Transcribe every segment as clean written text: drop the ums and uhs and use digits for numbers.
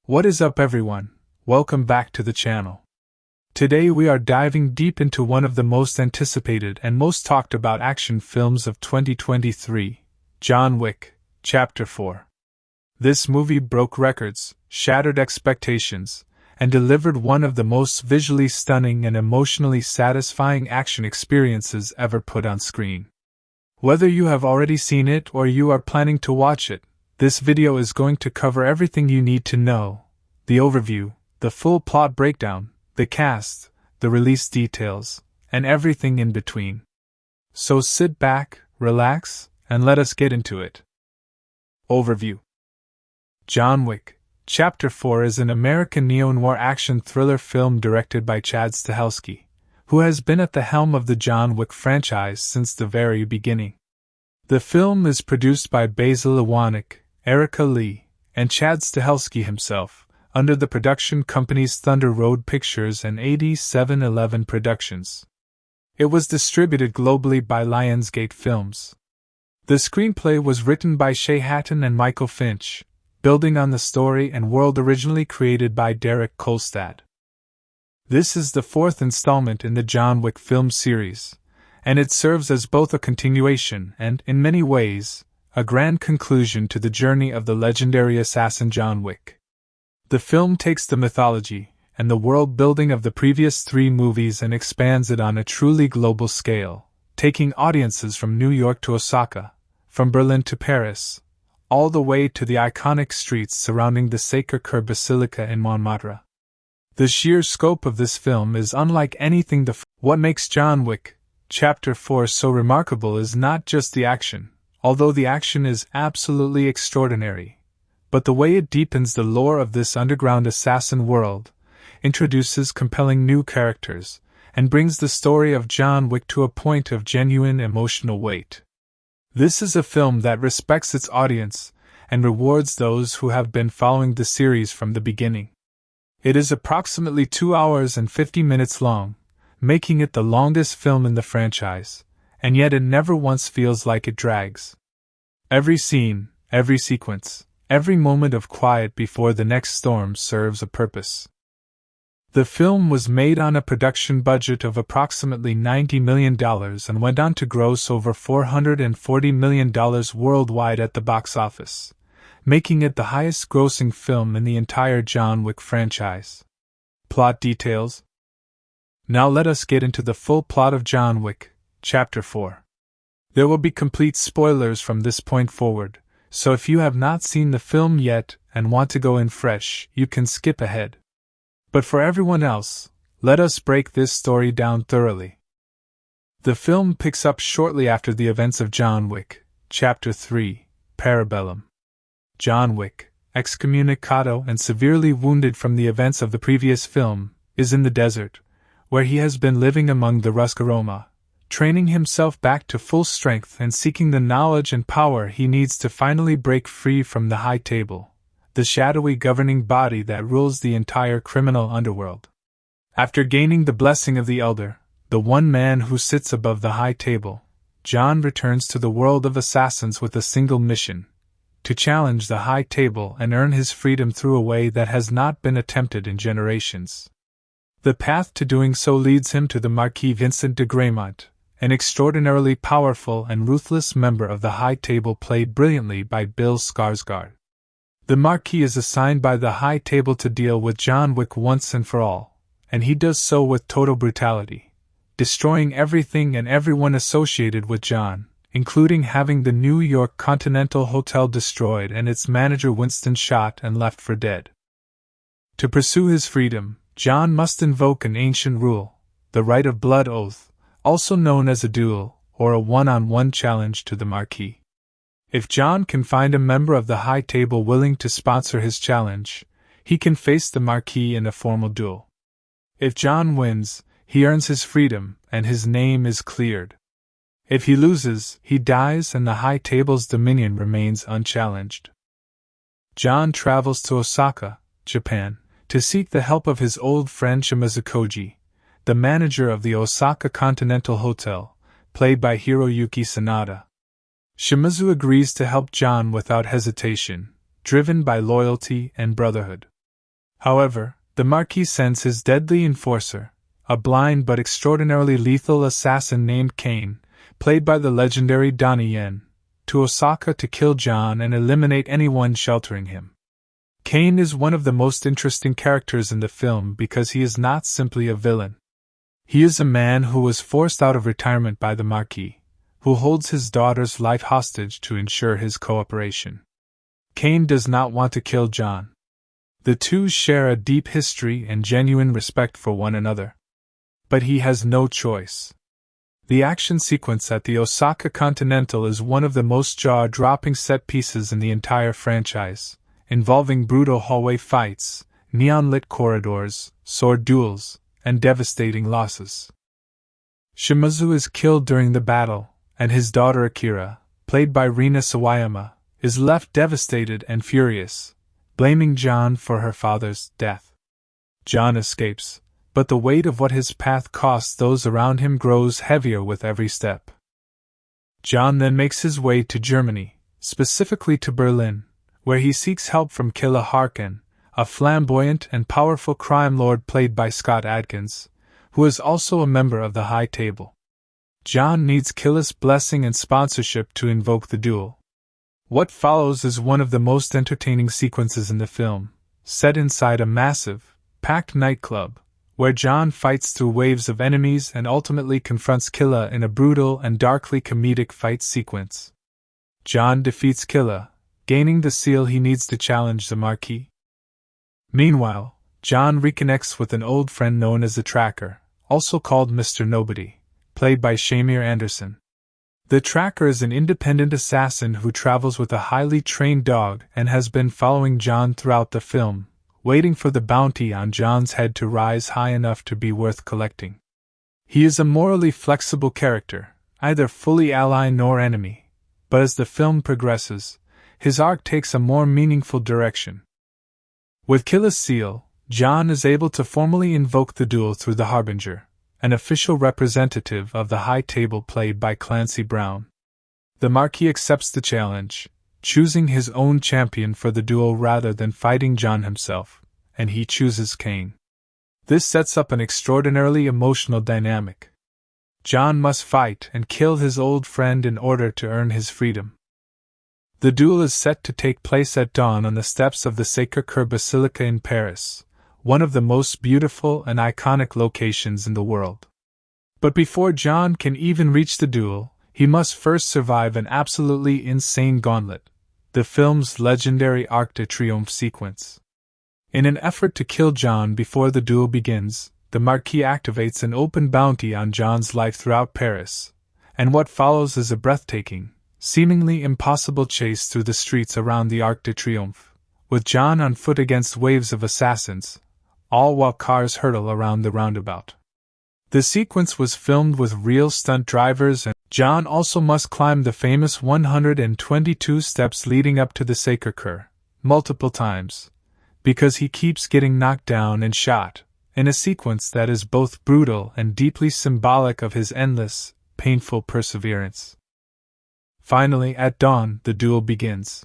What is up, everyone? Welcome back to the channel. Today we are diving deep into one of the most anticipated and most talked about action films of 2023, John Wick, Chapter 4. This movie broke records, shattered expectations, and delivered one of the most visually stunning and emotionally satisfying action experiences ever put on screen. Whether you have already seen it or you are planning to watch it, this video is going to cover everything you need to know: the overview, the full plot breakdown, the cast, the release details, and everything in between. So sit back, relax, and let us get into it. Overview. John Wick, Chapter 4 is an American neo-noir action thriller film directed by Chad Stahelski, who has been at the helm of the John Wick franchise since the very beginning. The film is produced by Basil Iwanek, Erica Lee, and Chad Stahelski himself, under the production companies Thunder Road Pictures and 8711 Productions. It was distributed globally by Lionsgate Films. The screenplay was written by Shay Hatton and Michael Finch, building on the story and world originally created by Derek Kolstad. This is the fourth installment in the John Wick film series, and it serves as both a continuation and, in many ways, a grand conclusion to the journey of the legendary assassin John Wick. The film takes the mythology and the world building of the previous three movies and expands it on a truly global scale, taking audiences from New York to Osaka, from Berlin to Paris, all the way to the iconic streets surrounding the Sacré-Cœur Basilica in Montmartre. The sheer scope of this film is unlike anything What makes John Wick, Chapter 4 so remarkable is not just the action, although the action is absolutely extraordinary, but the way it deepens the lore of this underground assassin world, introduces compelling new characters, and brings the story of John Wick to a point of genuine emotional weight. This is a film that respects its audience and rewards those who have been following the series from the beginning. It is approximately 2 hours and 50 minutes long, making it the longest film in the franchise, and yet it never once feels like it drags. Every scene, every sequence, every moment of quiet before the next storm serves a purpose. The film was made on a production budget of approximately $90 million and went on to gross over $440 million worldwide at the box office, making it the highest-grossing film in the entire John Wick franchise. Plot details. Now let us get into the full plot of John Wick, Chapter 4. There will be complete spoilers from this point forward, so if you have not seen the film yet and want to go in fresh, you can skip ahead. But for everyone else, let us break this story down thoroughly. The film picks up shortly after the events of John Wick, Chapter 3, Parabellum. John Wick, excommunicado and severely wounded from the events of the previous film, is in the desert, where he has been living among the Ruscaroma, training himself back to full strength and seeking the knowledge and power he needs to finally break free from the High Table, the shadowy governing body that rules the entire criminal underworld. After gaining the blessing of the Elder, the one man who sits above the High Table, John returns to the world of assassins with a single mission: to challenge the High Table and earn his freedom through a way that has not been attempted in generations. The path to doing so leads him to the Marquis Vincent de Grammont, an extraordinarily powerful and ruthless member of the High Table played brilliantly by Bill Skarsgard. The Marquis is assigned by the High Table to deal with John Wick once and for all, and he does so with total brutality, destroying everything and everyone associated with John, including having the New York Continental Hotel destroyed and its manager Winston shot and left for dead. To pursue his freedom, John must invoke an ancient rule, the right of blood oath, also known as a duel, or a one-on-one challenge to the Marquis. If John can find a member of the High Table willing to sponsor his challenge, he can face the Marquis in a formal duel. If John wins, he earns his freedom, and his name is cleared. If he loses, he dies and the High Table's dominion remains unchallenged. John travels to Osaka, Japan, to seek the help of his old friend Shimizu Koji, the manager of the Osaka Continental Hotel, played by Hiroyuki Sanada. Shimizu agrees to help John without hesitation, driven by loyalty and brotherhood. However, the Marquis sends his deadly enforcer, a blind but extraordinarily lethal assassin named Kane, played by the legendary Donnie Yen, to Osaka to kill John and eliminate anyone sheltering him. Kane is one of the most interesting characters in the film because he is not simply a villain. He is a man who was forced out of retirement by the Marquis, who holds his daughter's life hostage to ensure his cooperation. Kane does not want to kill John. The two share a deep history and genuine respect for one another. But he has no choice. The action sequence at the Osaka Continental is one of the most jaw-dropping set pieces in the entire franchise, involving brutal hallway fights, neon-lit corridors, sword duels, and devastating losses. Shimizu is killed during the battle, and his daughter Akira, played by Rina Sawayama, is left devastated and furious, blaming John for her father's death. John escapes, but the weight of what his path costs those around him grows heavier with every step. John then makes his way to Germany, specifically to Berlin, where he seeks help from Killa Harkin, a flamboyant and powerful crime lord played by Scott Adkins, who is also a member of the High Table. John needs Killa's blessing and sponsorship to invoke the duel. What follows is one of the most entertaining sequences in the film, set inside a massive, packed nightclub, where John fights through waves of enemies and ultimately confronts Killa in a brutal and darkly comedic fight sequence. John defeats Killa, gaining the seal he needs to challenge the Marquis. Meanwhile, John reconnects with an old friend known as the Tracker, also called Mr. Nobody, played by Shamier Anderson. The Tracker is an independent assassin who travels with a highly trained dog and has been following John throughout the film, waiting for the bounty on John's head to rise high enough to be worth collecting. He is a morally flexible character, neither fully ally nor enemy, but as the film progresses, his arc takes a more meaningful direction. With Killa's seal, John is able to formally invoke the duel through the Harbinger, an official representative of the High Table played by Clancy Brown. The Marquis accepts the challenge, choosing his own champion for the duel rather than fighting John himself, and he chooses Kane. This sets up an extraordinarily emotional dynamic. John must fight and kill his old friend in order to earn his freedom. The duel is set to take place at dawn on the steps of the Sacré-Cœur Basilica in Paris, one of the most beautiful and iconic locations in the world. But before John can even reach the duel, he must first survive an absolutely insane gauntlet, the film's legendary Arc de Triomphe sequence. In an effort to kill John before the duel begins, the Marquis activates an open bounty on John's life throughout Paris, and what follows is a breathtaking, seemingly impossible chase through the streets around the Arc de Triomphe, with John on foot against waves of assassins, all while cars hurtle around the roundabout. The sequence was filmed with real stunt drivers, and John also must climb the famous 122 steps leading up to the Sacré-Cœur, multiple times, because he keeps getting knocked down and shot, in a sequence that is both brutal and deeply symbolic of his endless, painful perseverance. Finally, at dawn, the duel begins.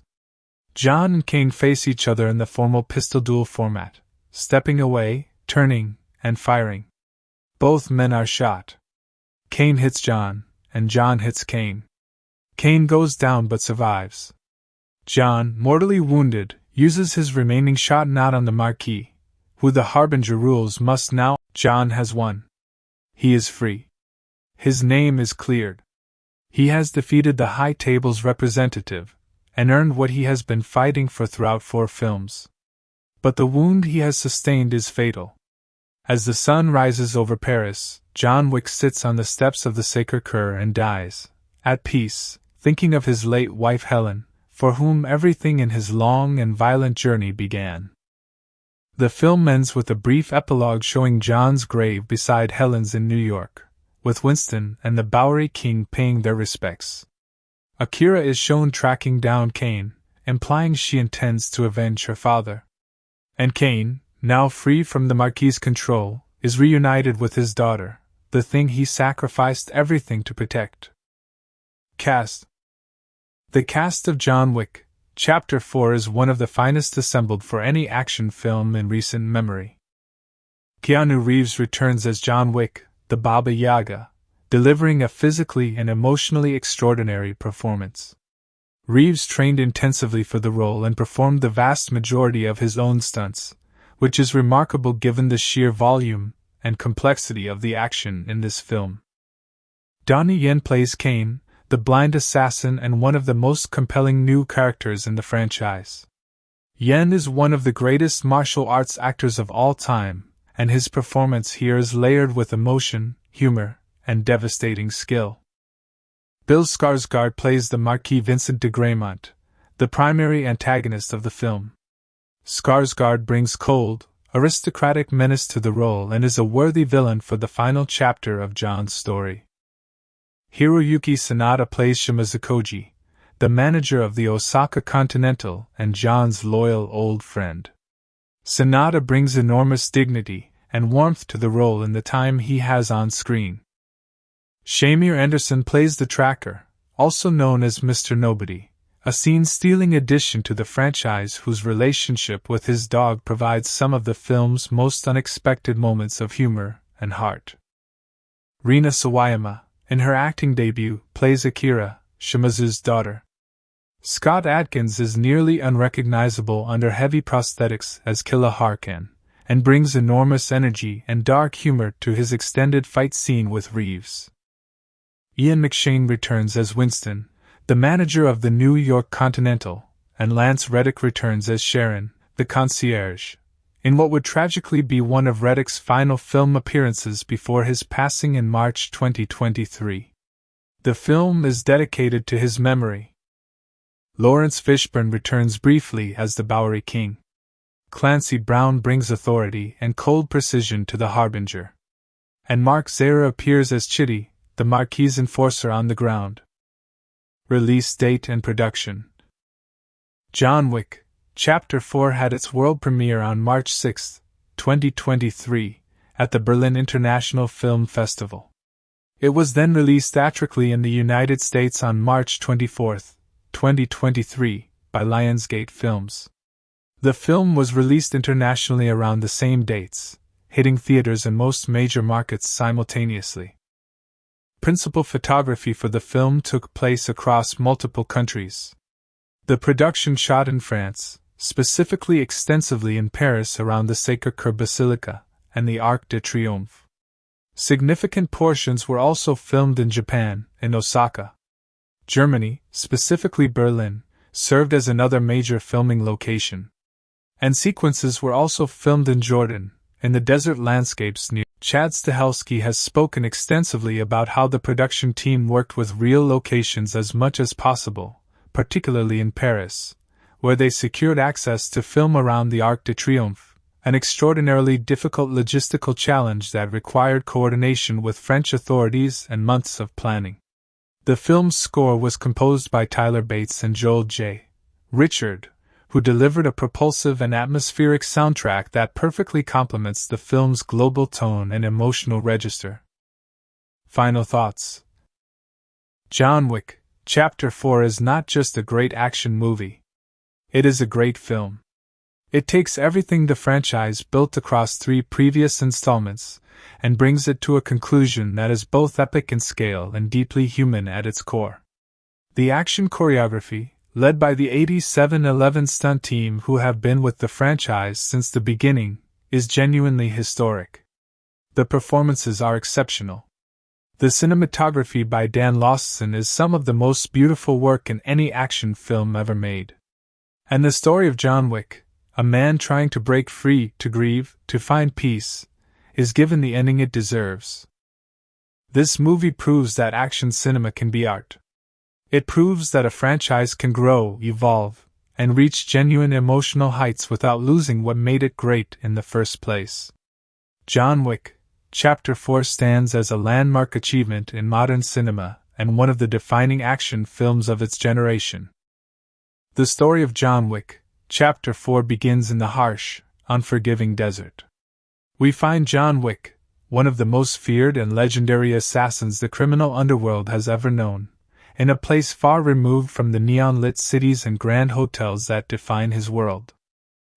John and Kane face each other in the formal pistol duel format, stepping away, turning, and firing. Both men are shot. Kane hits John, and John hits Kane. Kane goes down but survives. John, mortally wounded, uses his remaining shot not on the Marquis, who the Harbinger rules must now. John has won. He is free. His name is cleared. He has defeated the High Table's representative, and earned what he has been fighting for throughout 4 films. But the wound he has sustained is fatal. As the sun rises over Paris, John Wick sits on the steps of the Sacré-Cœur and dies, at peace, thinking of his late wife Helen, for whom everything in his long and violent journey began. The film ends with a brief epilogue showing John's grave beside Helen's in New York, with Winston and the Bowery King paying their respects. Akira is shown tracking down Kane, implying she intends to avenge her father. And Kane, now free from the Marquis' control, is reunited with his daughter, the thing he sacrificed everything to protect. Cast. The cast of John Wick, Chapter 4 is one of the finest assembled for any action film in recent memory. Keanu Reeves returns as John Wick, the Baba Yaga, delivering a physically and emotionally extraordinary performance. Reeves trained intensively for the role and performed the vast majority of his own stunts, which is remarkable given the sheer volume and complexity of the action in this film. Donnie Yen plays Kane, the blind assassin and one of the most compelling new characters in the franchise. Yen is one of the greatest martial arts actors of all time, and his performance here is layered with emotion, humor, and devastating skill. Bill Skarsgard plays the Marquis Vincent de Graymont, the primary antagonist of the film. Skarsgard brings cold, aristocratic menace to the role and is a worthy villain for the final chapter of John's story. Hiroyuki Sanada plays Shimazukoji, the manager of the Osaka Continental and John's loyal old friend. Sanada brings enormous dignity and warmth to the role in the time he has on screen. Shamier Anderson plays the Tracker, also known as Mr. Nobody, a scene-stealing addition to the franchise whose relationship with his dog provides some of the film's most unexpected moments of humor and heart. Rina Sawayama, in her acting debut, plays Akira, Shimazu's daughter. Scott Adkins is nearly unrecognizable under heavy prosthetics as Killa Harkan, and brings enormous energy and dark humor to his extended fight scene with Reeves. Ian McShane returns as Winston, the manager of the New York Continental, and Lance Reddick returns as Sharon, the concierge, in what would tragically be one of Reddick's final film appearances before his passing in March 2023. The film is dedicated to his memory. Lawrence Fishburne returns briefly as the Bowery King. Clancy Brown brings authority and cold precision to the Harbinger. And Mark Zara appears as Chitty, the Marquis enforcer on the ground. Release date and production. John Wick, Chapter 4 had its world premiere on March 6, 2023, at the Berlin International Film Festival. It was then released theatrically in the United States on March 24, 2023, by Lionsgate Films. The film was released internationally around the same dates, hitting theaters in most major markets simultaneously. Principal photography for the film took place across multiple countries. The production shot in France, specifically extensively in Paris around the Sacré-Cœur Basilica and the Arc de Triomphe. Significant portions were also filmed in Japan, in Osaka. Germany, specifically Berlin, served as another major filming location. And sequences were also filmed in Jordan, in the desert landscapes near. Chad Stahelski has spoken extensively about how the production team worked with real locations as much as possible, particularly in Paris, where they secured access to film around the Arc de Triomphe, an extraordinarily difficult logistical challenge that required coordination with French authorities and months of planning. The film's score was composed by Tyler Bates and Joel J. Richard, who delivered a propulsive and atmospheric soundtrack that perfectly complements the film's global tone and emotional register. Final thoughts. John Wick, Chapter 4 is not just a great action movie. It is a great film. It takes everything the franchise built across 3 previous installments and brings it to a conclusion that is both epic in scale and deeply human at its core. The action choreography, led by the 8711 stunt team who have been with the franchise since the beginning, is genuinely historic. The performances are exceptional. The cinematography by Dan Laustsen is some of the most beautiful work in any action film ever made. And the story of John Wick, a man trying to break free, to grieve, to find peace, is given the ending it deserves. This movie proves that action cinema can be art. It proves that a franchise can grow, evolve, and reach genuine emotional heights without losing what made it great in the first place. John Wick, Chapter 4 stands as a landmark achievement in modern cinema and one of the defining action films of its generation. The story of John Wick, Chapter 4 begins in the harsh, unforgiving desert. We find John Wick, one of the most feared and legendary assassins the criminal underworld has ever known, in a place far removed from the neon-lit cities and grand hotels that define his world.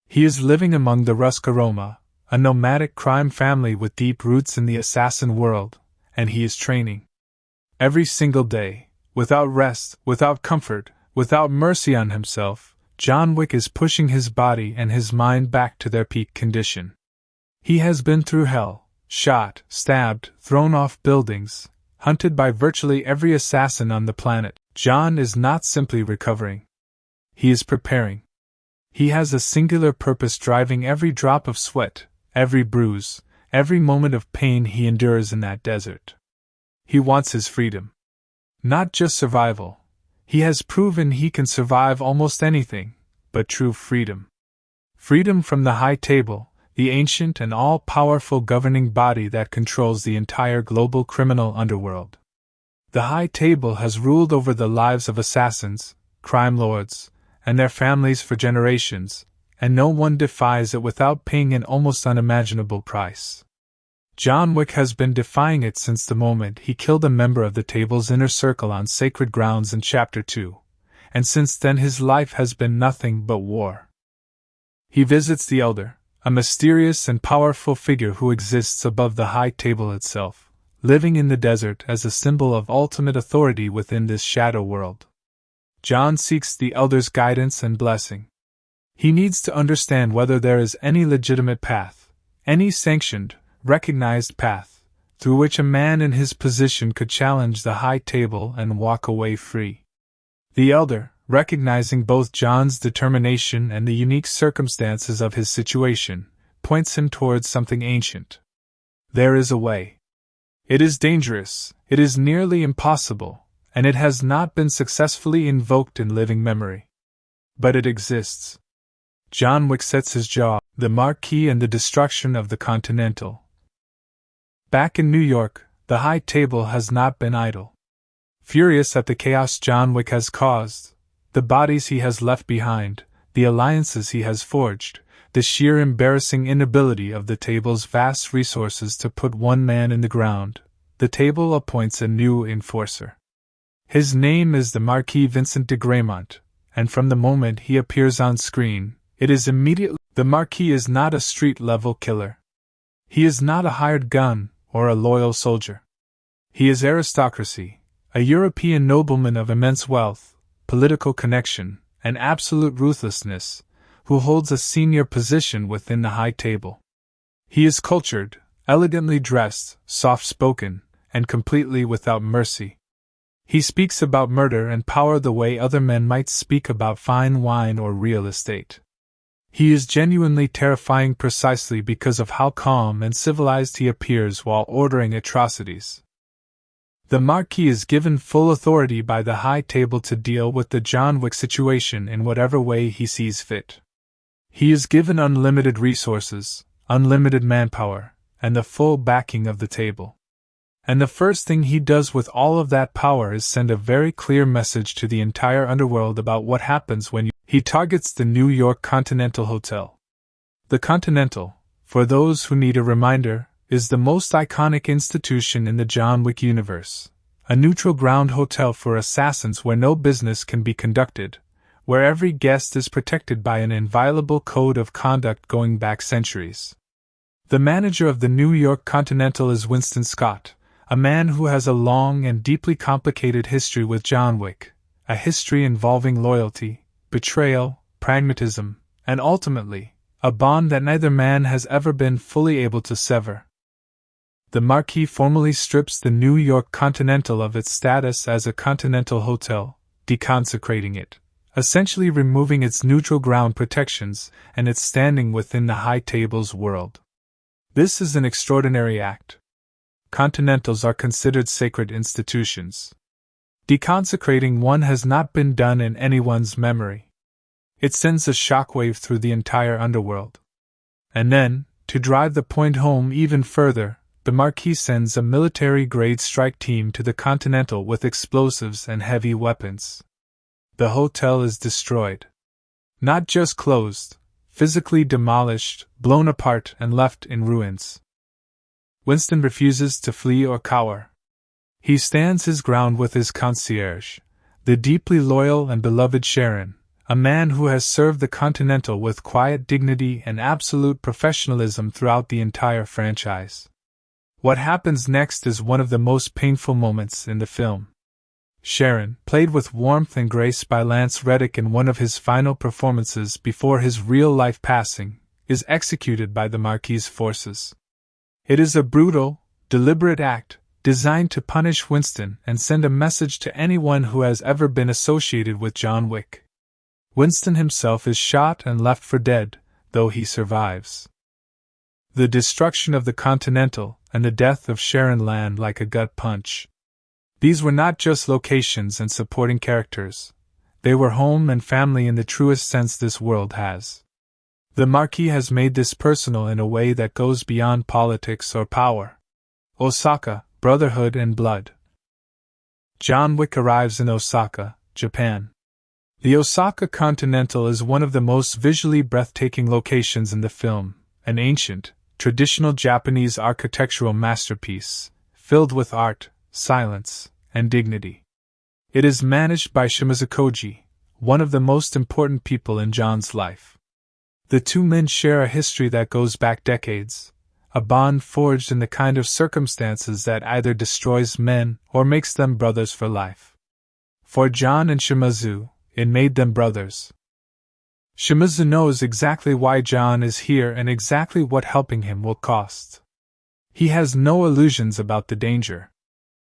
He is living among the Ruskaroma, a nomadic crime family with deep roots in the assassin world, and he is training. Every single day, without rest, without comfort, without mercy on himself, John Wick is pushing his body and his mind back to their peak condition. He has been through hell, shot, stabbed, thrown off buildings, hunted by virtually every assassin on the planet. John is not simply recovering. He is preparing. He has a singular purpose driving every drop of sweat, every bruise, every moment of pain he endures in that desert. He wants his freedom. Not just survival. He has proven he can survive almost anything, but true freedom. Freedom from the high table, the ancient and all-powerful governing body that controls the entire global criminal underworld. The high table has ruled over the lives of assassins, crime lords, and their families for generations, and no one defies it without paying an almost unimaginable price. John Wick has been defying it since the moment he killed a member of the table's inner circle on sacred grounds in Chapter 2, and since then his life has been nothing but war. He visits the Elder, a mysterious and powerful figure who exists above the high table itself, living in the desert as a symbol of ultimate authority within this shadow world. John seeks the Elder's guidance and blessing. He needs to understand whether there is any legitimate path, any sanctioned, recognized path, through which a man in his position could challenge the high table and walk away free. The Elder, recognizing both John's determination and the unique circumstances of his situation, points him towards something ancient. There is a way. It is dangerous, it is nearly impossible, and it has not been successfully invoked in living memory. But it exists. John Wick sets his jaw, the Marquis and the destruction of the Continental. Back in New York, the high table has not been idle. Furious at the chaos John Wick has caused, the bodies he has left behind, the alliances he has forged, the sheer embarrassing inability of the table's vast resources to put one man in the ground, the table appoints a new enforcer. His name is the Marquis Vincent de Graymont, and from the moment he appears on screen, it is immediately. The Marquis is not a street-level killer. He is not a hired gun or a loyal soldier. He is aristocracy, a European nobleman of immense wealth, political connection, and absolute ruthlessness, who holds a senior position within the high table. He is cultured, elegantly dressed, soft-spoken, and completely without mercy. He speaks about murder and power the way other men might speak about fine wine or real estate. He is genuinely terrifying precisely because of how calm and civilized he appears while ordering atrocities. The Marquis is given full authority by the high table to deal with the John Wick situation in whatever way he sees fit. He is given unlimited resources, unlimited manpower, and the full backing of the table. And the first thing he does with all of that power is send a very clear message to the entire underworld about what happens when he targets the New York Continental Hotel. The Continental, for those who need a reminder, is the most iconic institution in the John Wick universe. A neutral ground hotel for assassins where no business can be conducted, where every guest is protected by an inviolable code of conduct going back centuries. The manager of the New York Continental is Winston Scott, a man who has a long and deeply complicated history with John Wick, a history involving loyalty, betrayal, pragmatism, and ultimately, a bond that neither man has ever been fully able to sever. The Marquis formally strips the New York Continental of its status as a continental hotel, deconsecrating it, essentially removing its neutral ground protections and its standing within the high table's world. This is an extraordinary act. Continentals are considered sacred institutions. Deconsecrating one has not been done in anyone's memory. It sends a shockwave through the entire underworld. And then, to drive the point home even further, the Marquis sends a military-grade strike team to the Continental with explosives and heavy weapons. The hotel is destroyed. Not just closed, physically demolished, blown apart, and left in ruins. Winston refuses to flee or cower. He stands his ground with his concierge, The deeply loyal and beloved Sharon, a man who has served the Continental with quiet dignity and absolute professionalism throughout the entire franchise. What happens next is one of the most painful moments in the film. Sharon, played with warmth and grace by Lance Reddick in one of his final performances before his real-life passing, is executed by the Marquis' forces. It is a brutal, deliberate act, designed to punish Winston and send a message to anyone who has ever been associated with John Wick. Winston himself is shot and left for dead, though he survives. The destruction of the Continental and the death of Sharon land like a gut punch. These were not just locations and supporting characters. They were home and family in the truest sense this world has. The Marquis has made this personal in a way that goes beyond politics or power. Osaka, brotherhood and blood. John Wick arrives in Osaka, Japan. The Osaka Continental is one of the most visually breathtaking locations in the film, an ancient, traditional Japanese architectural masterpiece, filled with art, silence, and dignity. It is managed by Shimizu Koji, one of the most important people in John's life. The two men share a history that goes back decades, a bond forged in the kind of circumstances that either destroys men or makes them brothers for life. For John and Shimizu, it made them brothers. Shimizu knows exactly why John is here and exactly what helping him will cost. He has no illusions about the danger.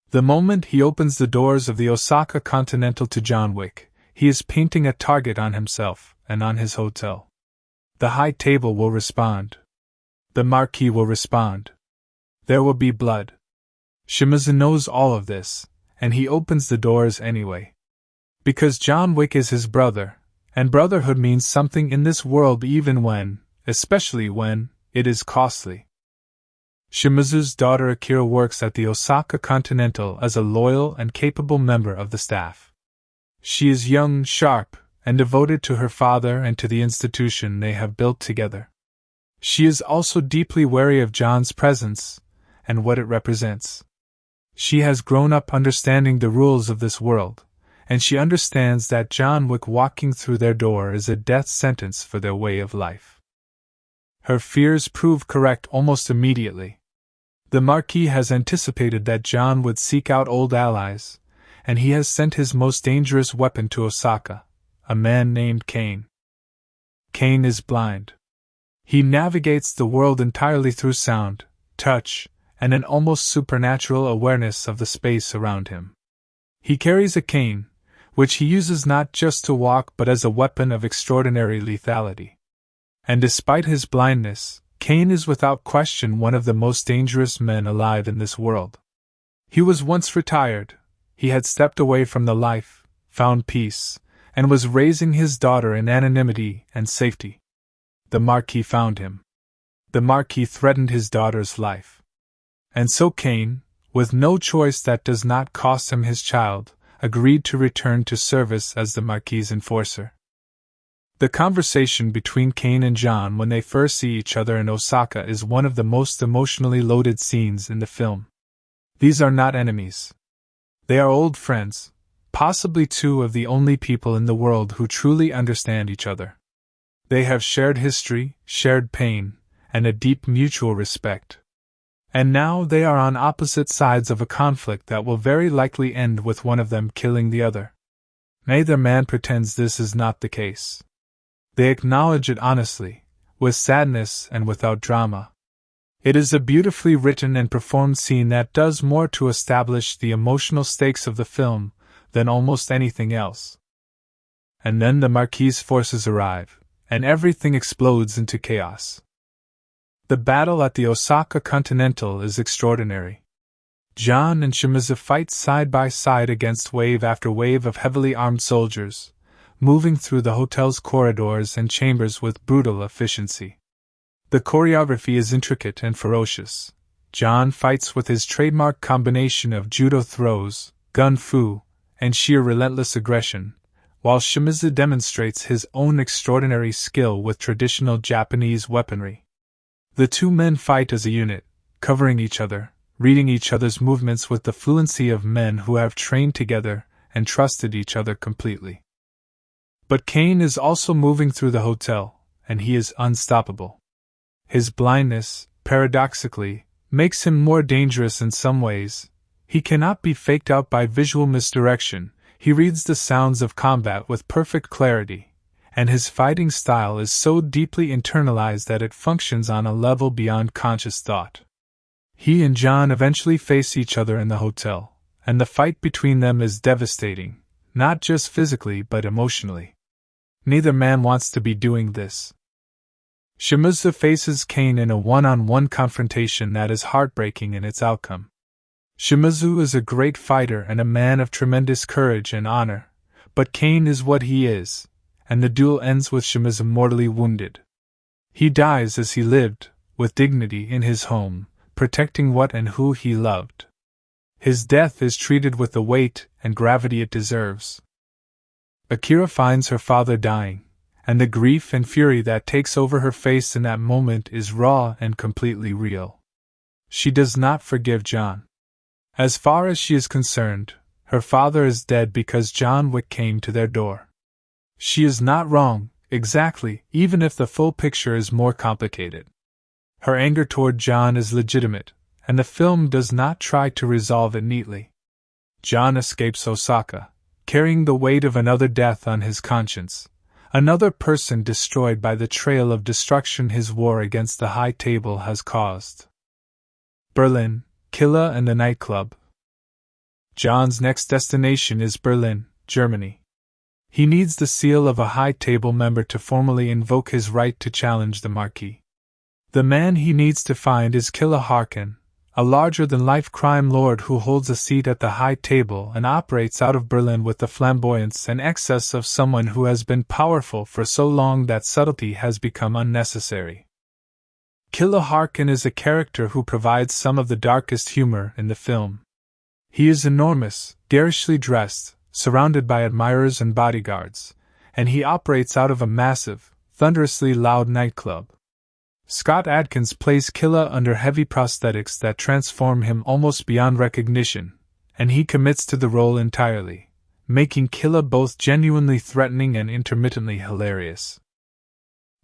The moment he opens the doors of the Osaka Continental to John Wick, he is painting a target on himself and on his hotel. The high table will respond. The Marquis will respond. There will be blood. Shimizu knows all of this, and he opens the doors anyway. Because John Wick is his brother, and brotherhood means something in this world even when, especially when, it is costly. Shimizu's daughter Akira works at the Osaka Continental as a loyal and capable member of the staff. She is young, sharp, and devoted to her father and to the institution they have built together. She is also deeply wary of John's presence and what it represents. She has grown up understanding the rules of this world, and she understands that John Wick walking through their door is a death sentence for their way of life. Her fears prove correct almost immediately. The Marquis has anticipated that John would seek out old allies, and he has sent his most dangerous weapon to Osaka, a man named Kane. Kane is blind. He navigates the world entirely through sound, touch, and an almost supernatural awareness of the space around him. He carries a cane, which he uses not just to walk but as a weapon of extraordinary lethality. And despite his blindness, Kane is without question one of the most dangerous men alive in this world. He was once retired, he had stepped away from the life, found peace, and was raising his daughter in anonymity and safety. The Marquis found him. The Marquis threatened his daughter's life. And so Kane, with no choice that does not cost him his child, agreed to return to service as the Marquis' enforcer. The conversation between Kane and John when they first see each other in Osaka is one of the most emotionally loaded scenes in the film. These are not enemies. They are old friends, possibly two of the only people in the world who truly understand each other. They have shared history, shared pain, and a deep mutual respect. And now they are on opposite sides of a conflict that will very likely end with one of them killing the other. Neither man pretends this is not the case. They acknowledge it honestly, with sadness and without drama. It is a beautifully written and performed scene that does more to establish the emotional stakes of the film than almost anything else. And then the Marquis' forces arrive, and everything explodes into chaos. The battle at the Osaka Continental is extraordinary. John and Shimizu fight side by side against wave after wave of heavily armed soldiers, moving through the hotel's corridors and chambers with brutal efficiency. The choreography is intricate and ferocious. John fights with his trademark combination of judo throws, gun-fu, and sheer relentless aggression, while Shimizu demonstrates his own extraordinary skill with traditional Japanese weaponry. The two men fight as a unit, covering each other, reading each other's movements with the fluency of men who have trained together and trusted each other completely. But Kane is also moving through the hotel, and he is unstoppable. His blindness, paradoxically, makes him more dangerous in some ways. He cannot be faked out by visual misdirection, he reads the sounds of combat with perfect clarity, and his fighting style is so deeply internalized that it functions on a level beyond conscious thought. He and John eventually face each other in the hotel, and the fight between them is devastating, not just physically but emotionally. Neither man wants to be doing this. Shimizu faces Kane in a one-on-one confrontation that is heartbreaking in its outcome. Shimizu is a great fighter and a man of tremendous courage and honor, but Kane is what he is, and the duel ends with Shimizu mortally wounded. He dies as he lived, with dignity in his home, protecting what and who he loved. His death is treated with the weight and gravity it deserves. Akira finds her father dying, and the grief and fury that takes over her face in that moment is raw and completely real. She does not forgive John. As far as she is concerned, her father is dead because John Wick came to their door. She is not wrong, exactly, even if the full picture is more complicated. Her anger toward John is legitimate, and the film does not try to resolve it neatly. John escapes Osaka, carrying the weight of another death on his conscience, another person destroyed by the trail of destruction his war against the High Table has caused. Berlin, Killa and the nightclub. John's next destination is Berlin, Germany. He needs the seal of a High Table member to formally invoke his right to challenge the Marquis. The man he needs to find is Killa Harkin, a larger-than-life crime lord who holds a seat at the High Table and operates out of Berlin with the flamboyance and excess of someone who has been powerful for so long that subtlety has become unnecessary. Killa Harkin is a character who provides some of the darkest humor in the film. He is enormous, garishly dressed, surrounded by admirers and bodyguards, and he operates out of a massive, thunderously loud nightclub. Scott Adkins plays Killa under heavy prosthetics that transform him almost beyond recognition, and he commits to the role entirely, making Killa both genuinely threatening and intermittently hilarious.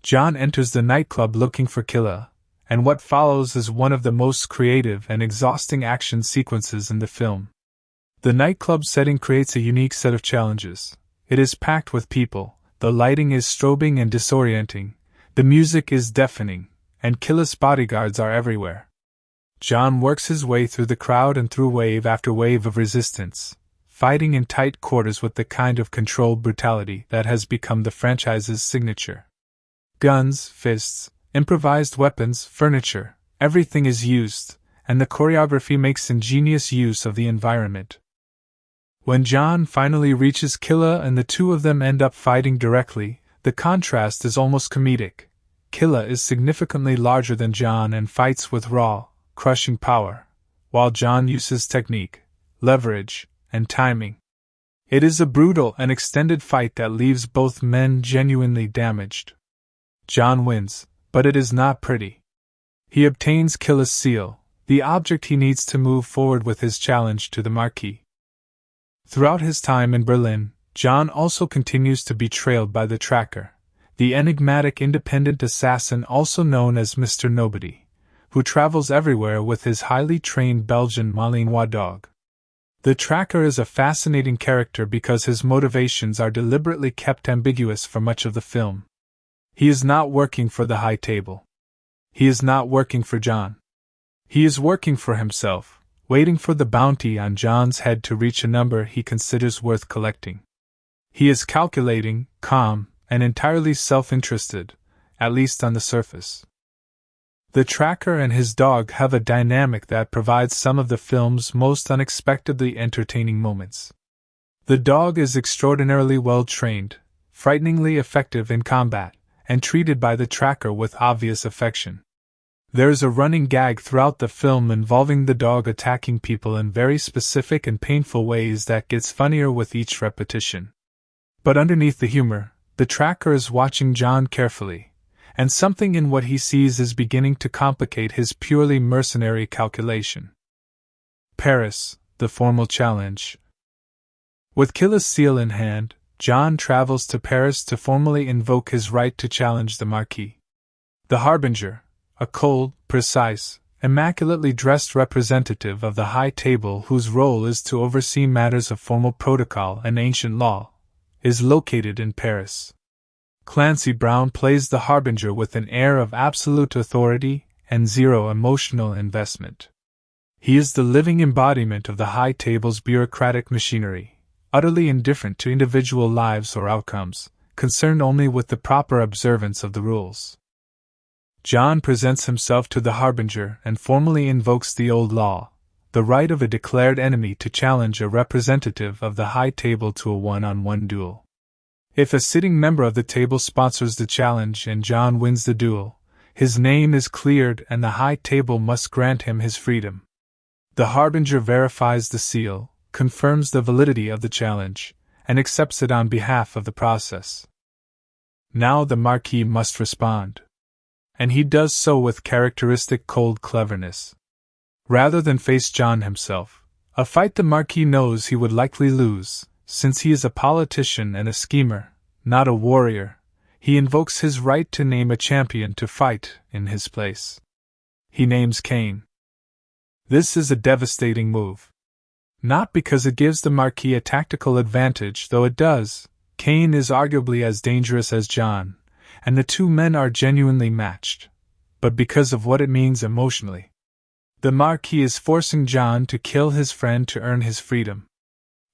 John enters the nightclub looking for Killa, and what follows is one of the most creative and exhausting action sequences in the film. The nightclub setting creates a unique set of challenges. It is packed with people, the lighting is strobing and disorienting, the music is deafening, and Killa's bodyguards are everywhere. John works his way through the crowd and through wave after wave of resistance, fighting in tight quarters with the kind of controlled brutality that has become the franchise's signature. Guns, fists, improvised weapons, furniture, everything is used, and the choreography makes ingenious use of the environment. When John finally reaches Killa and the two of them end up fighting directly, the contrast is almost comedic. Killa is significantly larger than John and fights with raw, crushing power, while John uses technique, leverage, and timing. It is a brutal and extended fight that leaves both men genuinely damaged. John wins, but it is not pretty. He obtains Killa's seal, the object he needs to move forward with his challenge to the Marquis. Throughout his time in Berlin, John also continues to be trailed by the Tracker, the enigmatic independent assassin also known as Mr. Nobody, who travels everywhere with his highly trained Belgian Malinois dog. The Tracker is a fascinating character because his motivations are deliberately kept ambiguous for much of the film. He is not working for the High Table. He is not working for John. He is working for himself, waiting for the bounty on John's head to reach a number he considers worth collecting. He is calculating, calm, and entirely self-interested, at least on the surface. The Tracker and his dog have a dynamic that provides some of the film's most unexpectedly entertaining moments. The dog is extraordinarily well trained, frighteningly effective in combat, and treated by the Tracker with obvious affection. There is a running gag throughout the film involving the dog attacking people in very specific and painful ways that gets funnier with each repetition. But underneath the humor, the Tracker is watching John carefully, and something in what he sees is beginning to complicate his purely mercenary calculation. Paris, the formal challenge. With Killis' seal in hand, John travels to Paris to formally invoke his right to challenge the Marquis. The Harbinger, a cold, precise, immaculately dressed representative of the High Table whose role is to oversee matters of formal protocol and ancient law, is located in Paris. Clancy Brown plays the Harbinger with an air of absolute authority and zero emotional investment. He is the living embodiment of the High Table's bureaucratic machinery, utterly indifferent to individual lives or outcomes, concerned only with the proper observance of the rules. John presents himself to the Harbinger and formally invokes the old law, the right of a declared enemy to challenge a representative of the High Table to a one-on-one duel. If a sitting member of the table sponsors the challenge and John wins the duel, his name is cleared and the High Table must grant him his freedom. The Harbinger verifies the seal, confirms the validity of the challenge, and accepts it on behalf of the process. Now the Marquis must respond. And he does so with characteristic cold cleverness. Rather than face John himself, a fight the Marquis knows he would likely lose, since he is a politician and a schemer, not a warrior, he invokes his right to name a champion to fight in his place. He names Kane. This is a devastating move. Not because it gives the Marquis a tactical advantage, though it does. Kane is arguably as dangerous as John, and the two men are genuinely matched, but because of what it means emotionally. The Marquis is forcing John to kill his friend to earn his freedom.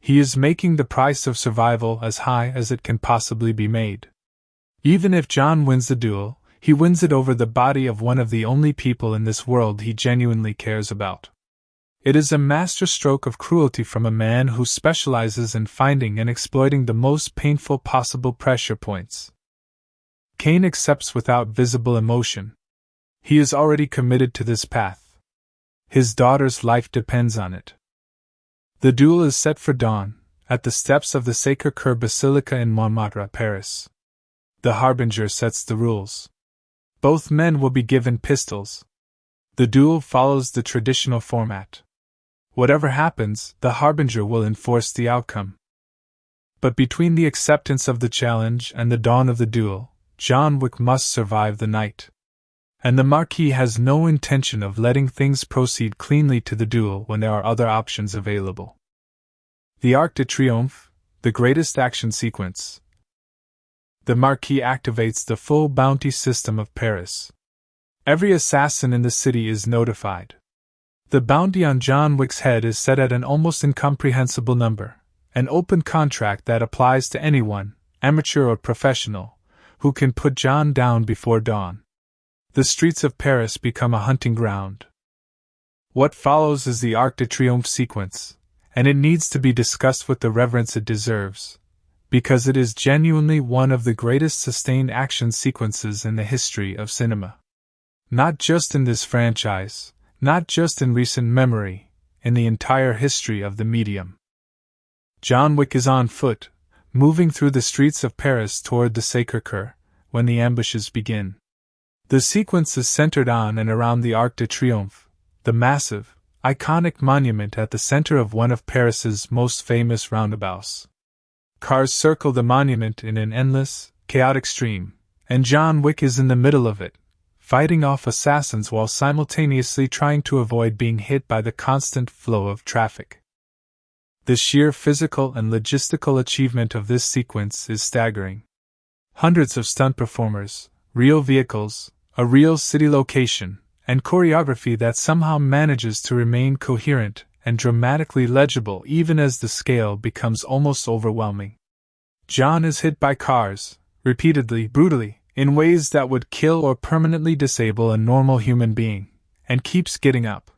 He is making the price of survival as high as it can possibly be made. Even if John wins the duel, he wins it over the body of one of the only people in this world he genuinely cares about. It is a masterstroke of cruelty from a man who specializes in finding and exploiting the most painful possible pressure points. Kane accepts without visible emotion. He is already committed to this path. His daughter's life depends on it. The duel is set for dawn, at the steps of the Sacré-Cœur Basilica in Montmartre, Paris. The Harbinger sets the rules. Both men will be given pistols. The duel follows the traditional format. Whatever happens, the Harbinger will enforce the outcome. But between the acceptance of the challenge and the dawn of the duel, John Wick must survive the night. And the Marquis has no intention of letting things proceed cleanly to the duel when there are other options available. The Arc de Triomphe, the greatest action sequence. The Marquis activates the full bounty system of Paris. Every assassin in the city is notified. The bounty on John Wick's head is set at an almost incomprehensible number, an open contract that applies to anyone, amateur or professional, who can put John down before dawn. The streets of Paris become a hunting ground. What follows is the Arc de Triomphe sequence, and it needs to be discussed with the reverence it deserves, because it is genuinely one of the greatest sustained action sequences in the history of cinema. Not just in this franchise, not just in recent memory, in the entire history of the medium. John Wick is on foot, moving through the streets of Paris toward the Sacré-Cœur, when the ambushes begin. The sequence is centered on and around the Arc de Triomphe, the massive, iconic monument at the center of one of Paris's most famous roundabouts. Cars circle the monument in an endless, chaotic stream, and John Wick is in the middle of it, fighting off assassins while simultaneously trying to avoid being hit by the constant flow of traffic. The sheer physical and logistical achievement of this sequence is staggering. Hundreds of stunt performers, real vehicles, a real city location, and choreography that somehow manages to remain coherent and dramatically legible even as the scale becomes almost overwhelming. John is hit by cars, repeatedly, brutally, in ways that would kill or permanently disable a normal human being, and keeps getting up.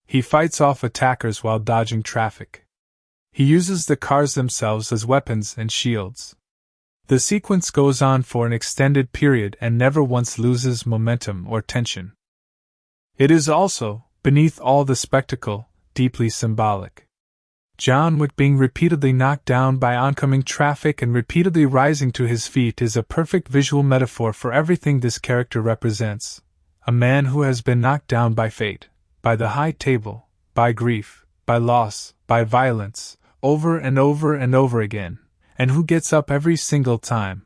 He fights off attackers while dodging traffic. He uses the cars themselves as weapons and shields. The sequence goes on for an extended period and never once loses momentum or tension. It is also, beneath all the spectacle, deeply symbolic. John Wick being repeatedly knocked down by oncoming traffic and repeatedly rising to his feet is a perfect visual metaphor for everything this character represents. A man who has been knocked down by fate, by the High Table, by grief, by loss, by violence, over and over and over again, and who gets up every single time.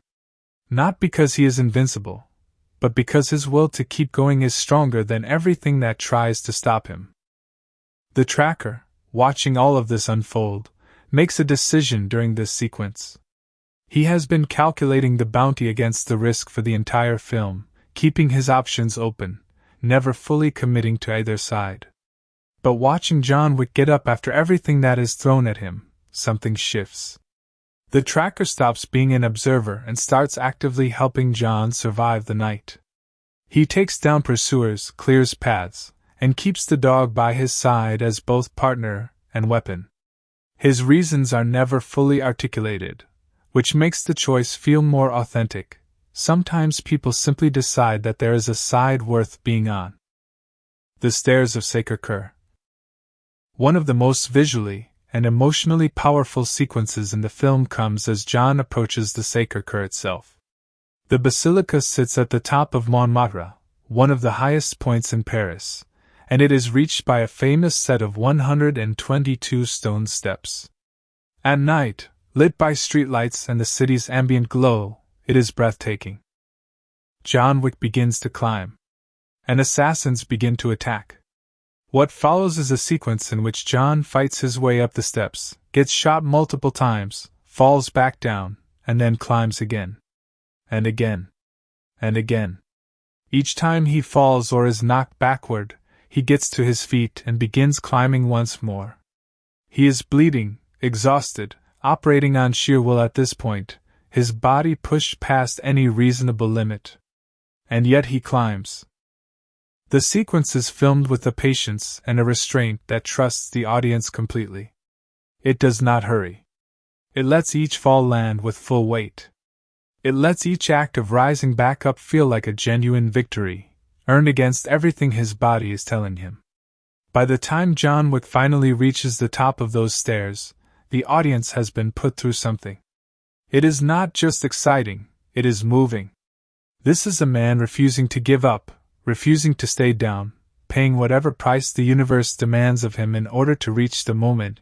Not because he is invincible, but because his will to keep going is stronger than everything that tries to stop him. The tracker, watching all of this unfold, makes a decision during this sequence. He has been calculating the bounty against the risk for the entire film, keeping his options open, never fully committing to either side. But watching John Wick get up after everything that is thrown at him, something shifts. The tracker stops being an observer and starts actively helping John survive the night. He takes down pursuers, clears paths, and keeps the dog by his side as both partner and weapon. His reasons are never fully articulated, which makes the choice feel more authentic. Sometimes people simply decide that there is a side worth being on. The Stairs of Sacré-Cœur. One of the most visually and emotionally powerful sequences in the film comes as John approaches the Sacré-Cœur itself. The basilica sits at the top of Montmartre, one of the highest points in Paris, and it is reached by a famous set of 122 stone steps. At night, lit by streetlights and the city's ambient glow, it is breathtaking. John Wick begins to climb, and assassins begin to attack. What follows is a sequence in which John fights his way up the steps, gets shot multiple times, falls back down, and then climbs again. And again. And again. Each time he falls or is knocked backward, he gets to his feet and begins climbing once more. He is bleeding, exhausted, operating on sheer will at this point, his body pushed past any reasonable limit. And yet he climbs. The sequence is filmed with a patience and a restraint that trusts the audience completely. It does not hurry. It lets each fall land with full weight. It lets each act of rising back up feel like a genuine victory, earned against everything his body is telling him. By the time John Wick finally reaches the top of those stairs, the audience has been put through something. It is not just exciting, it is moving. This is a man refusing to give up, refusing to stay down, paying whatever price the universe demands of him in order to reach the moment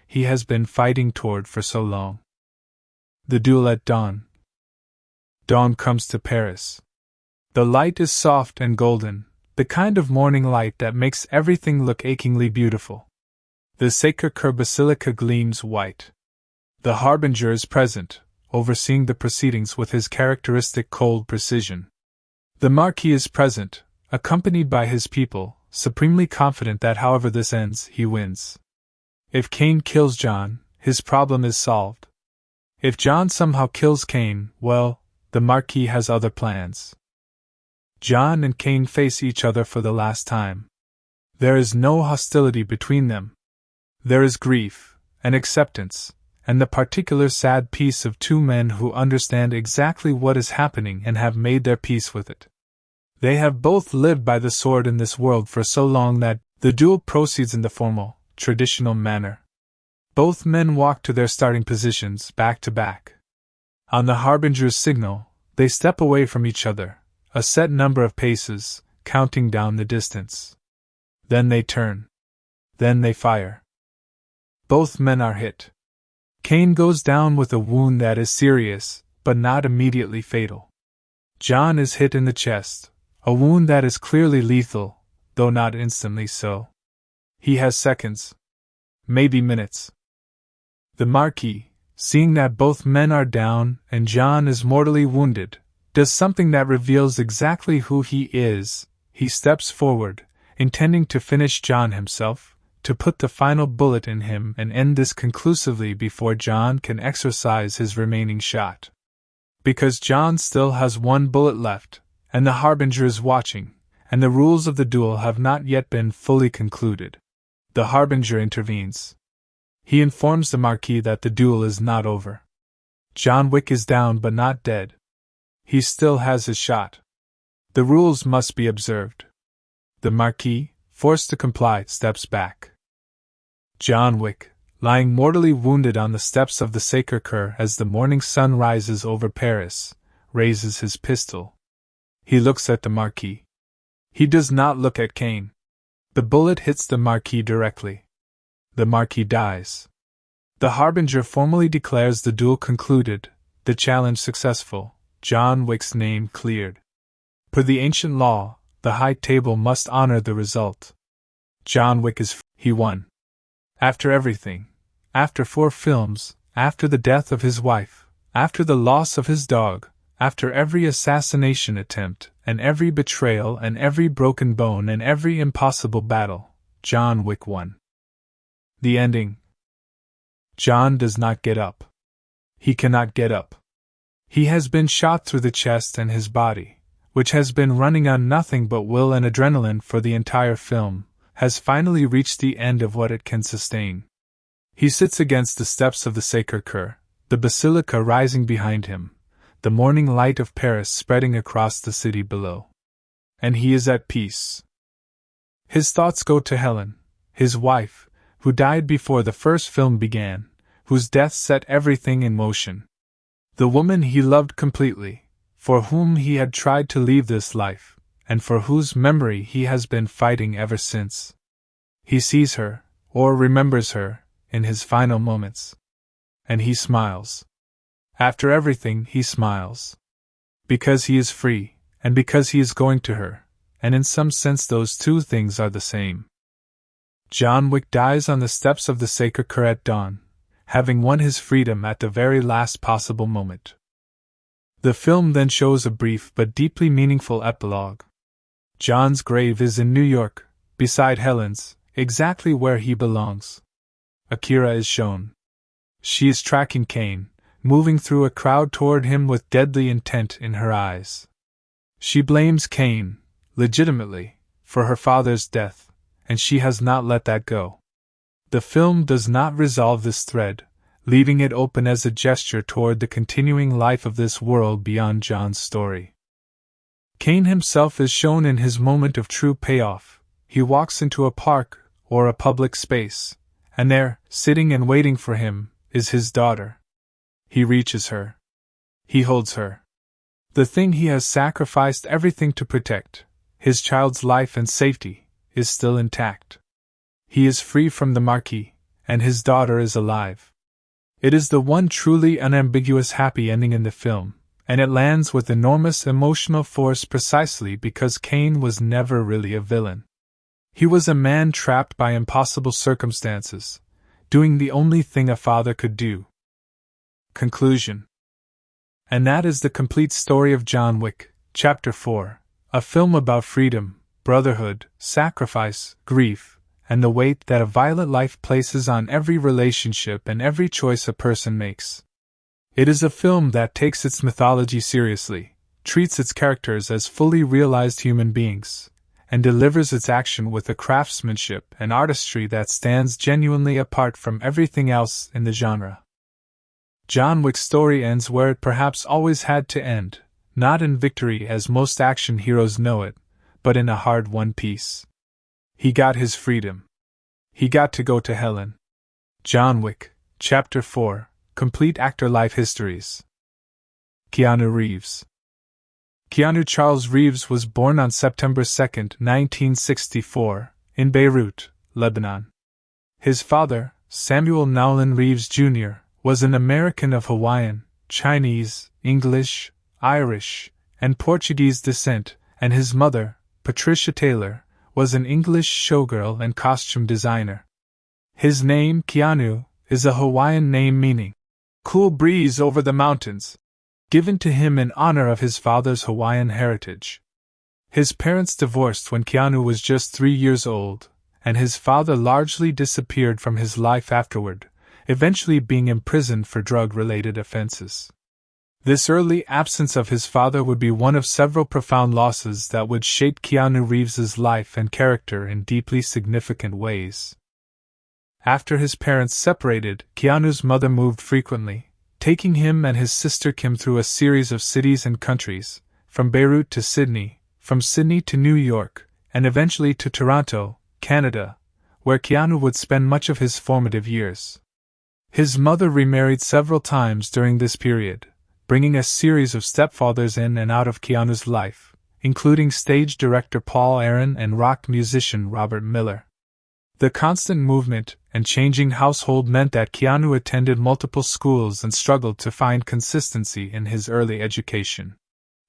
he has been fighting toward for so long. The duel at dawn. Dawn comes to Paris. The light is soft and golden, the kind of morning light that makes everything look achingly beautiful. The Sacré-Cœur Basilica gleams white. The harbinger is present, overseeing the proceedings with his characteristic cold precision. The Marquis is present, accompanied by his people, supremely confident that however this ends, he wins. If Cain kills John, his problem is solved. If John somehow kills Cain, well, the Marquis has other plans. John and Cain face each other for the last time. There is no hostility between them. There is grief, and acceptance, and the particular sad peace of two men who understand exactly what is happening and have made their peace with it. They have both lived by the sword in this world for so long that the duel proceeds in the formal, traditional manner. Both men walk to their starting positions, back to back. On the harbinger's signal, they step away from each other, a set number of paces, counting down the distance. Then they turn. Then they fire. Both men are hit. Cain goes down with a wound that is serious, but not immediately fatal. John is hit in the chest, a wound that is clearly lethal, though not instantly so. He has seconds, maybe minutes. The Marquis, seeing that both men are down and John is mortally wounded, does something that reveals exactly who he is. He steps forward, intending to finish John himself, to put the final bullet in him and end this conclusively before John can exercise his remaining shot. Because John still has one bullet left, and the harbinger is watching, and the rules of the duel have not yet been fully concluded. The harbinger intervenes. He informs the Marquis that the duel is not over. John Wick is down but not dead. He still has his shot. The rules must be observed. The Marquis, forced to comply, steps back. John Wick, lying mortally wounded on the steps of the Sacré-Cœur as the morning sun rises over Paris, raises his pistol. He looks at the Marquis. He does not look at Cain. The bullet hits the Marquis directly. The Marquis dies. The Harbinger formally declares the duel concluded, the challenge successful, John Wick's name cleared. Per the ancient law, the High Table must honor the result. John Wick is free. He won. After everything, after 4 films, after the death of his wife, after the loss of his dog, after every assassination attempt, and every betrayal and every broken bone and every impossible battle, John Wick won. The ending. John does not get up. He cannot get up. He has been shot through the chest, and his body, which has been running on nothing but will and adrenaline for the entire film, has finally reached the end of what it can sustain. He sits against the steps of the Sacré-Cœur, the basilica rising behind him, the morning light of Paris spreading across the city below. And he is at peace. His thoughts go to Helen, his wife, who died before the first film began, whose death set everything in motion. The woman he loved completely, for whom he had tried to leave this life, and for whose memory he has been fighting ever since. He sees her, or remembers her, in his final moments. And he smiles. After everything, he smiles. Because he is free, and because he is going to her, and in some sense those two things are the same. John Wick dies on the steps of the Sacré-Cœur at dawn, having won his freedom at the very last possible moment. The film then shows a brief but deeply meaningful epilogue. John's grave is in New York, beside Helen's, exactly where he belongs. Akira is shown. She is tracking Kane, moving through a crowd toward him with deadly intent in her eyes. She blames Kane, legitimately, for her father's death, and she has not let that go. The film does not resolve this thread, leaving it open as a gesture toward the continuing life of this world beyond John's story. Kane himself is shown in his moment of true payoff. He walks into a park, or a public space, and there, sitting and waiting for him, is his daughter. He reaches her. He holds her. The thing he has sacrificed everything to protect, his child's life and safety, is still intact. He is free from the Marquis, and his daughter is alive. It is the one truly unambiguous happy ending in the film, and it lands with enormous emotional force precisely because Kane was never really a villain. He was a man trapped by impossible circumstances, doing the only thing a father could do. Conclusion. And that is the complete story of John Wick, Chapter 4, a film about freedom, brotherhood, sacrifice, grief, and the weight that a violent life places on every relationship and every choice a person makes. It is a film that takes its mythology seriously, treats its characters as fully realized human beings, and delivers its action with a craftsmanship and artistry that stands genuinely apart from everything else in the genre. John Wick's story ends where it perhaps always had to end, not in victory as most action heroes know it, but in a hard-won peace. He got his freedom. He got to go to Helen. John Wick, Chapter 4, Complete Actor Life Histories. Keanu Reeves. Keanu Charles Reeves was born on September 2, 1964, in Beirut, Lebanon. His father, Samuel Nowlin Reeves Jr., was an American of Hawaiian, Chinese, English, Irish, and Portuguese descent, and his mother, Patricia Taylor, was an English showgirl and costume designer. His name, Keanu, is a Hawaiian name meaning cool breeze over the mountains, given to him in honor of his father's Hawaiian heritage. His parents divorced when Keanu was just 3 years old, and his father largely disappeared from his life afterward, eventually being imprisoned for drug-related offenses. This early absence of his father would be one of several profound losses that would shape Keanu Reeves's life and character in deeply significant ways. After his parents separated, Keanu's mother moved frequently, taking him and his sister Kim through a series of cities and countries, from Beirut to Sydney, from Sydney to New York, and eventually to Toronto, Canada, where Keanu would spend much of his formative years. His mother remarried several times during this period, bringing a series of stepfathers in and out of Keanu's life, including stage director Paul Aaron and rock musician Robert Miller. The constant movement and changing household meant that Keanu attended multiple schools and struggled to find consistency in his early education.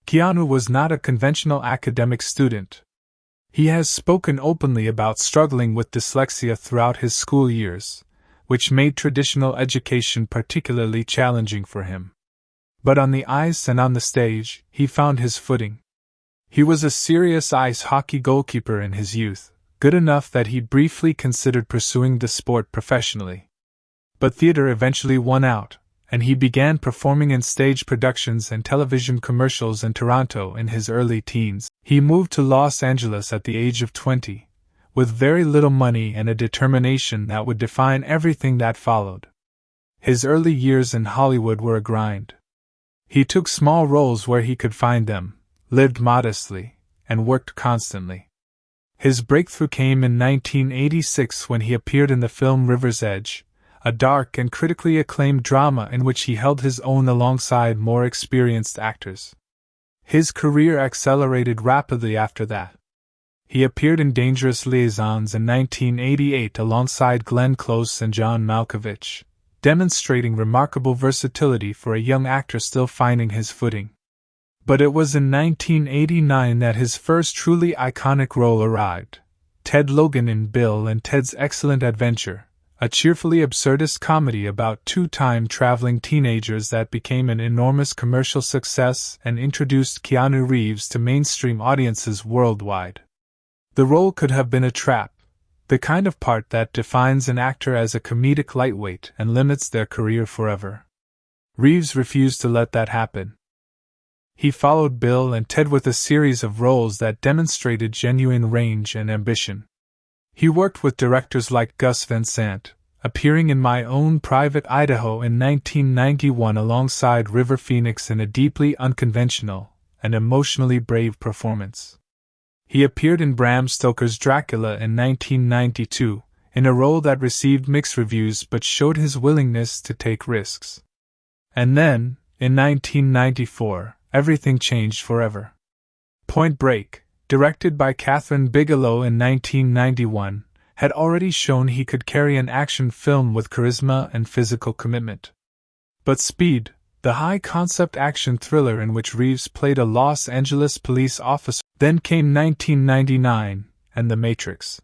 Keanu was not a conventional academic student. He has spoken openly about struggling with dyslexia throughout his school years, which made traditional education particularly challenging for him. But on the ice and on the stage, he found his footing. He was a serious ice hockey goalkeeper in his youth, good enough that he briefly considered pursuing the sport professionally. But theater eventually won out, and he began performing in stage productions and television commercials in Toronto in his early teens. He moved to Los Angeles at the age of 20, with very little money and a determination that would define everything that followed. His early years in Hollywood were a grind. He took small roles where he could find them, lived modestly, and worked constantly. His breakthrough came in 1986 when he appeared in the film River's Edge, a dark and critically acclaimed drama in which he held his own alongside more experienced actors. His career accelerated rapidly after that. He appeared in Dangerous Liaisons in 1988 alongside Glenn Close and John Malkovich, demonstrating remarkable versatility for a young actor still finding his footing. But it was in 1989 that his first truly iconic role arrived, Ted Logan in Bill and Ted's Excellent Adventure, a cheerfully absurdist comedy about two time-traveling teenagers that became an enormous commercial success and introduced Keanu Reeves to mainstream audiences worldwide. The role could have been a trap, the kind of part that defines an actor as a comedic lightweight and limits their career forever. Reeves refused to let that happen. He followed Bill and Ted with a series of roles that demonstrated genuine range and ambition. He worked with directors like Gus Van Sant, appearing in My Own Private Idaho in 1991 alongside River Phoenix in a deeply unconventional and emotionally brave performance. He appeared in Bram Stoker's Dracula in 1992, in a role that received mixed reviews but showed his willingness to take risks. And then, in 1994, everything changed forever. Point Break, directed by Catherine Bigelow in 1991, had already shown he could carry an action film with charisma and physical commitment. But Speed, the high-concept action thriller in which Reeves played a Los Angeles police officer, then came 1999, and The Matrix.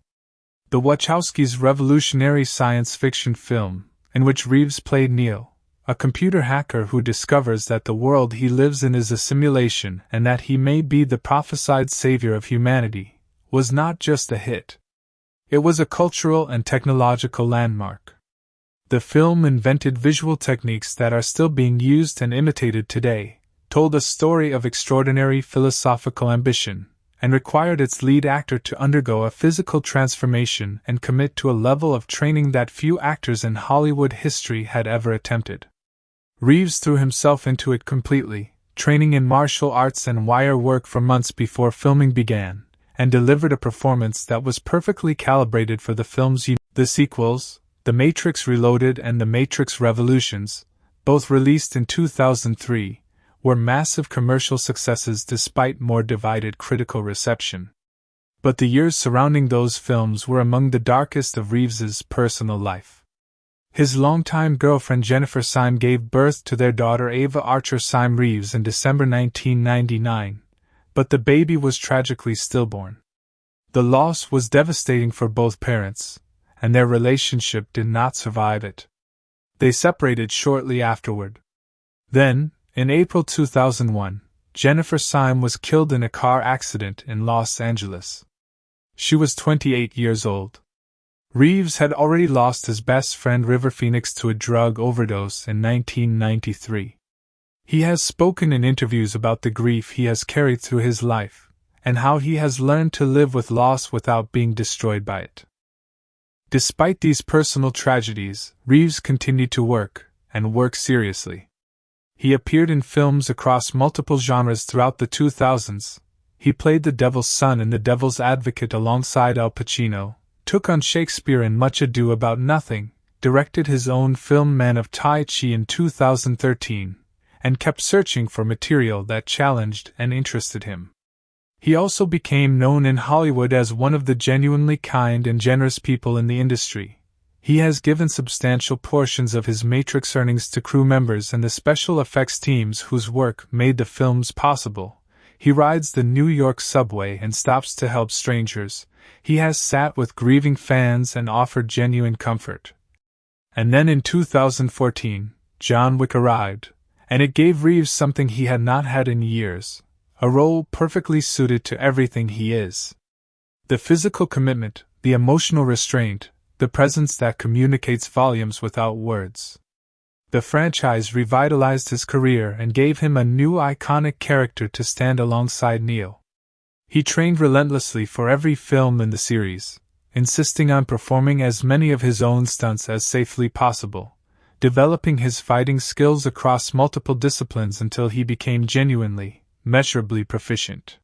The Wachowskis' revolutionary science fiction film, in which Reeves played Neo, a computer hacker who discovers that the world he lives in is a simulation and that he may be the prophesied savior of humanity, was not just a hit. It was a cultural and technological landmark. The film invented visual techniques that are still being used and imitated today, told a story of extraordinary philosophical ambition, and required its lead actor to undergo a physical transformation and commit to a level of training that few actors in Hollywood history had ever attempted. Reeves threw himself into it completely, training in martial arts and wire work for months before filming began, and delivered a performance that was perfectly calibrated for the film's The sequels, The Matrix Reloaded and The Matrix Revolutions, both released in 2003, were massive commercial successes despite more divided critical reception. But the years surrounding those films were among the darkest of Reeves's personal life. His longtime girlfriend Jennifer Syme gave birth to their daughter Ava Archer Syme Reeves in December 1999, but the baby was tragically stillborn. The loss was devastating for both parents, and their relationship did not survive it. They separated shortly afterward. Then, in April 2001, Jennifer Syme was killed in a car accident in Los Angeles. She was 28 years old. Reeves had already lost his best friend River Phoenix to a drug overdose in 1993. He has spoken in interviews about the grief he has carried through his life, and how he has learned to live with loss without being destroyed by it. Despite these personal tragedies, Reeves continued to work, and work seriously. He appeared in films across multiple genres throughout the 2000s. He played the Devil's Son in The Devil's Advocate alongside Al Pacino, took on Shakespeare in Much Ado About Nothing, directed his own film Man of Tai Chi in 2013, and kept searching for material that challenged and interested him. He also became known in Hollywood as one of the genuinely kind and generous people in the industry. He has given substantial portions of his Matrix earnings to crew members and the special effects teams whose work made the films possible. He rides the New York subway and stops to help strangers. He has sat with grieving fans and offered genuine comfort. And then in 2014, John Wick arrived, and it gave Reeves something he had not had in years, a role perfectly suited to everything he is. The physical commitment, the emotional restraint, the presence that communicates volumes without words. The franchise revitalized his career and gave him a new iconic character to stand alongside Neo. He trained relentlessly for every film in the series, insisting on performing as many of his own stunts as safely possible, developing his fighting skills across multiple disciplines until he became genuinely, measurably proficient.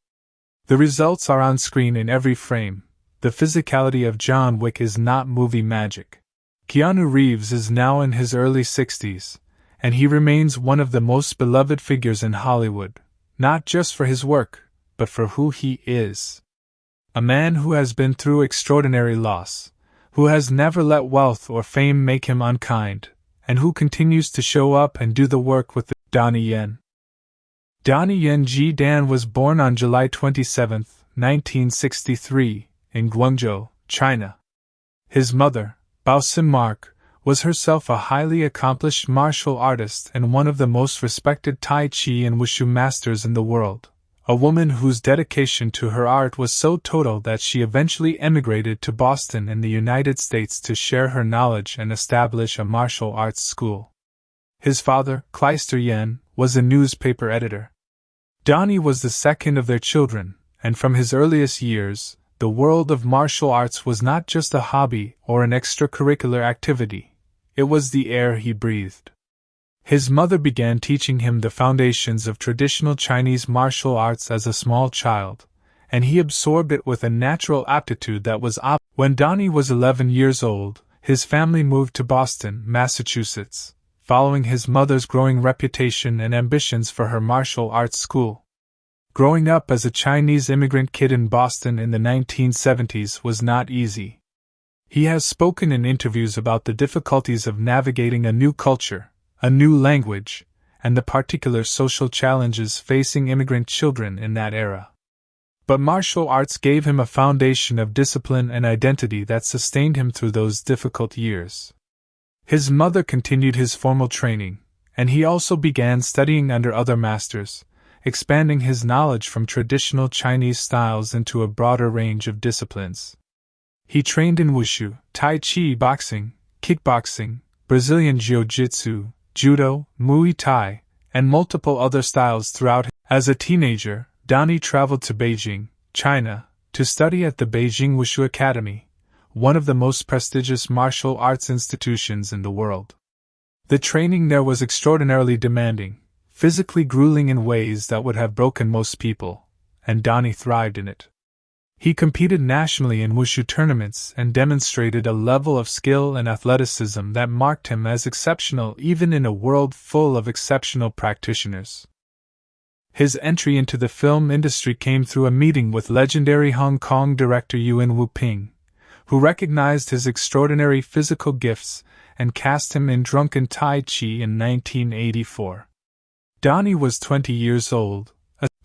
The results are on screen in every frame. The physicality of John Wick is not movie magic. Keanu Reeves is now in his early 60s, and he remains one of the most beloved figures in Hollywood, not just for his work, but for who he is. A man who has been through extraordinary loss, who has never let wealth or fame make him unkind, and who continues to show up and do the work with Donnie Yen. Donnie Yen Ji Dan was born on July 27, 1963, in Guangzhou, China. His mother, Bao Sim Mark, was herself a highly accomplished martial artist and one of the most respected Tai Chi and Wushu masters in the world, a woman whose dedication to her art was so total that she eventually emigrated to Boston in the United States to share her knowledge and establish a martial arts school. His father, Kleister Yen, was a newspaper editor. Donnie was the second of their children, and from his earliest years, the world of martial arts was not just a hobby or an extracurricular activity, it was the air he breathed. His mother began teaching him the foundations of traditional Chinese martial arts as a small child, and he absorbed it with a natural aptitude that was obvious. When Donnie was 11 years old, his family moved to Boston, Massachusetts, following his mother's growing reputation and ambitions for her martial arts school. Growing up as a Chinese immigrant kid in Boston in the 1970s was not easy. He has spoken in interviews about the difficulties of navigating a new culture, a new language, and the particular social challenges facing immigrant children in that era. But martial arts gave him a foundation of discipline and identity that sustained him through those difficult years. His mother continued his formal training, and he also began studying under other masters, expanding his knowledge from traditional Chinese styles into a broader range of disciplines. He trained in Wushu, Tai Chi boxing, kickboxing, Brazilian Jiu-Jitsu, Judo, Muay Thai, and multiple other styles throughout. As a teenager, Donnie traveled to Beijing, China, to study at the Beijing Wushu Academy, one of the most prestigious martial arts institutions in the world. The training there was extraordinarily demanding, physically grueling in ways that would have broken most people, and Donnie thrived in it. He competed nationally in Wushu tournaments and demonstrated a level of skill and athleticism that marked him as exceptional even in a world full of exceptional practitioners. His entry into the film industry came through a meeting with legendary Hong Kong director Yuen Wu-ping, who recognized his extraordinary physical gifts and cast him in Drunken Tai Chi in 1984. Donnie was 20 years old.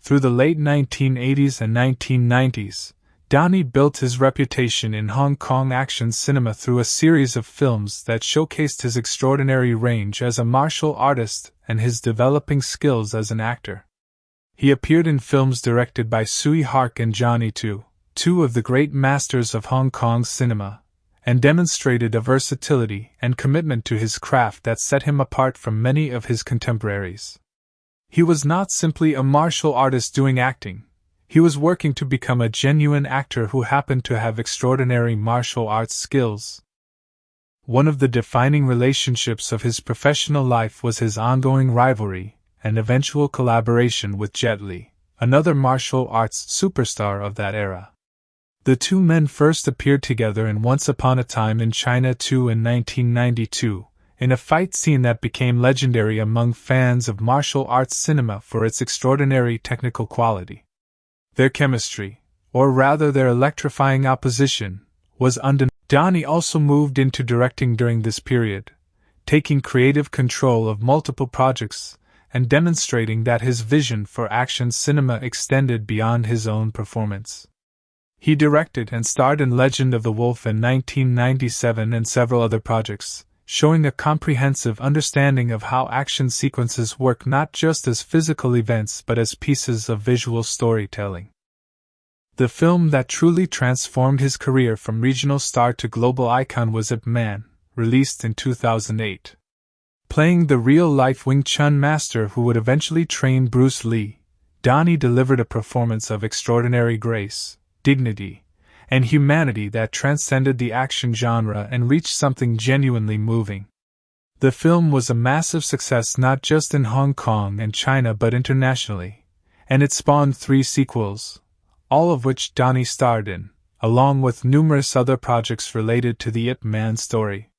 Through the late 1980s and 1990s, Donnie built his reputation in Hong Kong action cinema through a series of films that showcased his extraordinary range as a martial artist and his developing skills as an actor. He appeared in films directed by Tsui Hark and Johnny Tu, two of the great masters of Hong Kong cinema, and demonstrated a versatility and commitment to his craft that set him apart from many of his contemporaries. He was not simply a martial artist doing acting, he was working to become a genuine actor who happened to have extraordinary martial arts skills. One of the defining relationships of his professional life was his ongoing rivalry and eventual collaboration with Jet Li, another martial arts superstar of that era. The two men first appeared together in Once Upon a Time in China 2 in 1992. In a fight scene that became legendary among fans of martial arts cinema for its extraordinary technical quality. Their chemistry, or rather their electrifying opposition, was undeniable. Donnie also moved into directing during this period, taking creative control of multiple projects and demonstrating that his vision for action cinema extended beyond his own performance. He directed and starred in Legend of the Wolf in 1997 and several other projects, showing a comprehensive understanding of how action sequences work not just as physical events but as pieces of visual storytelling. The film that truly transformed his career from regional star to global icon was Ip Man, released in 2008. Playing the real-life Wing Chun master who would eventually train Bruce Lee, Donnie delivered a performance of extraordinary grace, dignity, and humanity that transcended the action genre and reached something genuinely moving. The film was a massive success not just in Hong Kong and China but internationally, and it spawned 3 sequels, all of which Donnie starred in, along with numerous other projects related to the Ip Man story.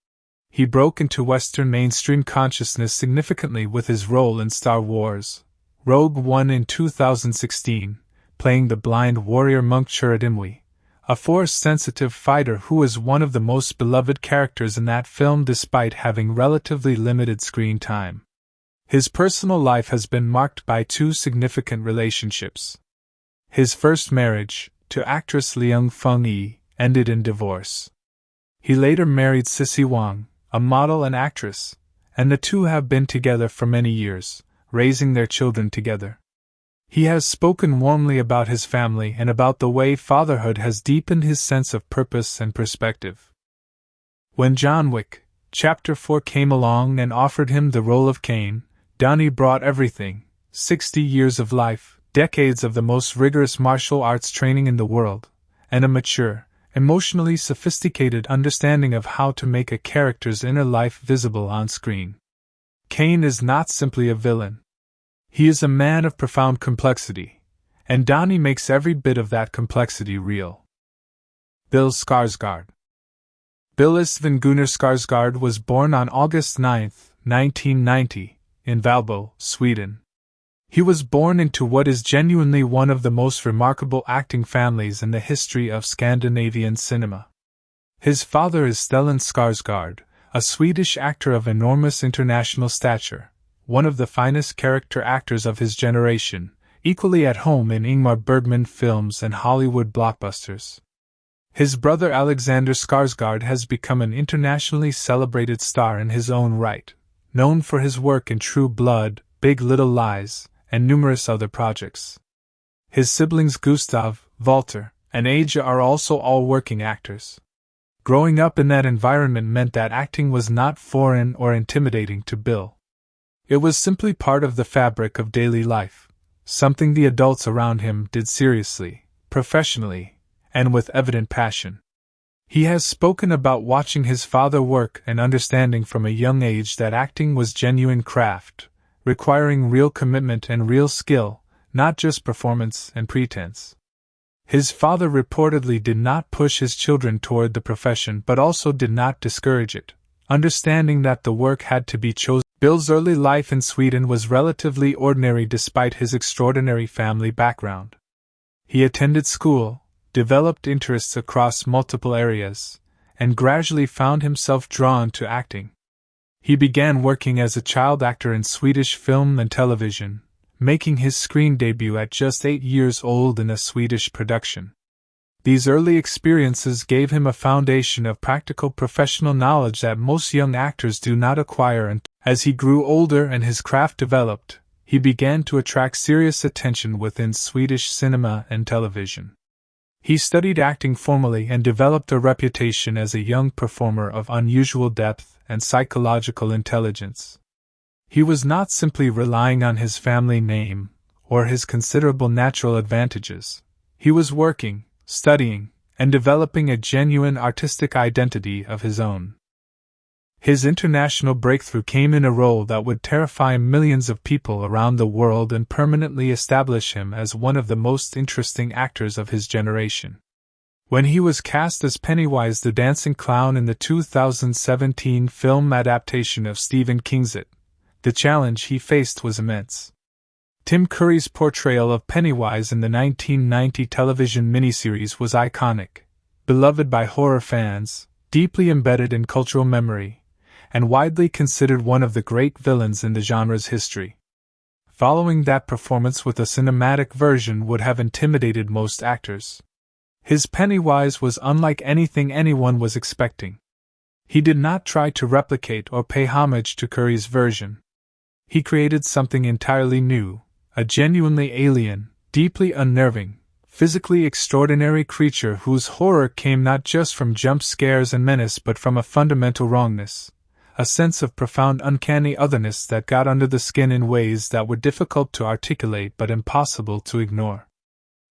He broke into Western mainstream consciousness significantly with his role in Star Wars: Rogue One in 2016, playing the blind warrior monk Chirrut Imwe, a Force-sensitive fighter who is one of the most beloved characters in that film despite having relatively limited screen time. His personal life has been marked by 2 significant relationships. His first marriage, to actress Leung Feng-yi, ended in divorce. He later married Cissy Wang, a model and actress, and the two have been together for many years, raising their children together. He has spoken warmly about his family and about the way fatherhood has deepened his sense of purpose and perspective. When John Wick, Chapter 4 came along and offered him the role of Kane, Donnie brought everything: 60 years of life, decades of the most rigorous martial arts training in the world, and a mature, emotionally sophisticated understanding of how to make a character's inner life visible on screen. Kane is not simply a villain. He is a man of profound complexity, and Donnie makes every bit of that complexity real. Bill Skarsgard. Bill Istvan Gunnar Skarsgard was born on August 9, 1990, in Valbo, Sweden. He was born into what is genuinely one of the most remarkable acting families in the history of Scandinavian cinema. His father is Stellan Skarsgard, a Swedish actor of enormous international stature, one of the finest character actors of his generation, equally at home in Ingmar Bergman films and Hollywood blockbusters. His brother Alexander Skarsgard has become an internationally celebrated star in his own right, known for his work in True Blood, Big Little Lies, and numerous other projects. His siblings Gustav, Walter, and Aja are also all working actors. Growing up in that environment meant that acting was not foreign or intimidating to Bill. It was simply part of the fabric of daily life, something the adults around him did seriously, professionally, and with evident passion. He has spoken about watching his father work and understanding from a young age that acting was genuine craft, requiring real commitment and real skill, not just performance and pretense. His father reportedly did not push his children toward the profession but also did not discourage it, understanding that the work had to be chosen. Bill's early life in Sweden was relatively ordinary despite his extraordinary family background. He attended school, developed interests across multiple areas, and gradually found himself drawn to acting. He began working as a child actor in Swedish film and television, making his screen debut at just 8 years old in a Swedish production. These early experiences gave him a foundation of practical professional knowledge that most young actors do not acquire, and as he grew older and his craft developed, he began to attract serious attention within Swedish cinema and television. He studied acting formally and developed a reputation as a young performer of unusual depth and psychological intelligence. He was not simply relying on his family name or his considerable natural advantages. He was working, studying, and developing a genuine artistic identity of his own. His international breakthrough came in a role that would terrify millions of people around the world and permanently establish him as one of the most interesting actors of his generation. When he was cast as Pennywise the Dancing Clown in the 2017 film adaptation of Stephen King's It, the challenge he faced was immense. Tim Curry's portrayal of Pennywise in the 1990 television miniseries was iconic, beloved by horror fans, deeply embedded in cultural memory, and widely considered one of the great villains in the genre's history. Following that performance with a cinematic version would have intimidated most actors. His Pennywise was unlike anything anyone was expecting. He did not try to replicate or pay homage to Curry's version. He created something entirely new, a genuinely alien, deeply unnerving, physically extraordinary creature whose horror came not just from jump scares and menace but from a fundamental wrongness, a sense of profound uncanny otherness that got under the skin in ways that were difficult to articulate but impossible to ignore.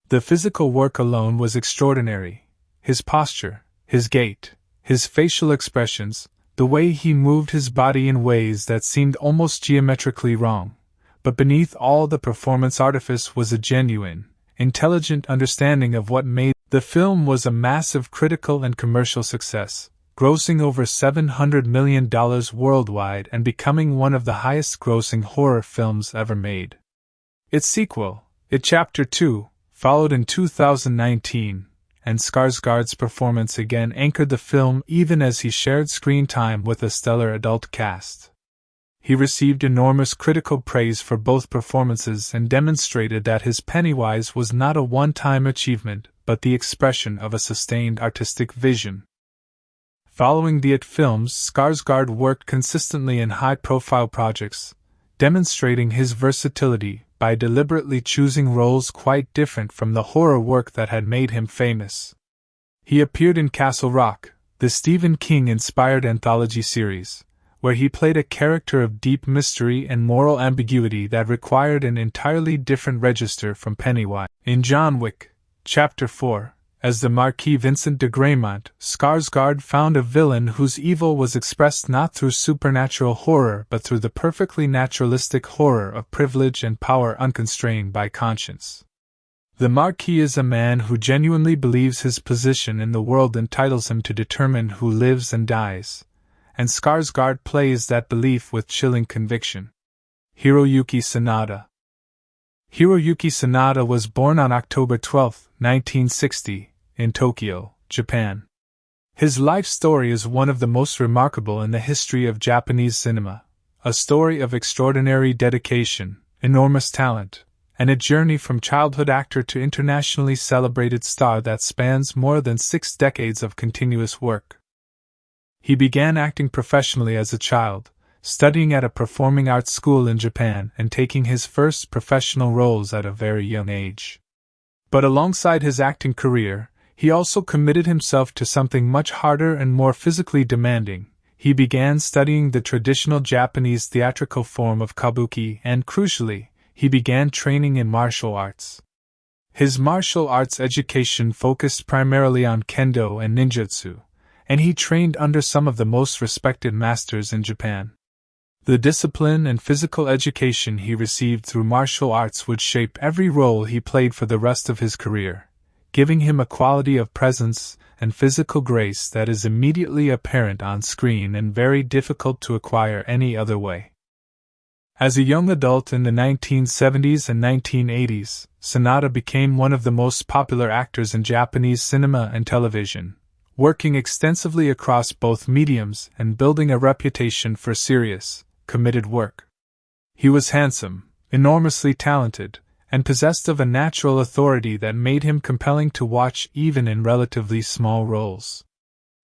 The physical work alone was extraordinary. His posture, his gait, his facial expressions, the way he moved his body in ways that seemed almost geometrically wrong. But beneath all the performance artifice was a genuine, intelligent understanding of what made the film was a massive critical and commercial success, grossing over $700 million worldwide and becoming one of the highest-grossing horror films ever made. Its sequel, It Chapter 2, followed in 2019, and Skarsgard's performance again anchored the film even as he shared screen time with a stellar adult cast. He received enormous critical praise for both performances and demonstrated that his Pennywise was not a one-time achievement but the expression of a sustained artistic vision. Following the It films, Skarsgard worked consistently in high-profile projects, demonstrating his versatility by deliberately choosing roles quite different from the horror work that had made him famous. He appeared in Castle Rock, the Stephen King-inspired anthology series, where he played a character of deep mystery and moral ambiguity that required an entirely different register from Pennywise. In John Wick, Chapter 4, as the Marquis Vincent de Greymont, Skarsgard found a villain whose evil was expressed not through supernatural horror but through the perfectly naturalistic horror of privilege and power unconstrained by conscience. The Marquis is a man who genuinely believes his position in the world entitles him to determine who lives and dies, and Skarsgard plays that belief with chilling conviction. Hiroyuki Sanada. Hiroyuki Sanada was born on October 12, 1960, in Tokyo, Japan. His life story is one of the most remarkable in the history of Japanese cinema, a story of extraordinary dedication, enormous talent, and a journey from childhood actor to internationally celebrated star that spans more than 6 decades of continuous work. He began acting professionally as a child, studying at a performing arts school in Japan and taking his first professional roles at a very young age. But alongside his acting career, he also committed himself to something much harder and more physically demanding. He began studying the traditional Japanese theatrical form of kabuki and, crucially, he began training in martial arts. His martial arts education focused primarily on kendo and ninjutsu, and he trained under some of the most respected masters in Japan. The discipline and physical education he received through martial arts would shape every role he played for the rest of his career, giving him a quality of presence and physical grace that is immediately apparent on screen and very difficult to acquire any other way. As a young adult in the 1970s and 1980s, Sanada became one of the most popular actors in Japanese cinema and television, working extensively across both mediums and building a reputation for serious, committed work. He was handsome, enormously talented, and possessed of a natural authority that made him compelling to watch even in relatively small roles.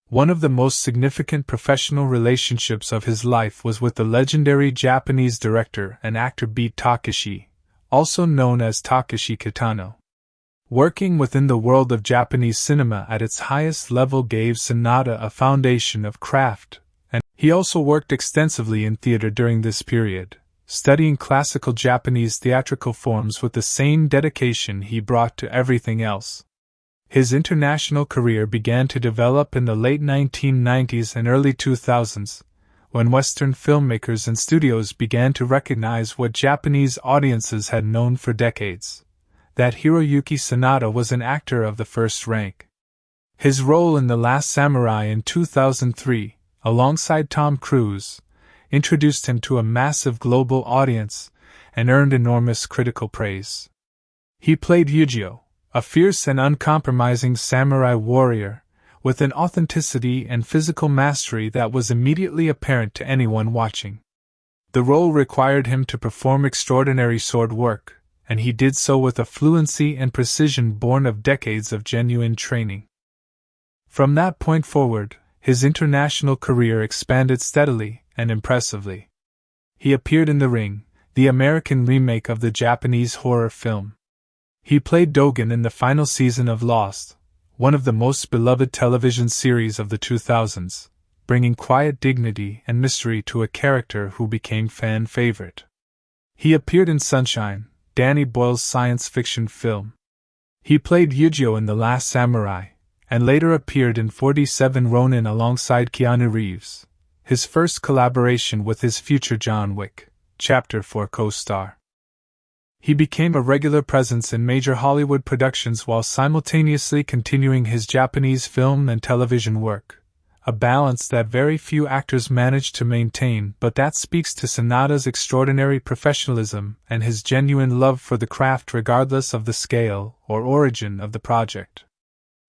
One of the most significant professional relationships of his life was with the legendary Japanese director and actor Beat Takeshi, also known as Takeshi Kitano. Working within the world of Japanese cinema at its highest level gave Sanada a foundation of craft, and he also worked extensively in theater during this period, studying classical Japanese theatrical forms with the same dedication he brought to everything else. His international career began to develop in the late 1990s and early 2000s, when Western filmmakers and studios began to recognize what Japanese audiences had known for decades: that Hiroyuki Sanada was an actor of the first rank. His role in The Last Samurai in 2003, alongside Tom Cruise, introduced him to a massive global audience and earned enormous critical praise. He played Yujiro, a fierce and uncompromising samurai warrior, with an authenticity and physical mastery that was immediately apparent to anyone watching. The role required him to perform extraordinary sword work, and he did so with a fluency and precision born of decades of genuine training. From that point forward, his international career expanded steadily and impressively. He appeared in The Ring, the American remake of the Japanese horror film. He played Dogen in the final season of Lost, one of the most beloved television series of the 2000s, bringing quiet dignity and mystery to a character who became fan favorite. He appeared in Sunshine, Danny Boyle's science fiction film. He played Yujiro in The Last Samurai, and later appeared in 47 Ronin alongside Keanu Reeves, his first collaboration with his future John Wick, Chapter 4 co-star. He became a regular presence in major Hollywood productions while simultaneously continuing his Japanese film and television work, a balance that very few actors manage to maintain, but that speaks to Sanada's extraordinary professionalism and his genuine love for the craft regardless of the scale or origin of the project.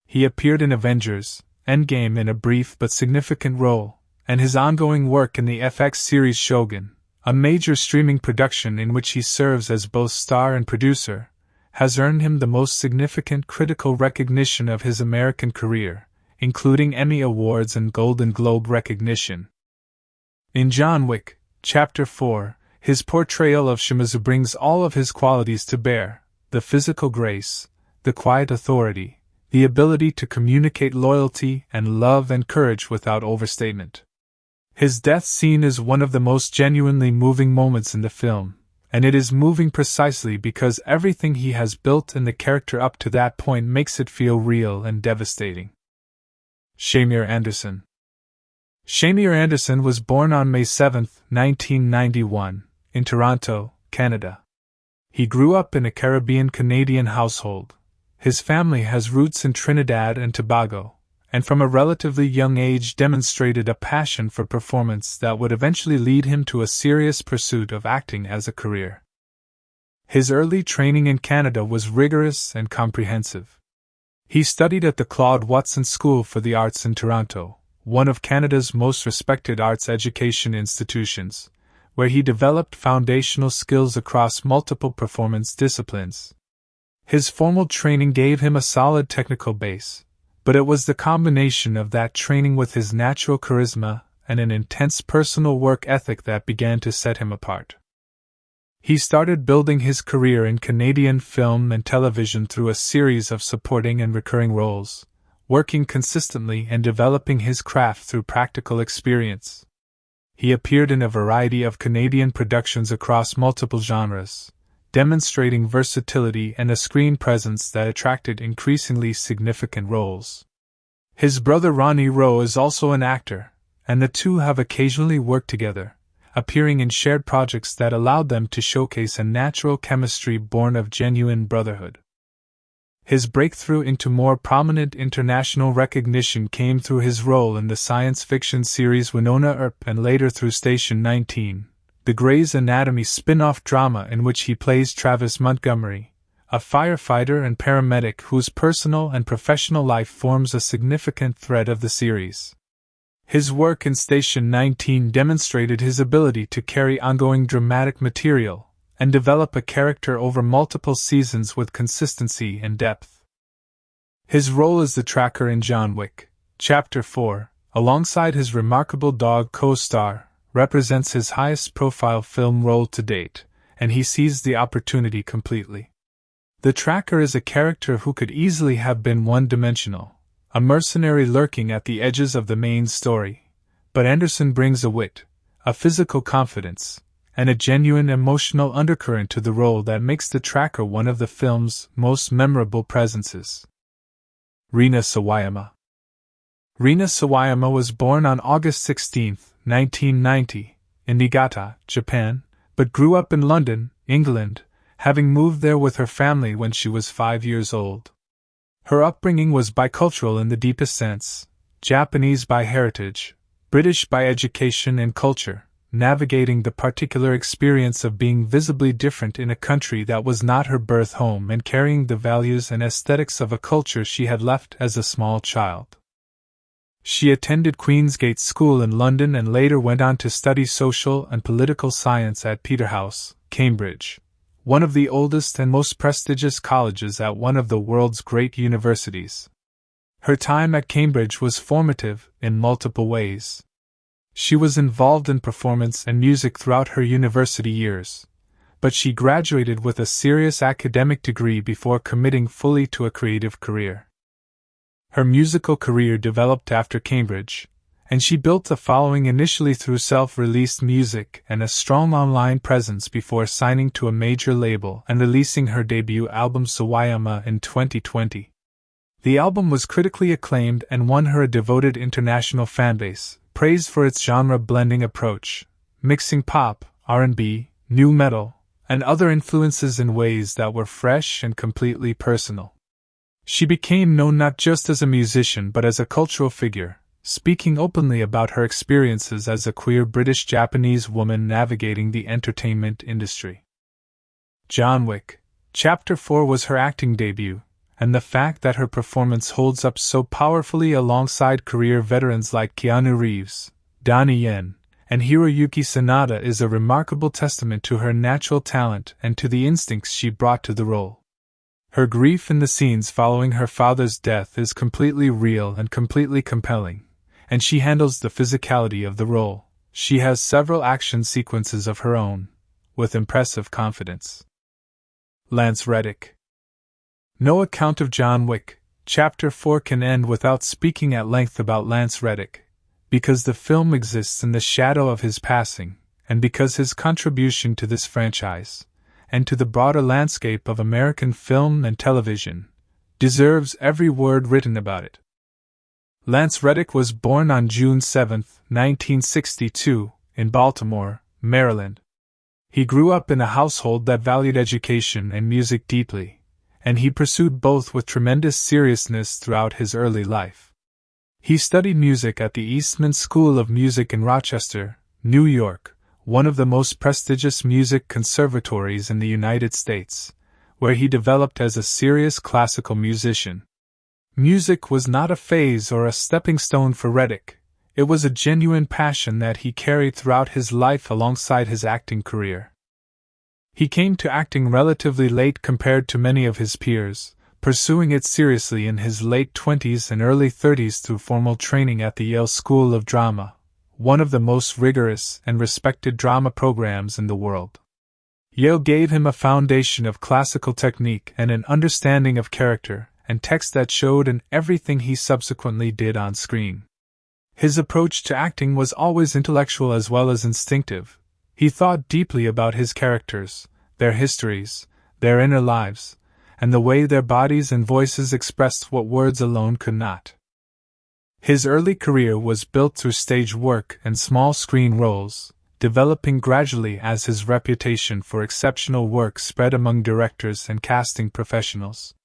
He appeared in Avengers: Endgame in a brief but significant role, and his ongoing work in the FX series Shogun, a major streaming production in which he serves as both star and producer, has earned him the most significant critical recognition of his American career, including Emmy Awards and Golden Globe recognition. In John Wick, Chapter 4, his portrayal of Shimizu brings all of his qualities to bear: the physical grace, the quiet authority, the ability to communicate loyalty and love and courage without overstatement. His death scene is one of the most genuinely moving moments in the film, and it is moving precisely because everything he has built in the character up to that point makes it feel real and devastating. Shamier Anderson. Shamier Anderson was born on May 7, 1991, in Toronto, Canada. He grew up in a Caribbean-Canadian household. His family has roots in Trinidad and Tobago, and from a relatively young age demonstrated a passion for performance that would eventually lead him to a serious pursuit of acting as a career. His early training in Canada was rigorous and comprehensive. He studied at the Claude Watson School for the Arts in Toronto, one of Canada's most respected arts education institutions, where he developed foundational skills across multiple performance disciplines. His formal training gave him a solid technical base, but it was the combination of that training with his natural charisma and an intense personal work ethic that began to set him apart. He started building his career in Canadian film and television through a series of supporting and recurring roles, working consistently and developing his craft through practical experience. He appeared in a variety of Canadian productions across multiple genres, demonstrating versatility and a screen presence that attracted increasingly significant roles. His brother Ronnie Rowe is also an actor, and the two have occasionally worked together, appearing in shared projects that allowed them to showcase a natural chemistry born of genuine brotherhood. His breakthrough into more prominent international recognition came through his role in the science fiction series Winona Earp and later through Station 19, the Grey's Anatomy spin-off drama in which he plays Travis Montgomery, a firefighter and paramedic whose personal and professional life forms a significant thread of the series. His work in Station 19 demonstrated his ability to carry ongoing dramatic material and develop a character over multiple seasons with consistency and depth. His role as the tracker in John Wick, Chapter 4, alongside his remarkable dog co-star, represents his highest-profile film role to date, and he seized the opportunity completely. The tracker is a character who could easily have been one-dimensional, a mercenary lurking at the edges of the main story, but Anderson brings a wit, a physical confidence, and a genuine emotional undercurrent to the role that makes the tracker one of the film's most memorable presences. Rina Sawayama. Rina Sawayama was born on August 16, 1990, in Niigata, Japan, but grew up in London, England, having moved there with her family when she was 5 years old. Her upbringing was bicultural in the deepest sense: Japanese by heritage, British by education and culture, navigating the particular experience of being visibly different in a country that was not her birth home and carrying the values and aesthetics of a culture she had left as a small child. She attended Queensgate School in London and later went on to study social and political science at Peterhouse, Cambridge, one of the oldest and most prestigious colleges at one of the world's great universities. Her time at Cambridge was formative in multiple ways. She was involved in performance and music throughout her university years, but she graduated with a serious academic degree before committing fully to a creative career. Her musical career developed after Cambridge, and she built a following initially through self-released music and a strong online presence before signing to a major label and releasing her debut album Sawayama in 2020. The album was critically acclaimed and won her a devoted international fanbase, praised for its genre-blending approach, mixing pop, R&B, nu metal, and other influences in ways that were fresh and completely personal. She became known not just as a musician but as a cultural figure, speaking openly about her experiences as a queer British-Japanese woman navigating the entertainment industry. John Wick, Chapter 4 was her acting debut, and the fact that her performance holds up so powerfully alongside career veterans like Keanu Reeves, Donnie Yen, and Hiroyuki Sanada is a remarkable testament to her natural talent and to the instincts she brought to the role. Her grief in the scenes following her father's death is completely real and completely compelling, and she handles the physicality of the role. She has several action sequences of her own, with impressive confidence. Lance Reddick. No account of John Wick, Chapter 4 can end without speaking at length about Lance Reddick, because the film exists in the shadow of his passing, and because his contribution to this franchise, and to the broader landscape of American film and television, deserves every word written about it. Lance Reddick was born on June 7, 1962, in Baltimore, Maryland. He grew up in a household that valued education and music deeply, and he pursued both with tremendous seriousness throughout his early life. He studied music at the Eastman School of Music in Rochester, New York, one of the most prestigious music conservatories in the United States, where he developed as a serious classical musician. Music was not a phase or a stepping stone for Reddick. It was a genuine passion that he carried throughout his life alongside his acting career. He came to acting relatively late compared to many of his peers, pursuing it seriously in his late 20s and early 30s through formal training at the Yale School of Drama, one of the most rigorous and respected drama programs in the world. Yale gave him a foundation of classical technique and an understanding of character and text that showed in everything he subsequently did on screen. His approach to acting was always intellectual as well as instinctive. He thought deeply about his characters, their histories, their inner lives, and the way their bodies and voices expressed what words alone could not. His early career was built through stage work and small screen roles, developing gradually as his reputation for exceptional work spread among directors and casting professionals.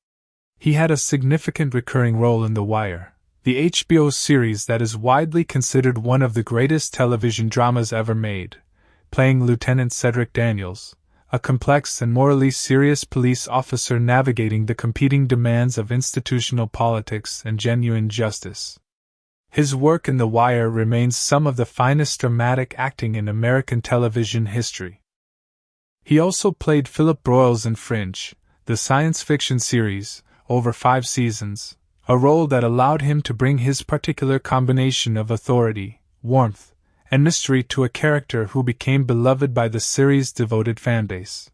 He had a significant recurring role in The Wire, the HBO series that is widely considered one of the greatest television dramas ever made, playing Lieutenant Cedric Daniels, a complex and morally serious police officer navigating the competing demands of institutional politics and genuine justice. His work in The Wire remains some of the finest dramatic acting in American television history. He also played Philip Broyles in Fringe, the science fiction series, over 5 seasons, a role that allowed him to bring his particular combination of authority, warmth, and mystery to a character who became beloved by the series' devoted fanbase.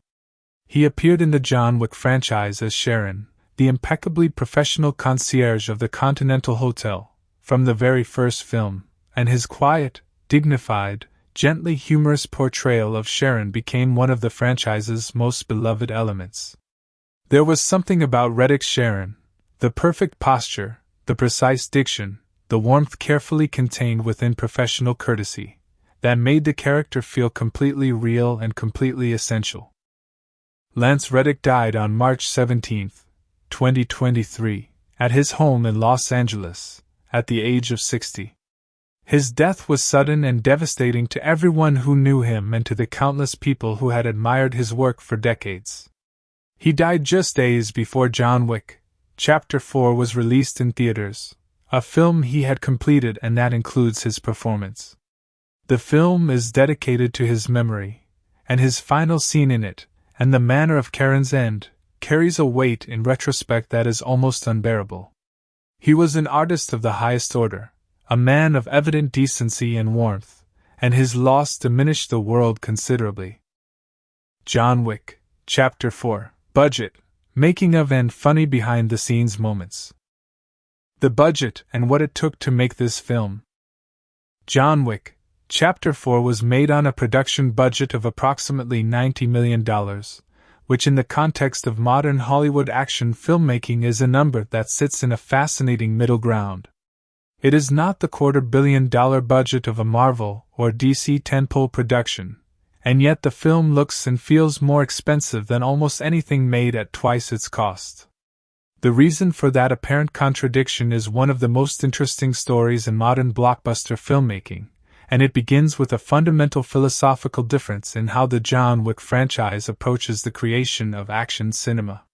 He appeared in the John Wick franchise as Sharon, the impeccably professional concierge of the Continental Hotel, from the very first film, and his quiet, dignified, gently humorous portrayal of Sharon became one of the franchise's most beloved elements. There was something about Reddick's Sharon, the perfect posture, the precise diction, the warmth carefully contained within professional courtesy, that made the character feel completely real and completely essential. Lance Reddick died on March 17, 2023, at his home in Los Angeles, at the age of 60. His death was sudden and devastating to everyone who knew him and to the countless people who had admired his work for decades. He died just days before John Wick, Chapter 4 was released in theaters, a film he had completed, and that includes his performance. The film is dedicated to his memory, and his final scene in it, and the manner of Karen's end, carries a weight in retrospect that is almost unbearable. He was an artist of the highest order, a man of evident decency and warmth, and his loss diminished the world considerably. John Wick, Chapter 4, Budget, Making of and Funny Behind-the-Scenes Moments. The budget and what it took to make this film. John Wick, Chapter 4 was made on a production budget of approximately $90 million, which in the context of modern Hollywood action filmmaking is a number that sits in a fascinating middle ground. It is not the $250 million budget of a Marvel or DC tentpole production, and yet the film looks and feels more expensive than almost anything made at twice its cost. The reason for that apparent contradiction is one of the most interesting stories in modern blockbuster filmmaking, and it begins with a fundamental philosophical difference in how the John Wick franchise approaches the creation of action cinema.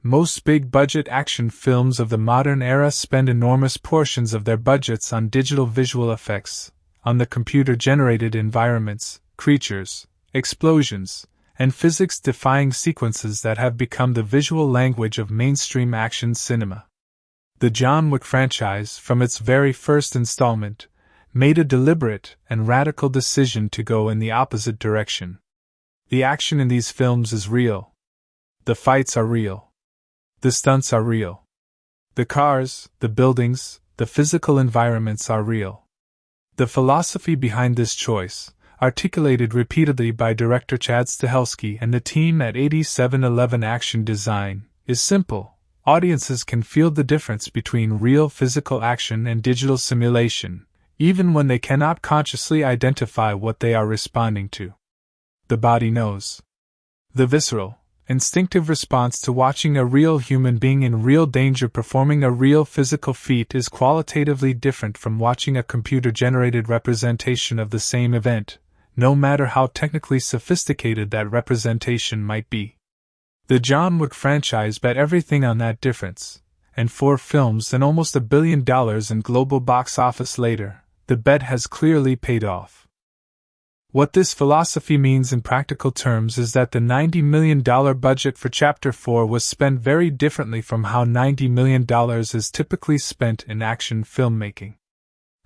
Most big-budget action films of the modern era spend enormous portions of their budgets on digital visual effects, on the computer-generated environments, creatures, explosions, and physics-defying sequences that have become the visual language of mainstream action cinema. The John Wick franchise, from its very first installment, made a deliberate and radical decision to go in the opposite direction. The action in these films is real. The fights are real. The stunts are real. The cars, the buildings, the physical environments are real. The philosophy behind this choice, articulated repeatedly by director Chad Stahelski and the team at 8711 Action Design, is simple. Audiences can feel the difference between real physical action and digital simulation, even when they cannot consciously identify what they are responding to. The body knows. The visceral, instinctive response to watching a real human being in real danger performing a real physical feat is qualitatively different from watching a computer-generated representation of the same event, no matter how technically sophisticated that representation might be. The John Wick franchise bet everything on that difference, and 4 films and almost $1 billion in global box office later, the bet has clearly paid off. What this philosophy means in practical terms is that the $90 million budget for Chapter 4 was spent very differently from how $90 million is typically spent in action filmmaking.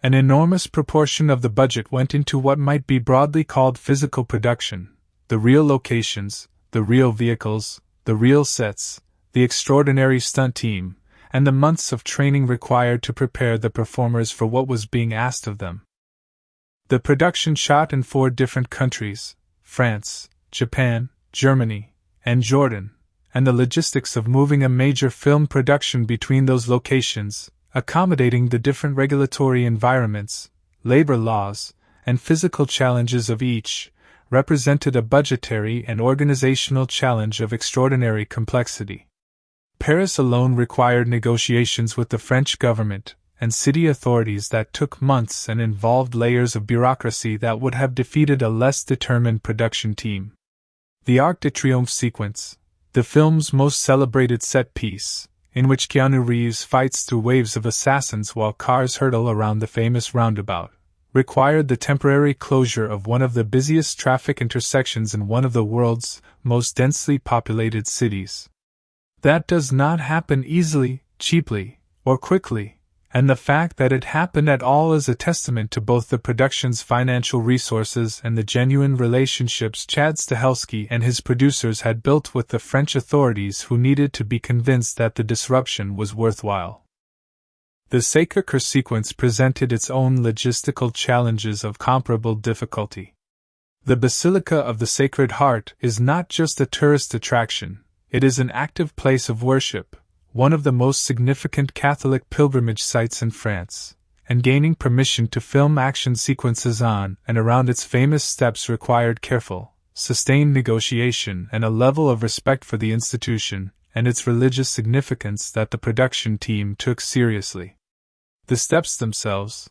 An enormous proportion of the budget went into what might be broadly called physical production, the real locations, the real vehicles, the real sets, the extraordinary stunt team, and the months of training required to prepare the performers for what was being asked of them. The production shot in 4 different countries, France, Japan, Germany, and Jordan, and the logistics of moving a major film production between those locations, accommodating the different regulatory environments, labor laws, and physical challenges of each, represented a budgetary and organizational challenge of extraordinary complexity. Paris alone required negotiations with the French government and city authorities that took months and involved layers of bureaucracy that would have defeated a less determined production team. The Arc de Triomphe sequence, the film's most celebrated set piece, in which Keanu Reeves fights through waves of assassins while cars hurtle around the famous roundabout, required the temporary closure of one of the busiest traffic intersections in one of the world's most densely populated cities. That does not happen easily, cheaply, or quickly, and the fact that it happened at all is a testament to both the production's financial resources and the genuine relationships Chad Stahelski and his producers had built with the French authorities who needed to be convinced that the disruption was worthwhile. The Sacre-Cœur sequence presented its own logistical challenges of comparable difficulty. The Basilica of the Sacred Heart is not just a tourist attraction, it is an active place of worship, one of the most significant Catholic pilgrimage sites in France, and gaining permission to film action sequences on and around its famous steps required careful, sustained negotiation and a level of respect for the institution and its religious significance that the production team took seriously. The steps themselves,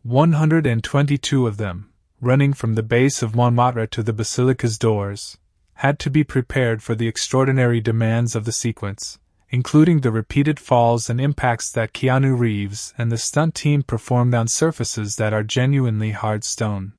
122 of them, running from the base of Montmartre to the basilica's doors, had to be prepared for the extraordinary demands of the sequence, including the repeated falls and impacts that Keanu Reeves and the stunt team performed on surfaces that are genuinely hard stone.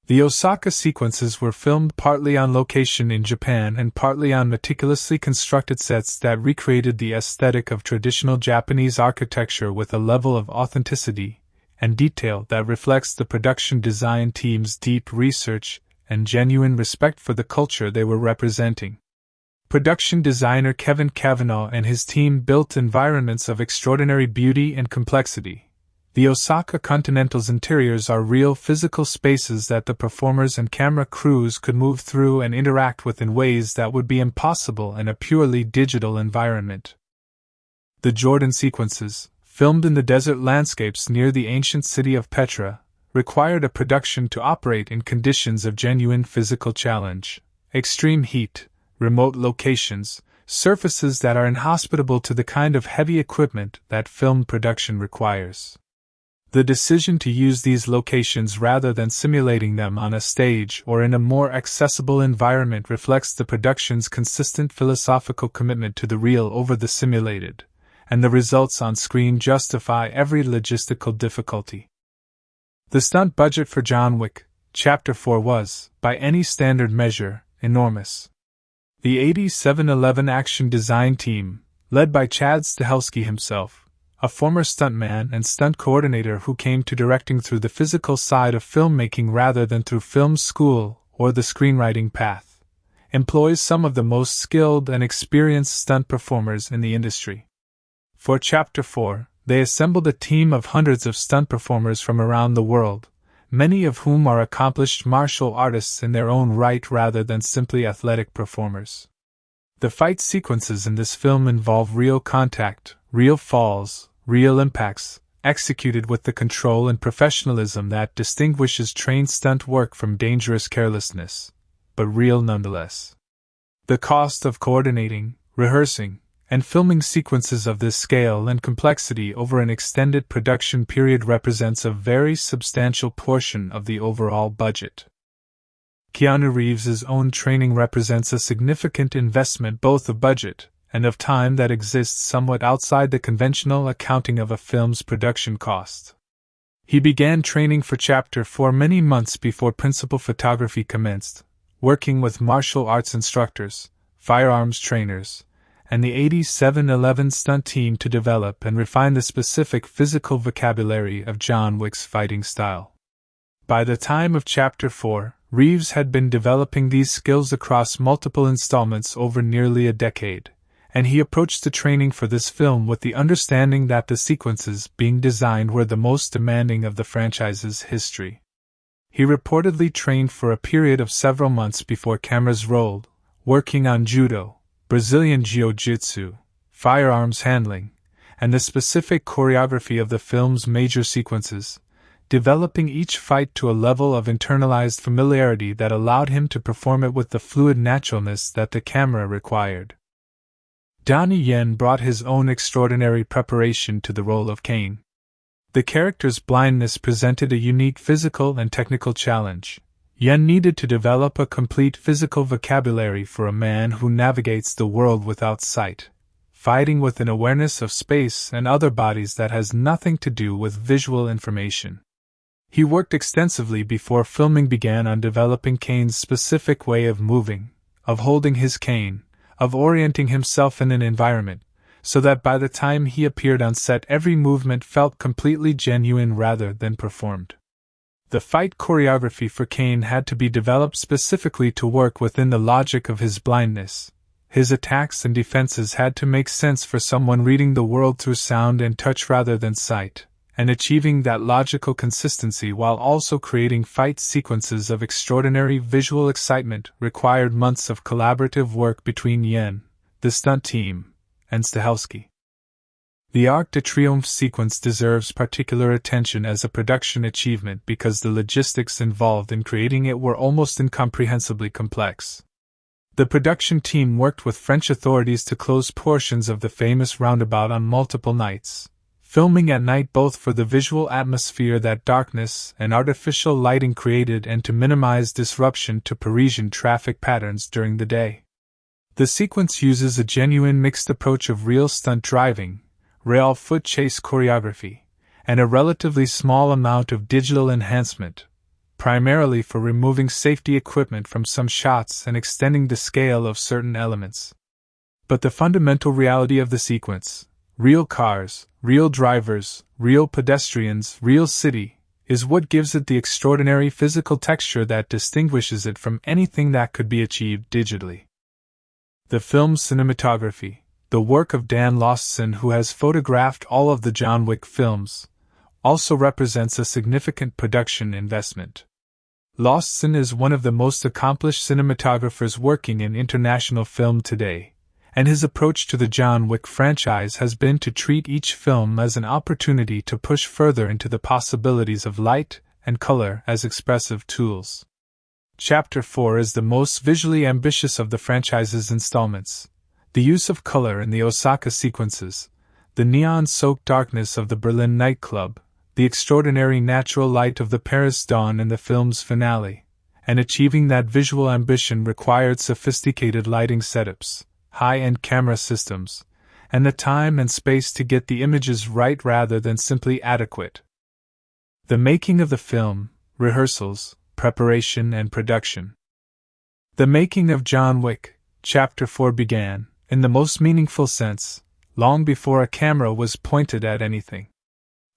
The Osaka sequences were filmed partly on location in Japan and partly on meticulously constructed sets that recreated the aesthetic of traditional Japanese architecture with a level of authenticity and detail that reflects the production design team's deep research and genuine respect for the culture they were representing. Production designer Kevin Cavanaugh and his team built environments of extraordinary beauty and complexity. The Osaka Continental's interiors are real physical spaces that the performers and camera crews could move through and interact with in ways that would be impossible in a purely digital environment. The Jordan sequences, filmed in the desert landscapes near the ancient city of Petra, required a production to operate in conditions of genuine physical challenge, extreme heat, remote locations, surfaces that are inhospitable to the kind of heavy equipment that film production requires. The decision to use these locations rather than simulating them on a stage or in a more accessible environment reflects the production's consistent philosophical commitment to the real over the simulated, and the results on screen justify every logistical difficulty. The stunt budget for John Wick, Chapter 4 was, by any standard measure, enormous. The 8711 action design team, led by Chad Stahelski himself, a former stuntman and stunt coordinator who came to directing through the physical side of filmmaking rather than through film school or the screenwriting path, employs some of the most skilled and experienced stunt performers in the industry. For Chapter 4, they assembled a team of hundreds of stunt performers from around the world, many of whom are accomplished martial artists in their own right rather than simply athletic performers. The fight sequences in this film involve real contact, real falls, real impacts, executed with the control and professionalism that distinguishes trained stunt work from dangerous carelessness, but real nonetheless. The cost of coordinating, rehearsing, and filming sequences of this scale and complexity over an extended production period represents a very substantial portion of the overall budget. Keanu Reeves' own training represents a significant investment both of budget and of time that exists somewhat outside the conventional accounting of a film's production cost. He began training for Chapter 4 many months before principal photography commenced, working with martial arts instructors, firearms trainers, and the 8711 stunt team to develop and refine the specific physical vocabulary of John Wick's fighting style. By the time of Chapter 4, Reeves had been developing these skills across multiple installments over nearly a decade, and he approached the training for this film with the understanding that the sequences being designed were the most demanding of the franchise's history. He reportedly trained for a period of several months before cameras rolled, working on judo, Brazilian jiu-jitsu, firearms handling, and the specific choreography of the film's major sequences, developing each fight to a level of internalized familiarity that allowed him to perform it with the fluid naturalness that the camera required. Donnie Yen brought his own extraordinary preparation to the role of Kane. The character's blindness presented a unique physical and technical challenge. Yen needed to develop a complete physical vocabulary for a man who navigates the world without sight, fighting with an awareness of space and other bodies that has nothing to do with visual information. He worked extensively before filming began on developing Kane's specific way of moving, of holding his cane, of orienting himself in an environment, so that by the time he appeared on set every movement felt completely genuine rather than performed. The fight choreography for Kane had to be developed specifically to work within the logic of his blindness. His attacks and defenses had to make sense for someone reading the world through sound and touch rather than sight, and achieving that logical consistency while also creating fight sequences of extraordinary visual excitement required months of collaborative work between Yen, the stunt team, and Stahelski. The Arc de Triomphe sequence deserves particular attention as a production achievement because the logistics involved in creating it were almost incomprehensibly complex. The production team worked with French authorities to close portions of the famous roundabout on multiple nights, filming at night both for the visual atmosphere that darkness and artificial lighting created and to minimize disruption to Parisian traffic patterns during the day. The sequence uses a genuine mixed approach of real stunt driving, real foot chase choreography, and a relatively small amount of digital enhancement, primarily for removing safety equipment from some shots and extending the scale of certain elements. But the fundamental reality of the sequence, real cars, real drivers, real pedestrians, real city, is what gives it the extraordinary physical texture that distinguishes it from anything that could be achieved digitally. The film's cinematography, the work of Dan Laustsen, who has photographed all of the John Wick films, also represents a significant production investment. Laustsen is one of the most accomplished cinematographers working in international film today, and his approach to the John Wick franchise has been to treat each film as an opportunity to push further into the possibilities of light and color as expressive tools. Chapter 4 is the most visually ambitious of the franchise's installments. The use of color in the Osaka sequences, the neon-soaked darkness of the Berlin nightclub, the extraordinary natural light of the Paris dawn in the film's finale, and achieving that visual ambition required sophisticated lighting setups, high-end camera systems, and the time and space to get the images right rather than simply adequate. The making of the film, rehearsals, preparation and production. The making of John Wick, Chapter 4 began, in the most meaningful sense, long before a camera was pointed at anything.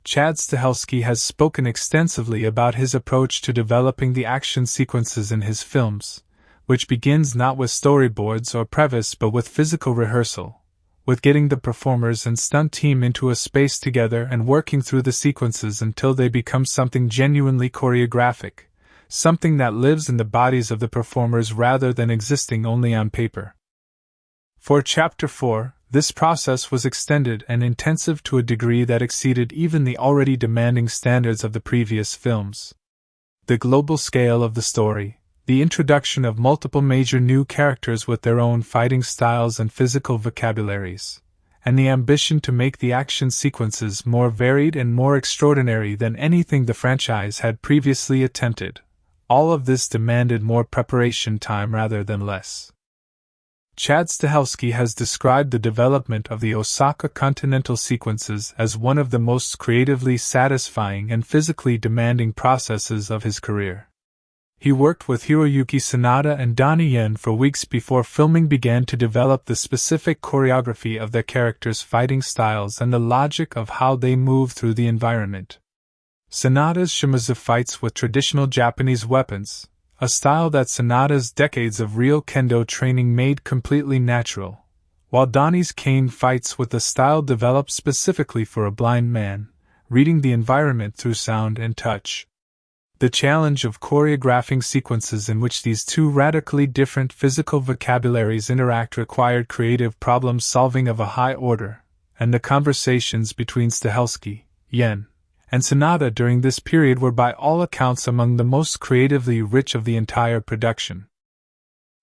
Chad Stahelski has spoken extensively about his approach to developing the action sequences in his films, which begins not with storyboards or preface but with physical rehearsal, with getting the performers and stunt team into a space together and working through the sequences until they become something genuinely choreographic, something that lives in the bodies of the performers rather than existing only on paper. For Chapter 4, this process was extended and intensive to a degree that exceeded even the already demanding standards of the previous films. The global scale of the story, the introduction of multiple major new characters with their own fighting styles and physical vocabularies, and the ambition to make the action sequences more varied and more extraordinary than anything the franchise had previously attempted. All of this demanded more preparation time rather than less. Chad Stahelski has described the development of the Osaka Continental sequences as one of the most creatively satisfying and physically demanding processes of his career. He worked with Hiroyuki Sanada and Donnie Yen for weeks before filming began to develop the specific choreography of their characters' fighting styles and the logic of how they move through the environment. Sanada's Shimizu fights with traditional Japanese weapons, a style that Sanada's decades of real kendo training made completely natural, while Donnie's cane fights with a style developed specifically for a blind man, reading the environment through sound and touch. The challenge of choreographing sequences in which these two radically different physical vocabularies interact required creative problem-solving of a high order, and the conversations between Stahelski, Yen, and Sanada during this period were by all accounts among the most creatively rich of the entire production.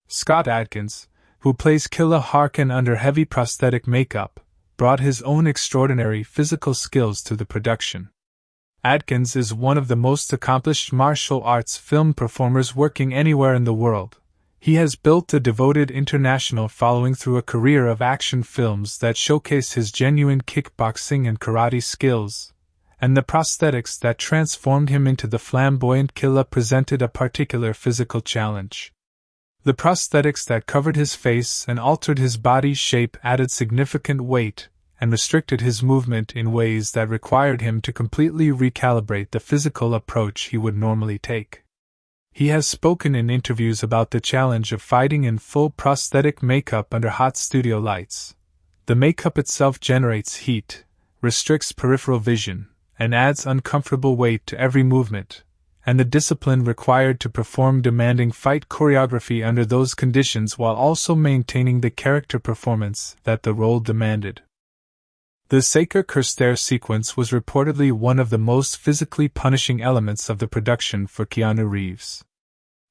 Scott Adkins, who plays Killa Harkin under heavy prosthetic makeup, brought his own extraordinary physical skills to the production. Adkins is one of the most accomplished martial arts film performers working anywhere in the world. He has built a devoted international following through a career of action films that showcase his genuine kickboxing and karate skills, and the prosthetics that transformed him into the flamboyant Killa presented a particular physical challenge. The prosthetics that covered his face and altered his body's shape added significant weight and restricted his movement in ways that required him to completely recalibrate the physical approach he would normally take. He has spoken in interviews about the challenge of fighting in full prosthetic makeup under hot studio lights. The makeup itself generates heat, restricts peripheral vision, and adds uncomfortable weight to every movement, and the discipline required to perform demanding fight choreography under those conditions while also maintaining the character performance that the role demanded. The Saker Kerster sequence was reportedly one of the most physically punishing elements of the production for Keanu Reeves.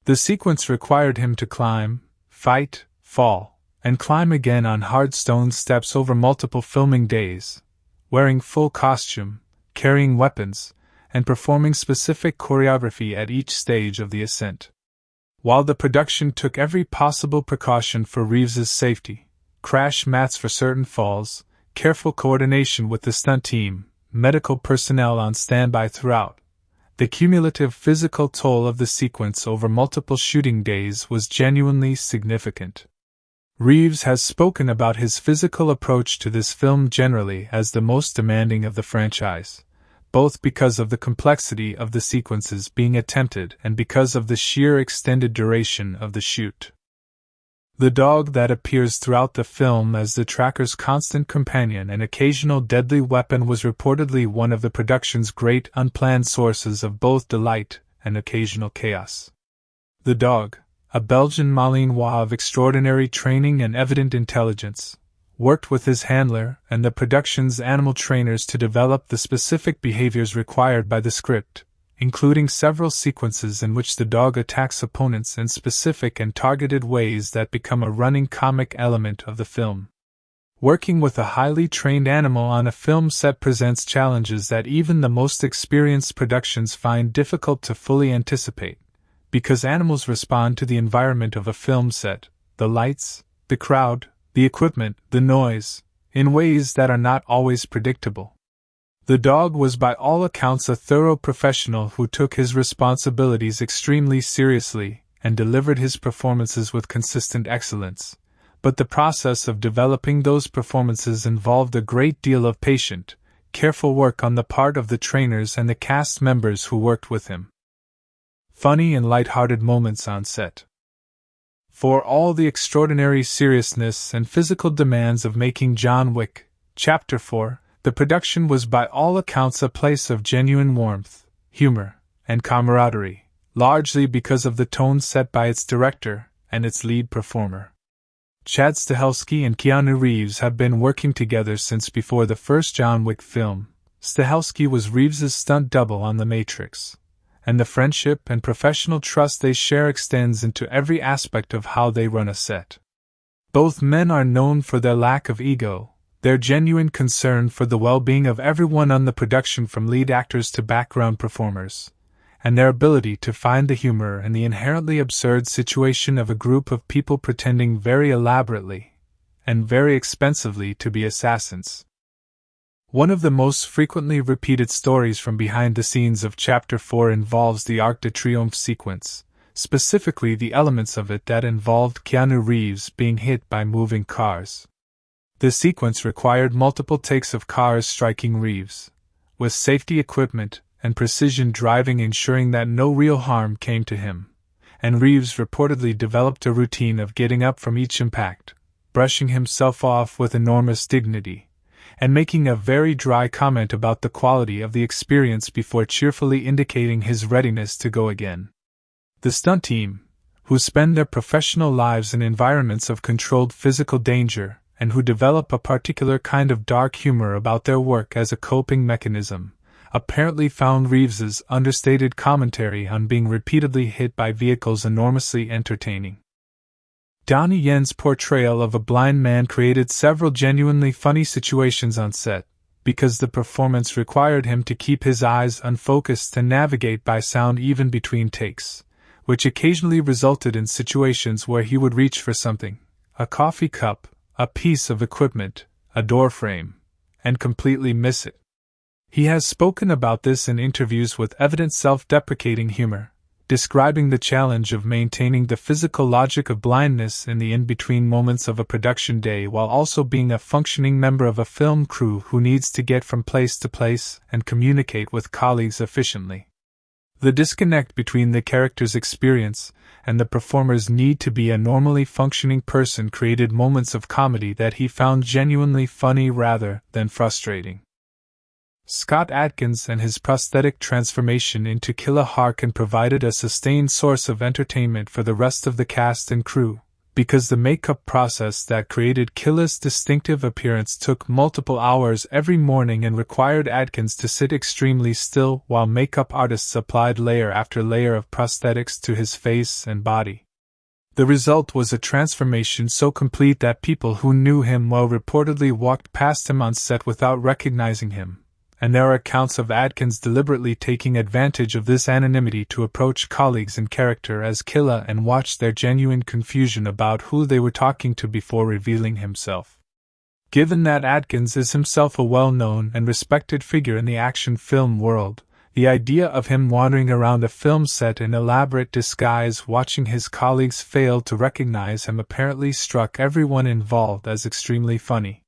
The sequence required him to climb, fight, fall, and climb again on hard stone steps over multiple filming days, wearing full costume, carrying weapons, and performing specific choreography at each stage of the ascent. While the production took every possible precaution for Reeves's safety, crash mats for certain falls, careful coordination with the stunt team, medical personnel on standby throughout, the cumulative physical toll of the sequence over multiple shooting days was genuinely significant. Reeves has spoken about his physical approach to this film generally as the most demanding of the franchise, both because of the complexity of the sequences being attempted and because of the sheer extended duration of the shoot. The dog that appears throughout the film as the tracker's constant companion and occasional deadly weapon was reportedly one of the production's great unplanned sources of both delight and occasional chaos. The dog, a Belgian Malinois of extraordinary training and evident intelligence, worked with his handler and the production's animal trainers to develop the specific behaviors required by the script, including several sequences in which the dog attacks opponents in specific and targeted ways that become a running comic element of the film. Working with a highly trained animal on a film set presents challenges that even the most experienced productions find difficult to fully anticipate, because animals respond to the environment of a film set, the lights, the crowd, the equipment, the noise, in ways that are not always predictable. The dog was by all accounts a thorough professional who took his responsibilities extremely seriously and delivered his performances with consistent excellence, but the process of developing those performances involved a great deal of patient, careful work on the part of the trainers and the cast members who worked with him. Funny and light-hearted moments on set. For all the extraordinary seriousness and physical demands of making John Wick, Chapter 4, the production was by all accounts a place of genuine warmth, humor, and camaraderie, largely because of the tone set by its director and its lead performer. Chad Stahelski and Keanu Reeves have been working together since before the first John Wick film. Stahelski was Reeves's stunt double on The Matrix, and the friendship and professional trust they share extends into every aspect of how they run a set. Both men are known for their lack of ego, their genuine concern for the well-being of everyone on the production from lead actors to background performers, and their ability to find the humor in the inherently absurd situation of a group of people pretending very elaborately and very expensively to be assassins. One of the most frequently repeated stories from behind the scenes of Chapter 4 involves the Arc de Triomphe sequence, specifically the elements of it that involved Keanu Reeves being hit by moving cars. The sequence required multiple takes of cars striking Reeves, with safety equipment and precision driving ensuring that no real harm came to him, and Reeves reportedly developed a routine of getting up from each impact, brushing himself off with enormous dignity, and making a very dry comment about the quality of the experience before cheerfully indicating his readiness to go again. The stunt team, who spend their professional lives in environments of controlled physical danger, and who develop a particular kind of dark humor about their work as a coping mechanism, apparently found Reeves's understated commentary on being repeatedly hit by vehicles enormously entertaining. Donnie Yen's portrayal of a blind man created several genuinely funny situations on set, because the performance required him to keep his eyes unfocused and navigate by sound even between takes, which occasionally resulted in situations where he would reach for something, a coffee cup, a piece of equipment, a door frame, and completely miss it. He has spoken about this in interviews with evident self-deprecating humor, describing the challenge of maintaining the physical logic of blindness in the in-between moments of a production day while also being a functioning member of a film crew who needs to get from place to place and communicate with colleagues efficiently. The disconnect between the character's experience and the performer's need to be a normally functioning person created moments of comedy that he found genuinely funny rather than frustrating. Scott Adkins and his prosthetic transformation into Killa Harkin provided a sustained source of entertainment for the rest of the cast and crew, because the makeup process that created Killa's distinctive appearance took multiple hours every morning and required Adkins to sit extremely still while makeup artists applied layer after layer of prosthetics to his face and body. The result was a transformation so complete that people who knew him well reportedly walked past him on set without recognizing him, and there are accounts of Adkins deliberately taking advantage of this anonymity to approach colleagues in character as Killa and watch their genuine confusion about who they were talking to before revealing himself. Given that Adkins is himself a well-known and respected figure in the action film world, the idea of him wandering around a film set in elaborate disguise watching his colleagues fail to recognize him apparently struck everyone involved as extremely funny.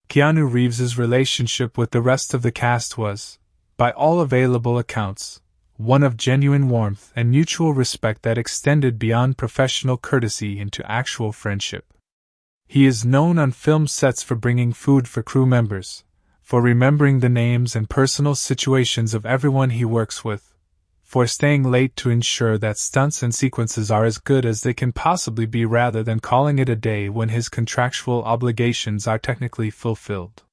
Keanu Reeves's relationship with the rest of the cast was, by all available accounts, one of genuine warmth and mutual respect that extended beyond professional courtesy into actual friendship. He is known on film sets for bringing food for crew members, for remembering the names and personal situations of everyone he works with, for staying late to ensure that stunts and sequences are as good as they can possibly be rather than calling it a day when his contractual obligations are technically fulfilled.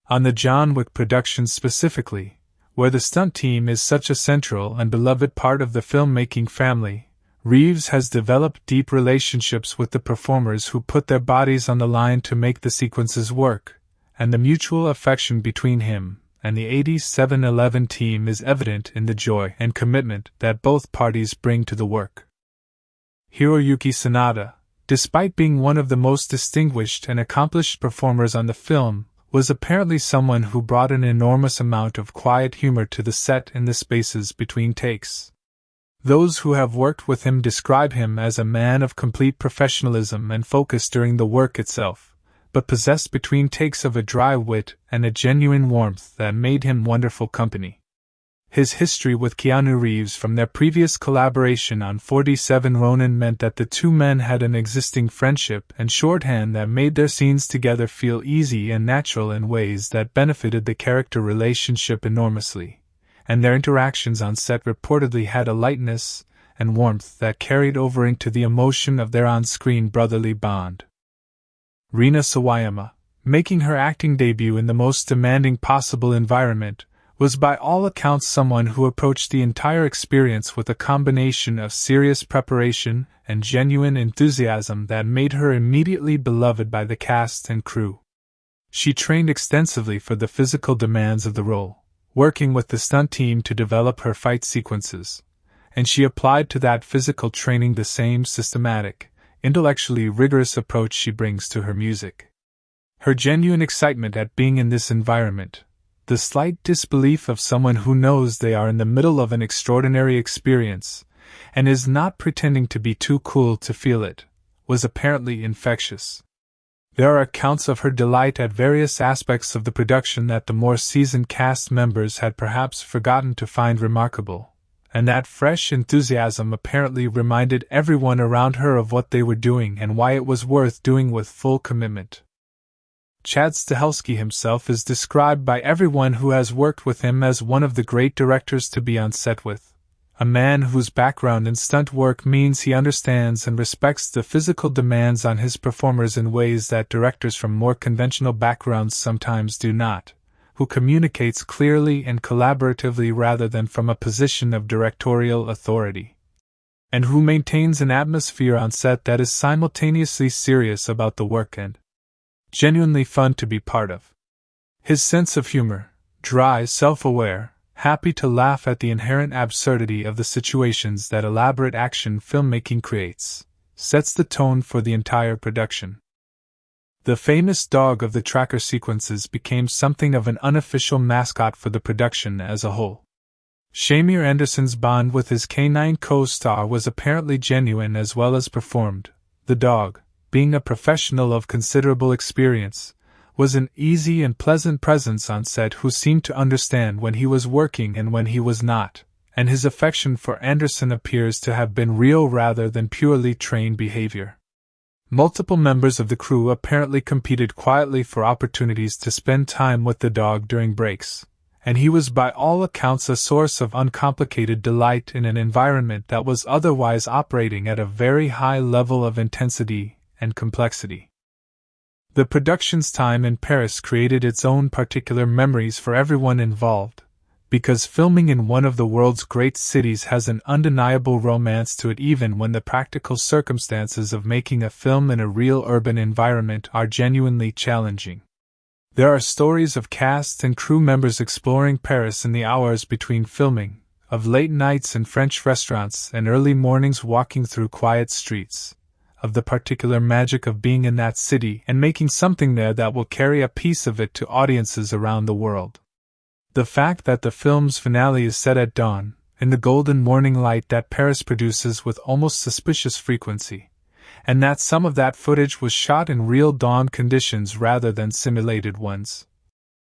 On the John Wick production specifically, where the stunt team is such a central and beloved part of the filmmaking family, Reeves has developed deep relationships with the performers who put their bodies on the line to make the sequences work, and the mutual affection between him and the 8711 team is evident in the joy and commitment that both parties bring to the work. Hiroyuki Sanada, despite being one of the most distinguished and accomplished performers on the film, was apparently someone who brought an enormous amount of quiet humor to the set in the spaces between takes. Those who have worked with him describe him as a man of complete professionalism and focus during the work itself, but possessed between takes of a dry wit and a genuine warmth that made him wonderful company. His history with Keanu Reeves from their previous collaboration on 47 Ronin meant that the two men had an existing friendship and shorthand that made their scenes together feel easy and natural in ways that benefited the character relationship enormously, and their interactions on set reportedly had a lightness and warmth that carried over into the emotion of their on-screen brotherly bond. Rina Sawayama, making her acting debut in the most demanding possible environment, was by all accounts someone who approached the entire experience with a combination of serious preparation and genuine enthusiasm that made her immediately beloved by the cast and crew. She trained extensively for the physical demands of the role, working with the stunt team to develop her fight sequences, and she applied to that physical training the same systematic, intellectually rigorous approach she brings to her music. Her genuine excitement at being in this environment, the slight disbelief of someone who knows they are in the middle of an extraordinary experience, and is not pretending to be too cool to feel it, was apparently infectious. There are accounts of her delight at various aspects of the production that the more seasoned cast members had perhaps forgotten to find remarkable, and that fresh enthusiasm apparently reminded everyone around her of what they were doing and why it was worth doing with full commitment. Chad Stahelski himself is described by everyone who has worked with him as one of the great directors to be on set with, a man whose background in stunt work means he understands and respects the physical demands on his performers in ways that directors from more conventional backgrounds sometimes do not, who communicates clearly and collaboratively rather than from a position of directorial authority, and who maintains an atmosphere on set that is simultaneously serious about the work and genuinely fun to be part of. His sense of humor, dry, self-aware, happy to laugh at the inherent absurdity of the situations that elaborate action filmmaking creates, sets the tone for the entire production. The famous dog of the tracker sequences became something of an unofficial mascot for the production as a whole. Shamier Anderson's bond with his canine co-star was apparently genuine as well as performed. The dog, being a professional of considerable experience, was an easy and pleasant presence on set who seemed to understand when he was working and when he was not, and his affection for Anderson appears to have been real rather than purely trained behavior. Multiple members of the crew apparently competed quietly for opportunities to spend time with the dog during breaks, and he was by all accounts a source of uncomplicated delight in an environment that was otherwise operating at a very high level of intensity and complexity. The production's time in Paris created its own particular memories for everyone involved, because filming in one of the world's great cities has an undeniable romance to it even when the practical circumstances of making a film in a real urban environment are genuinely challenging. There are stories of cast and crew members exploring Paris in the hours between filming, of late nights in French restaurants and early mornings walking through quiet streets, of the particular magic of being in that city and making something there that will carry a piece of it to audiences around the world. The fact that the film's finale is set at dawn, in the golden morning light that Paris produces with almost suspicious frequency, and that some of that footage was shot in real dawn conditions rather than simulated ones,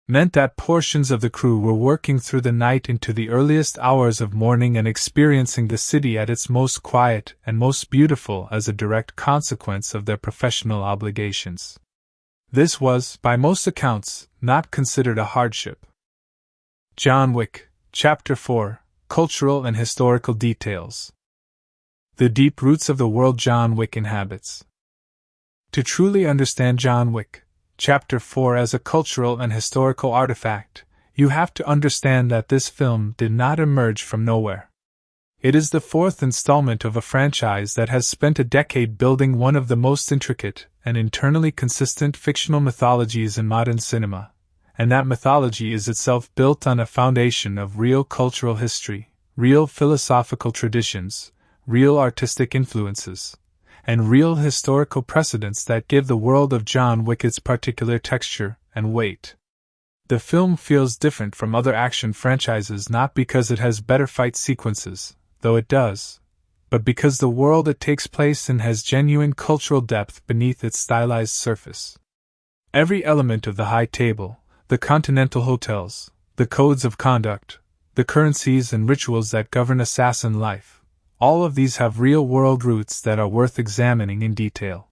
meant that portions of the crew were working through the night into the earliest hours of morning and experiencing the city at its most quiet and most beautiful as a direct consequence of their professional obligations. This was, by most accounts, not considered a hardship. John Wick, Chapter 4, Cultural and Historical Details. The deep roots of the world John Wick inhabits. To truly understand John Wick, Chapter 4 as a cultural and historical artifact, you have to understand that this film did not emerge from nowhere. It is the fourth installment of a franchise that has spent a decade building one of the most intricate and internally consistent fictional mythologies in modern cinema, and that mythology is itself built on a foundation of real cultural history, real philosophical traditions, real artistic influences, and real historical precedents that give the world of John Wick its particular texture and weight. The film feels different from other action franchises not because it has better fight sequences, though it does, but because the world it takes place in has genuine cultural depth beneath its stylized surface. Every element of the high table, the continental hotels, the codes of conduct, the currencies and rituals that govern assassin life, all of these have real-world roots that are worth examining in detail.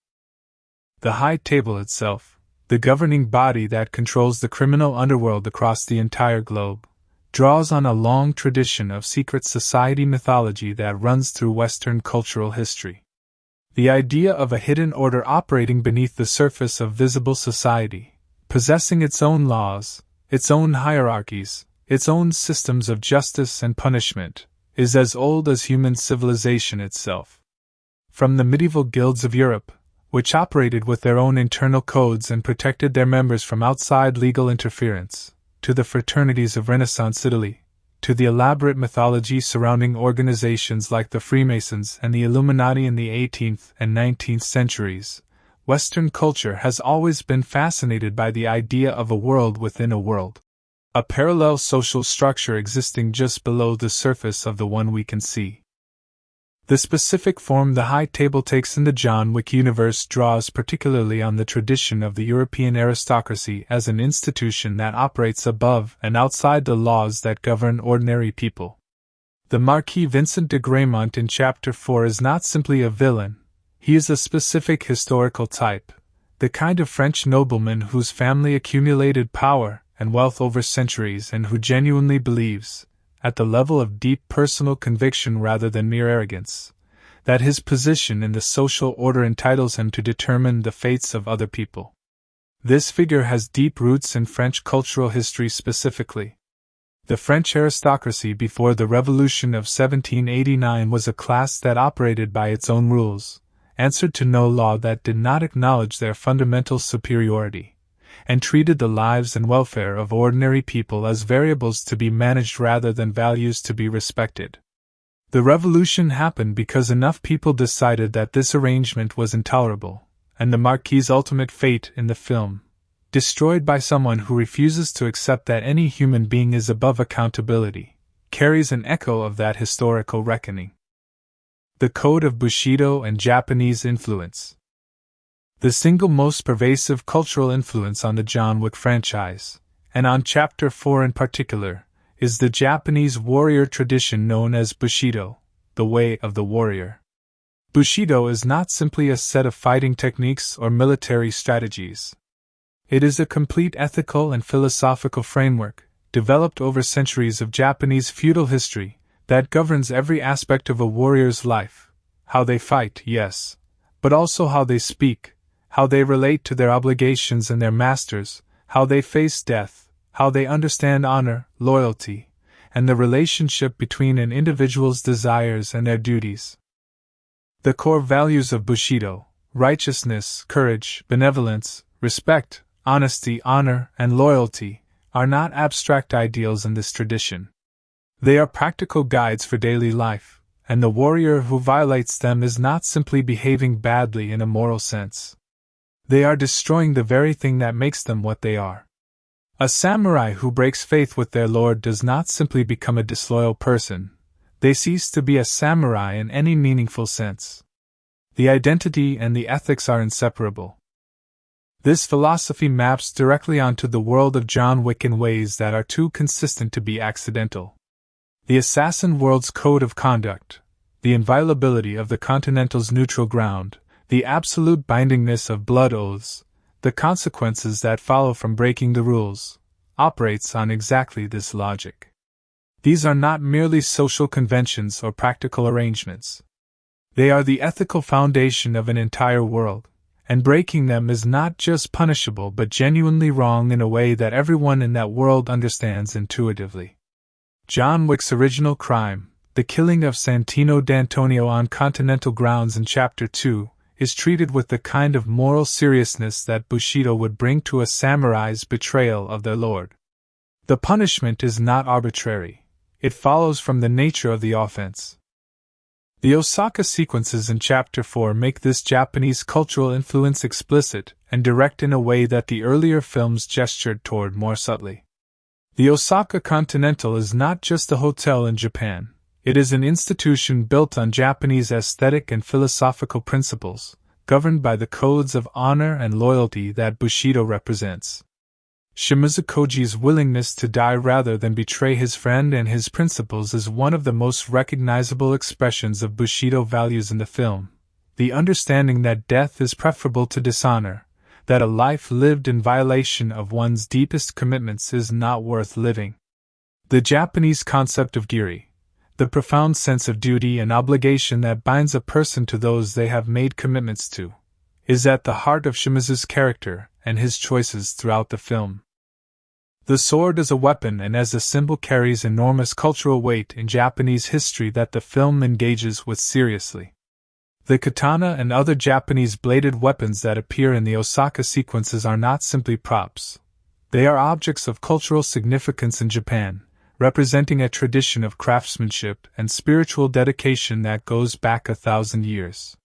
The high table itself, the governing body that controls the criminal underworld across the entire globe, draws on a long tradition of secret society mythology that runs through Western cultural history. The idea of a hidden order operating beneath the surface of visible society, possessing its own laws, its own hierarchies, its own systems of justice and punishment, is as old as human civilization itself. From the medieval guilds of Europe, which operated with their own internal codes and protected their members from outside legal interference, to the fraternities of Renaissance Italy, to the elaborate mythology surrounding organizations like the Freemasons and the Illuminati in the 18th and 19th centuries, Western culture has always been fascinated by the idea of a world within a world, a parallel social structure existing just below the surface of the one we can see. The specific form the high table takes in the John Wick universe draws particularly on the tradition of the European aristocracy as an institution that operates above and outside the laws that govern ordinary people. The Marquis Vincent de Gramont in Chapter 4 is not simply a villain, he is a specific historical type, the kind of French nobleman whose family accumulated power and wealth over centuries and who genuinely believes, at the level of deep personal conviction rather than mere arrogance, that his position in the social order entitles him to determine the fates of other people. This figure has deep roots in French cultural history specifically. The French aristocracy before the Revolution of 1789 was a class that operated by its own rules, answered to no law that did not acknowledge their fundamental superiority, and treated the lives and welfare of ordinary people as variables to be managed rather than values to be respected. The revolution happened because enough people decided that this arrangement was intolerable, and the Marquis's ultimate fate in the film, destroyed by someone who refuses to accept that any human being is above accountability, carries an echo of that historical reckoning. The Code of Bushido and Japanese Influence. The single most pervasive cultural influence on the John Wick franchise, and on Chapter 4 in particular, is the Japanese warrior tradition known as Bushido, the way of the warrior. Bushido is not simply a set of fighting techniques or military strategies. It is a complete ethical and philosophical framework, developed over centuries of Japanese feudal history, that governs every aspect of a warrior's life, how they fight, yes, but also how they speak, how they relate to their obligations and their masters, how they face death, how they understand honor, loyalty, and the relationship between an individual's desires and their duties. The core values of Bushido, righteousness, courage, benevolence, respect, honesty, honor, and loyalty, are not abstract ideals in this tradition. They are practical guides for daily life, and the warrior who violates them is not simply behaving badly in a moral sense. They are destroying the very thing that makes them what they are. A samurai who breaks faith with their lord does not simply become a disloyal person, they cease to be a samurai in any meaningful sense. The identity and the ethics are inseparable. This philosophy maps directly onto the world of John Wick in ways that are too consistent to be accidental. The assassin world's code of conduct, the inviolability of the Continental's neutral ground, the absolute bindingness of blood oaths, the consequences that follow from breaking the rules, operates on exactly this logic. These are not merely social conventions or practical arrangements. They are the ethical foundation of an entire world, and breaking them is not just punishable but genuinely wrong in a way that everyone in that world understands intuitively. John Wick's original crime, the killing of Santino D'Antonio on Continental grounds in Chapter 2, is treated with the kind of moral seriousness that Bushido would bring to a samurai's betrayal of their lord. The punishment is not arbitrary, it follows from the nature of the offense. The Osaka sequences in Chapter 4 make this Japanese cultural influence explicit and direct in a way that the earlier films gestured toward more subtly. The Osaka Continental is not just a hotel in Japan. It is an institution built on Japanese aesthetic and philosophical principles, governed by the codes of honor and loyalty that Bushido represents. Shimizu Koji's willingness to die rather than betray his friend and his principles is one of the most recognizable expressions of Bushido values in the film, the understanding that death is preferable to dishonor, that a life lived in violation of one's deepest commitments is not worth living. The Japanese concept of giri, the profound sense of duty and obligation that binds a person to those they have made commitments to, is at the heart of Shimizu's character and his choices throughout the film. The sword as a weapon and as a symbol carries enormous cultural weight in Japanese history that the film engages with seriously. The katana and other Japanese bladed weapons that appear in the Osaka sequences are not simply props. They are objects of cultural significance in Japan, representing a tradition of craftsmanship and spiritual dedication that goes back 1,000 years.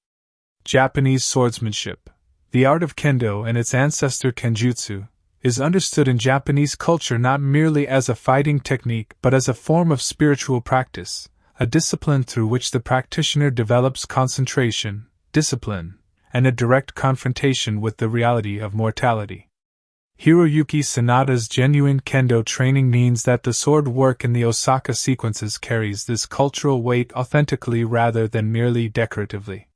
Japanese swordsmanship, the art of kendo and its ancestor kenjutsu, is understood in Japanese culture not merely as a fighting technique but as a form of spiritual practice, a discipline through which the practitioner develops concentration, discipline, and a direct confrontation with the reality of mortality. Hiroyuki Sanada's genuine kendo training means that the sword work in the Osaka sequences carries this cultural weight authentically rather than merely decoratively.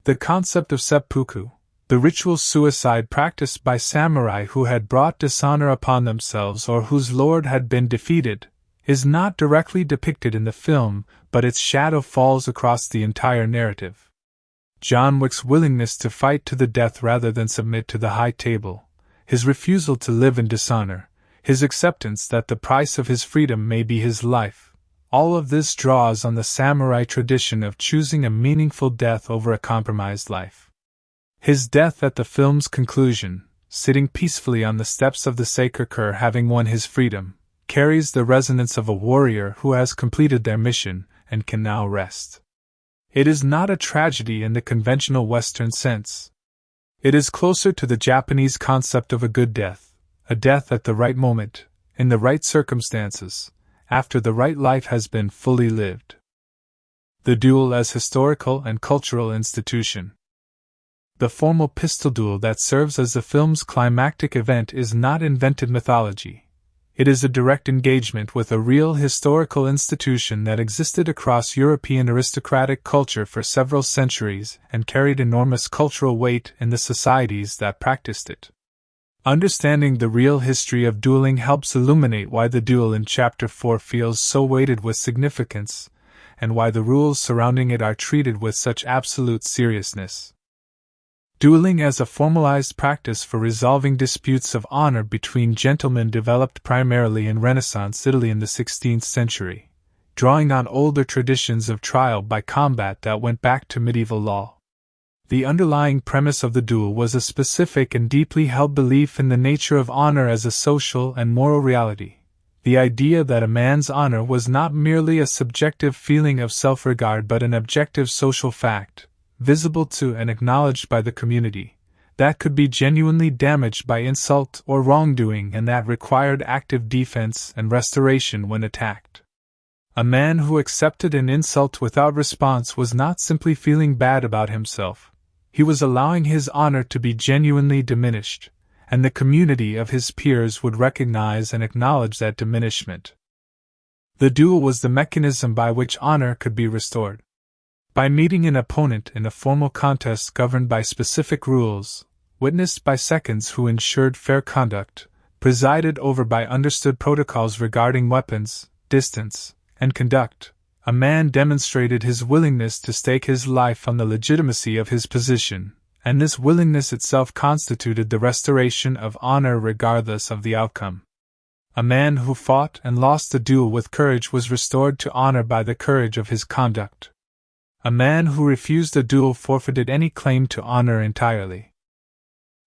The concept of seppuku, the ritual suicide practiced by samurai who had brought dishonor upon themselves or whose lord had been defeated, is not directly depicted in the film, but its shadow falls across the entire narrative. John Wick's willingness to fight to the death rather than submit to the high table, his refusal to live in dishonor, his acceptance that the price of his freedom may be his life, all of this draws on the samurai tradition of choosing a meaningful death over a compromised life. His death at the film's conclusion, sitting peacefully on the steps of the Seikar having won his freedom, carries the resonance of a warrior who has completed their mission and can now rest. It is not a tragedy in the conventional Western sense. It is closer to the Japanese concept of a good death, a death at the right moment, in the right circumstances, after the right life has been fully lived. The duel as historical and cultural institution. The formal pistol duel that serves as the film's climactic event is not invented mythology. It is a direct engagement with a real historical institution that existed across European aristocratic culture for several centuries and carried enormous cultural weight in the societies that practiced it. Understanding the real history of dueling helps illuminate why the duel in Chapter 4 feels so weighted with significance, and why the rules surrounding it are treated with such absolute seriousness. Dueling as a formalized practice for resolving disputes of honor between gentlemen developed primarily in Renaissance Italy in the 16th century, drawing on older traditions of trial by combat that went back to medieval law. The underlying premise of the duel was a specific and deeply held belief in the nature of honor as a social and moral reality. The idea that a man's honor was not merely a subjective feeling of self-regard but an objective social fact, visible to and acknowledged by the community, that could be genuinely damaged by insult or wrongdoing and that required active defense and restoration when attacked. A man who accepted an insult without response was not simply feeling bad about himself, he was allowing his honor to be genuinely diminished, and the community of his peers would recognize and acknowledge that diminishment. The duel was the mechanism by which honor could be restored. By meeting an opponent in a formal contest governed by specific rules, witnessed by seconds who ensured fair conduct, presided over by understood protocols regarding weapons, distance, and conduct, a man demonstrated his willingness to stake his life on the legitimacy of his position, and this willingness itself constituted the restoration of honor regardless of the outcome. A man who fought and lost the duel with courage was restored to honor by the courage of his conduct. A man who refused a duel forfeited any claim to honor entirely.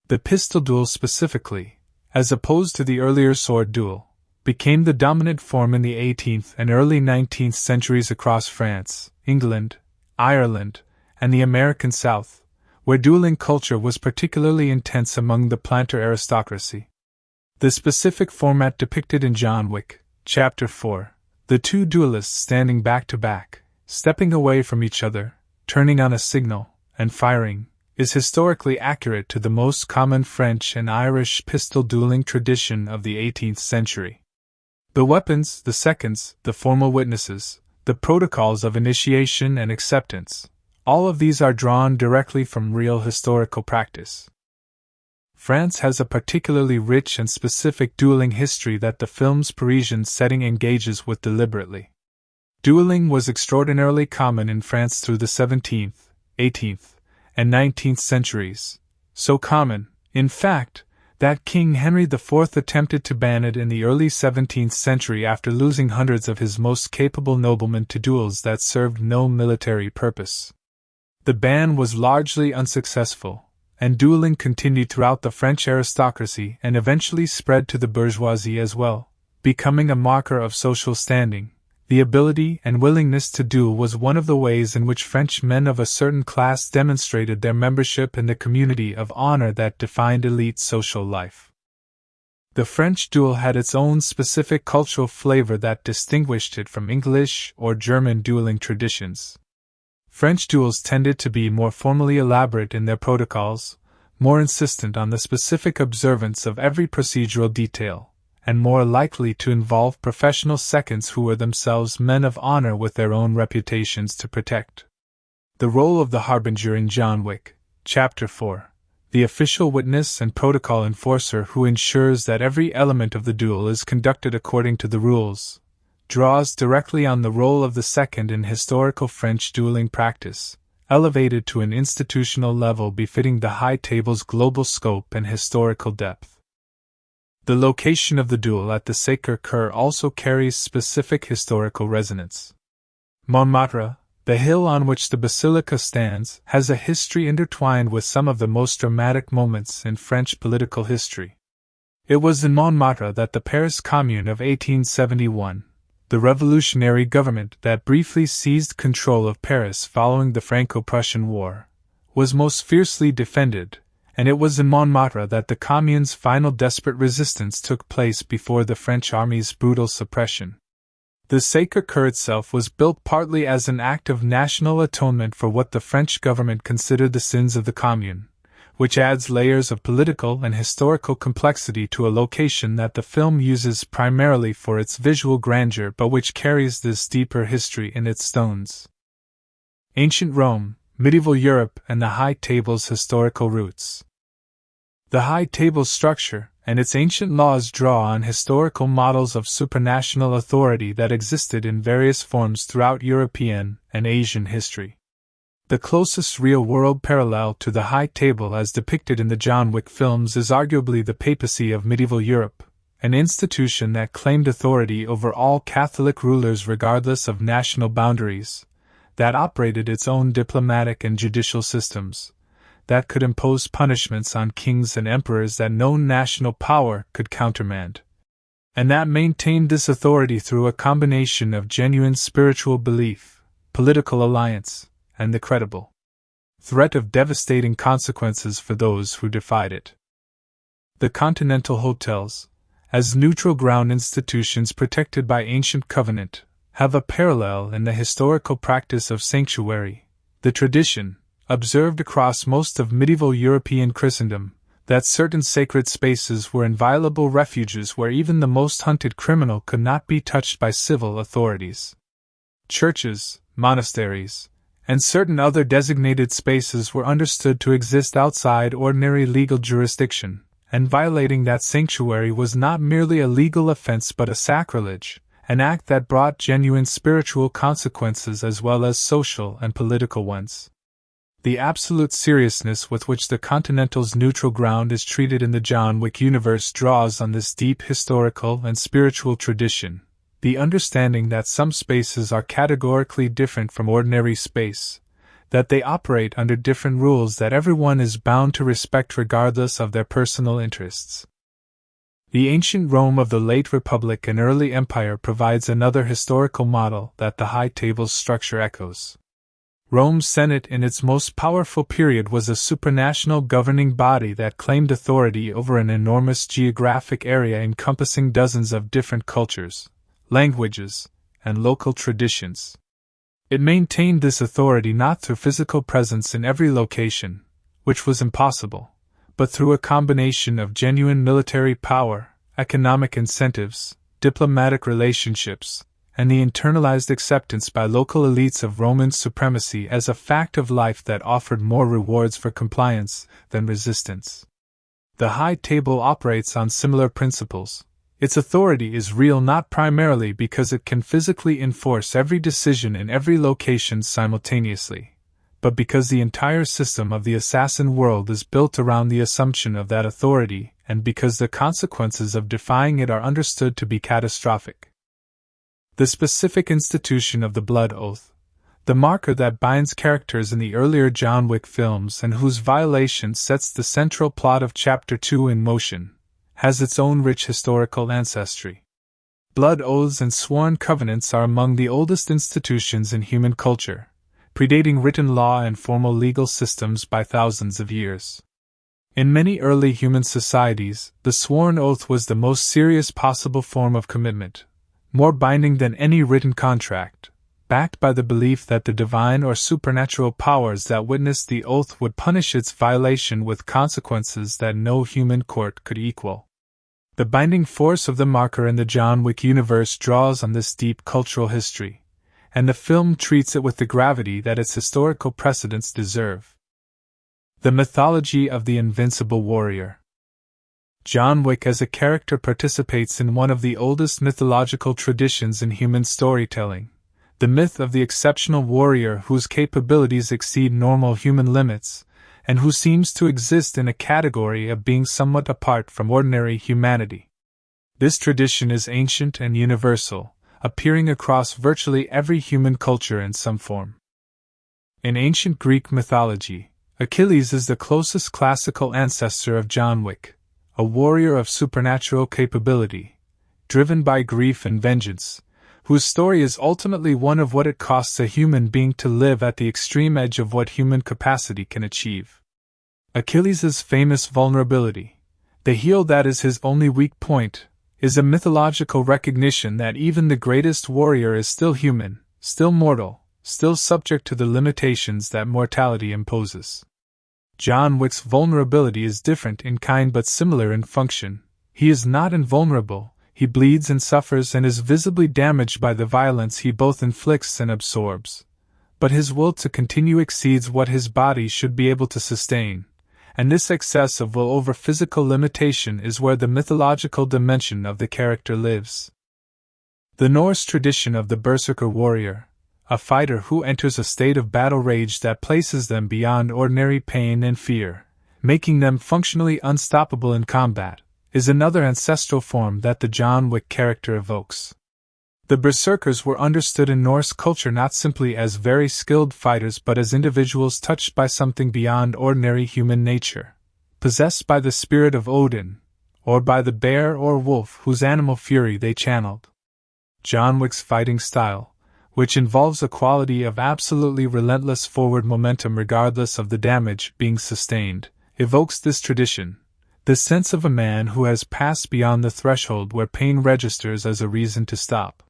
The pistol duel specifically, as opposed to the earlier sword duel, became the dominant form in the 18th and early 19th centuries across France, England, Ireland, and the American South, where dueling culture was particularly intense among the planter aristocracy. The specific format depicted in John Wick, Chapter 4, the two duelists standing back to back, stepping away from each other, turning on a signal, and firing, is historically accurate to the most common French and Irish pistol dueling tradition of the 18th century. The weapons, the seconds, the formal witnesses, the protocols of initiation and acceptance, all of these are drawn directly from real historical practice. France has a particularly rich and specific dueling history that the film's Parisian setting engages with deliberately. Dueling was extraordinarily common in France through the 17th, 18th, and 19th centuries, so common, in fact, that King Henry IV attempted to ban it in the early 17th century after losing hundreds of his most capable noblemen to duels that served no military purpose. The ban was largely unsuccessful, and dueling continued throughout the French aristocracy and eventually spread to the bourgeoisie as well, becoming a marker of social standing. The ability and willingness to duel was one of the ways in which French men of a certain class demonstrated their membership in the community of honor that defined elite social life. The French duel had its own specific cultural flavor that distinguished it from English or German dueling traditions. French duels tended to be more formally elaborate in their protocols, more insistent on the specific observance of every procedural detail, and more likely to involve professional seconds who were themselves men of honor with their own reputations to protect. The role of the harbinger in John Wick, Chapter 4, the official witness and protocol enforcer who ensures that every element of the duel is conducted according to the rules, draws directly on the role of the second in historical French dueling practice, elevated to an institutional level befitting the high table's global scope and historical depth. The location of the duel at the Sacré-Cœur also carries specific historical resonance. Montmartre, the hill on which the basilica stands, has a history intertwined with some of the most dramatic moments in French political history. It was in Montmartre that the Paris Commune of 1871, the revolutionary government that briefly seized control of Paris following the Franco-Prussian War, was most fiercely defended, and it was in Montmartre that the Commune's final desperate resistance took place before the French army's brutal suppression. The Sacré-Cœur itself was built partly as an act of national atonement for what the French government considered the sins of the Commune, which adds layers of political and historical complexity to a location that the film uses primarily for its visual grandeur but which carries this deeper history in its stones. Ancient Rome, medieval Europe, and the High Table's historical roots. The High Table's structure and its ancient laws draw on historical models of supranational authority that existed in various forms throughout European and Asian history. The closest real-world parallel to the High Table as depicted in the John Wick films is arguably the papacy of medieval Europe, an institution that claimed authority over all Catholic rulers regardless of national boundaries, that operated its own diplomatic and judicial systems, that could impose punishments on kings and emperors that no national power could countermand, and that maintained this authority through a combination of genuine spiritual belief, political alliance, and the credible threat of devastating consequences for those who defied it. The Continental Hotels, as neutral ground institutions protected by ancient covenant, have a parallel in the historical practice of sanctuary, the tradition, observed across most of medieval European Christendom, that certain sacred spaces were inviolable refuges where even the most hunted criminal could not be touched by civil authorities. Churches, monasteries, and certain other designated spaces were understood to exist outside ordinary legal jurisdiction, and violating that sanctuary was not merely a legal offense but a sacrilege, an act that brought genuine spiritual consequences as well as social and political ones. The absolute seriousness with which the Continental's neutral ground is treated in the John Wick universe draws on this deep historical and spiritual tradition, the understanding that some spaces are categorically different from ordinary space, that they operate under different rules that everyone is bound to respect regardless of their personal interests. The ancient Rome of the late Republic and early Empire provides another historical model that the High Table's structure echoes. Rome's Senate in its most powerful period was a supranational governing body that claimed authority over an enormous geographic area encompassing dozens of different cultures, languages, and local traditions. It maintained this authority not through physical presence in every location, which was impossible, but through a combination of genuine military power, economic incentives, diplomatic relationships, and the internalized acceptance by local elites of Roman supremacy as a fact of life that offered more rewards for compliance than resistance. The High Table operates on similar principles. Its authority is real not primarily because it can physically enforce every decision in every location simultaneously, but because the entire system of the assassin world is built around the assumption of that authority and because the consequences of defying it are understood to be catastrophic. The specific institution of the blood oath, the marker that binds characters in the earlier John Wick films and whose violation sets the central plot of Chapter 2 in motion, has its own rich historical ancestry. Blood oaths and sworn covenants are among the oldest institutions in human culture, predating written law and formal legal systems by thousands of years. In many early human societies, the sworn oath was the most serious possible form of commitment, more binding than any written contract, backed by the belief that the divine or supernatural powers that witnessed the oath would punish its violation with consequences that no human court could equal. The binding force of the marker in the John Wick universe draws on this deep cultural history, and the film treats it with the gravity that its historical precedents deserve. The mythology of the invincible warrior. John Wick as a character participates in one of the oldest mythological traditions in human storytelling, the myth of the exceptional warrior whose capabilities exceed normal human limits, and who seems to exist in a category of being somewhat apart from ordinary humanity. This tradition is ancient and universal, appearing across virtually every human culture in some form. In ancient Greek mythology, Achilles is the closest classical ancestor of John Wick, a warrior of supernatural capability, driven by grief and vengeance, whose story is ultimately one of what it costs a human being to live at the extreme edge of what human capacity can achieve. Achilles' famous vulnerability, the heel that is his only weak point, is a mythological recognition that even the greatest warrior is still human, still mortal, still subject to the limitations that mortality imposes. John Wick's vulnerability is different in kind but similar in function. He is not invulnerable, he bleeds and suffers and is visibly damaged by the violence he both inflicts and absorbs. But his will to continue exceeds what his body should be able to sustain, and this excess of will over physical limitation is where the mythological dimension of the character lives. The Norse tradition of the Berserker warrior, a fighter who enters a state of battle rage that places them beyond ordinary pain and fear, making them functionally unstoppable in combat, is another ancestral form that the John Wick character evokes. The Berserkers were understood in Norse culture not simply as very skilled fighters but as individuals touched by something beyond ordinary human nature, possessed by the spirit of Odin, or by the bear or wolf whose animal fury they channeled. John Wick's fighting style, which involves a quality of absolutely relentless forward momentum regardless of the damage being sustained, evokes this tradition, the sense of a man who has passed beyond the threshold where pain registers as a reason to stop.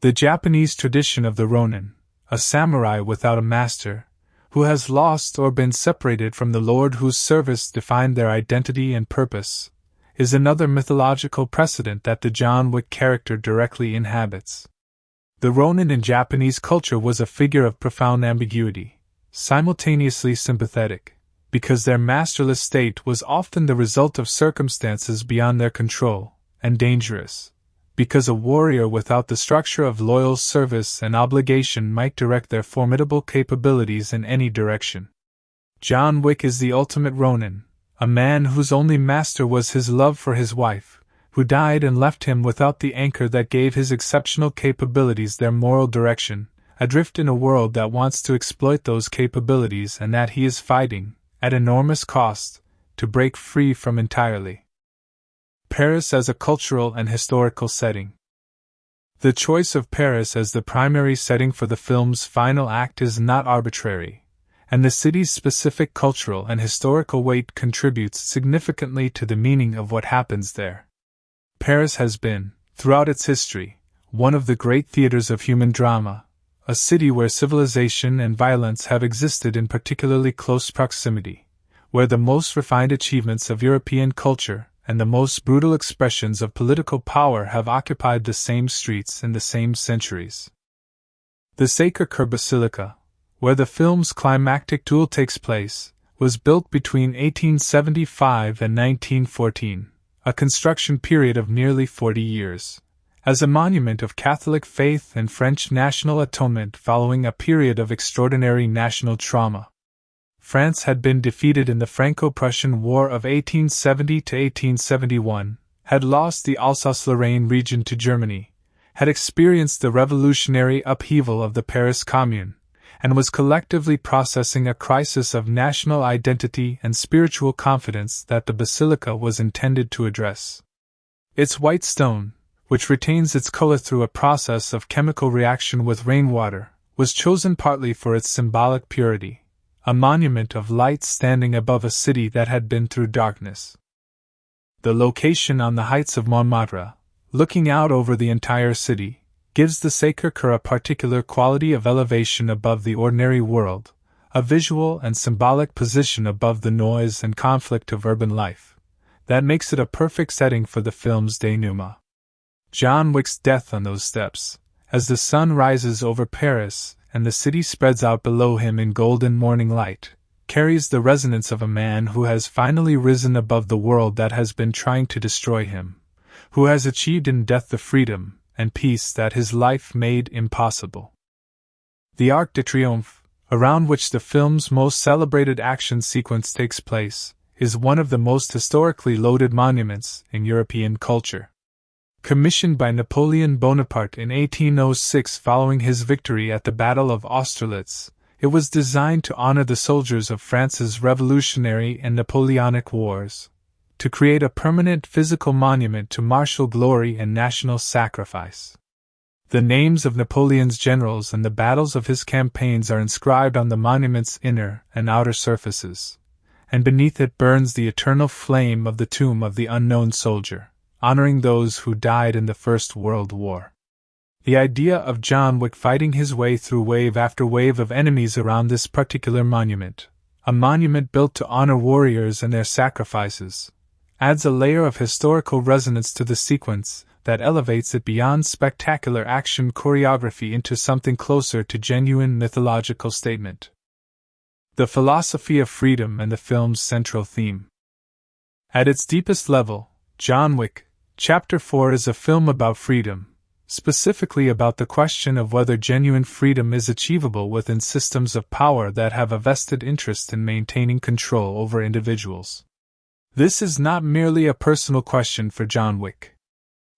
The Japanese tradition of the Ronin, a samurai without a master, who has lost or been separated from the lord whose service defined their identity and purpose, is another mythological precedent that the John Wick character directly inhabits. The Ronin in Japanese culture was a figure of profound ambiguity, simultaneously sympathetic, because their masterless state was often the result of circumstances beyond their control, and dangerous, because a warrior without the structure of loyal service and obligation might direct their formidable capabilities in any direction. John Wick is the ultimate Ronin, a man whose only master was his love for his wife, who died and left him without the anchor that gave his exceptional capabilities their moral direction, adrift in a world that wants to exploit those capabilities and that he is fighting, at enormous cost, to break free from entirely. Paris as a cultural and historical setting. The choice of Paris as the primary setting for the film's final act is not arbitrary, and the city's specific cultural and historical weight contributes significantly to the meaning of what happens there. Paris has been, throughout its history, one of the great theaters of human drama, a city where civilization and violence have existed in particularly close proximity, where the most refined achievements of European culture and the most brutal expressions of political power have occupied the same streets in the same centuries. The Sacré-Cœur Basilica, where the film's climactic duel takes place, was built between 1875 and 1914. A construction period of nearly 40 years, as a monument of Catholic faith and French national atonement following a period of extraordinary national trauma. France had been defeated in the Franco-Prussian War of 1870 to 1871, had lost the Alsace-Lorraine region to Germany, had experienced the revolutionary upheaval of the Paris Commune, and was collectively processing a crisis of national identity and spiritual confidence that the basilica was intended to address. Its white stone, which retains its color through a process of chemical reaction with rainwater, was chosen partly for its symbolic purity, a monument of light standing above a city that had been through darkness. The location on the heights of Montmartre, looking out over the entire city, gives the Sacré-Cœur a particular quality of elevation above the ordinary world, a visual and symbolic position above the noise and conflict of urban life, that makes it a perfect setting for the film's denouement. John Wick's death on those steps, as the sun rises over Paris and the city spreads out below him in golden morning light, carries the resonance of a man who has finally risen above the world that has been trying to destroy him, who has achieved in death the freedom and peace that his life made impossible. The Arc de Triomphe, around which the film's most celebrated action sequence takes place, is one of the most historically loaded monuments in European culture. Commissioned by Napoleon Bonaparte in 1806 following his victory at the Battle of Austerlitz, it was designed to honor the soldiers of France's Revolutionary and Napoleonic Wars, to create a permanent physical monument to martial glory and national sacrifice. The names of Napoleon's generals and the battles of his campaigns are inscribed on the monument's inner and outer surfaces, and beneath it burns the eternal flame of the tomb of the unknown soldier, honoring those who died in the First World War. The idea of John Wick fighting his way through wave after wave of enemies around this particular monument, a monument built to honor warriors and their sacrifices, adds a layer of historical resonance to the sequence that elevates it beyond spectacular action choreography into something closer to genuine mythological statement. The philosophy of freedom and the film's central theme. At its deepest level, John Wick, Chapter 4 is a film about freedom, specifically about the question of whether genuine freedom is achievable within systems of power that have a vested interest in maintaining control over individuals. This is not merely a personal question for John Wick.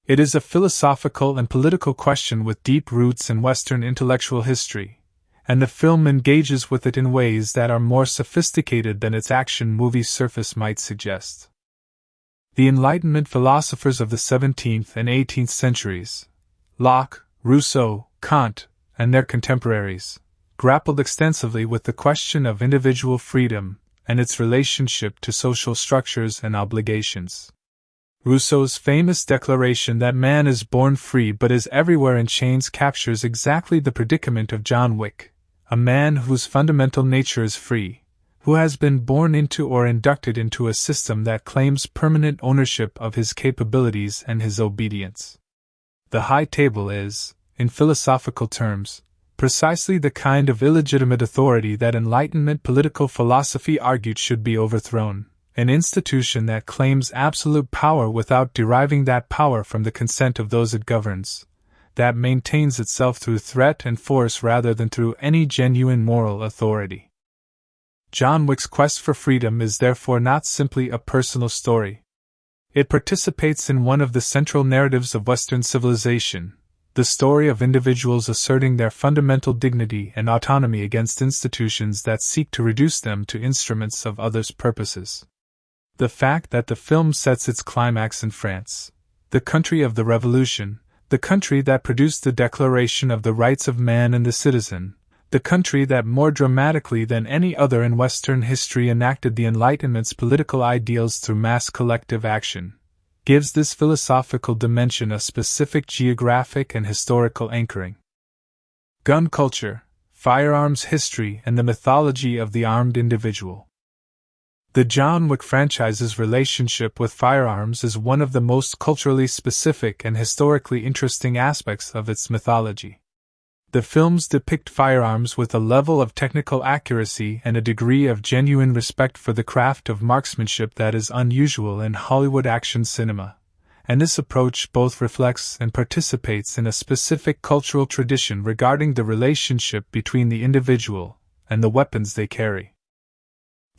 It is a philosophical and political question with deep roots in Western intellectual history, and the film engages with it in ways that are more sophisticated than its action movie surface might suggest. The Enlightenment philosophers of the 17th and 18th centuries, Locke, Rousseau, Kant, and their contemporaries, grappled extensively with the question of individual freedom and its relationship to social structures and obligations. Rousseau's famous declaration that man is born free but is everywhere in chains captures exactly the predicament of John Wick, a man whose fundamental nature is free, who has been born into or inducted into a system that claims permanent ownership of his capabilities and his obedience. The high table is, in philosophical terms, precisely the kind of illegitimate authority that Enlightenment political philosophy argued should be overthrown. An institution that claims absolute power without deriving that power from the consent of those it governs, that maintains itself through threat and force rather than through any genuine moral authority. John Wick's quest for freedom is therefore not simply a personal story. It participates in one of the central narratives of Western civilization, the story of individuals asserting their fundamental dignity and autonomy against institutions that seek to reduce them to instruments of others' purposes. The fact that the film sets its climax in France, the country of the Revolution, the country that produced the Declaration of the Rights of Man and the Citizen, the country that more dramatically than any other in Western history enacted the Enlightenment's political ideals through mass collective action, gives this philosophical dimension a specific geographic and historical anchoring. Gun culture, firearms history, and the mythology of the armed individual. The John Wick franchise's relationship with firearms is one of the most culturally specific and historically interesting aspects of its mythology. The films depict firearms with a level of technical accuracy and a degree of genuine respect for the craft of marksmanship that is unusual in Hollywood action cinema, and this approach both reflects and participates in a specific cultural tradition regarding the relationship between the individual and the weapons they carry.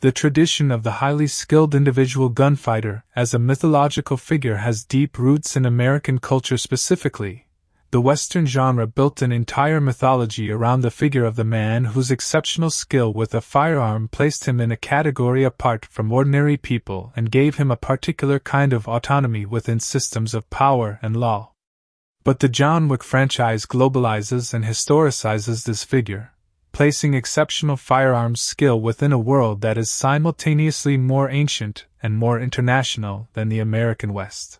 The tradition of the highly skilled individual gunfighter as a mythological figure has deep roots in American culture specifically. The Western genre built an entire mythology around the figure of the man whose exceptional skill with a firearm placed him in a category apart from ordinary people and gave him a particular kind of autonomy within systems of power and law. But the John Wick franchise globalizes and historicizes this figure, placing exceptional firearms skill within a world that is simultaneously more ancient and more international than the American West.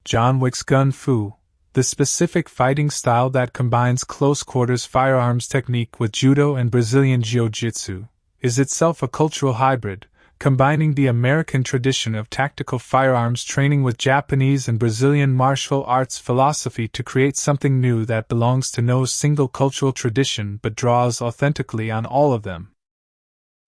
John Wick's Gun Fu, the specific fighting style that combines close-quarters firearms technique with judo and Brazilian jiu-jitsu, is itself a cultural hybrid, combining the American tradition of tactical firearms training with Japanese and Brazilian martial arts philosophy to create something new that belongs to no single cultural tradition but draws authentically on all of them.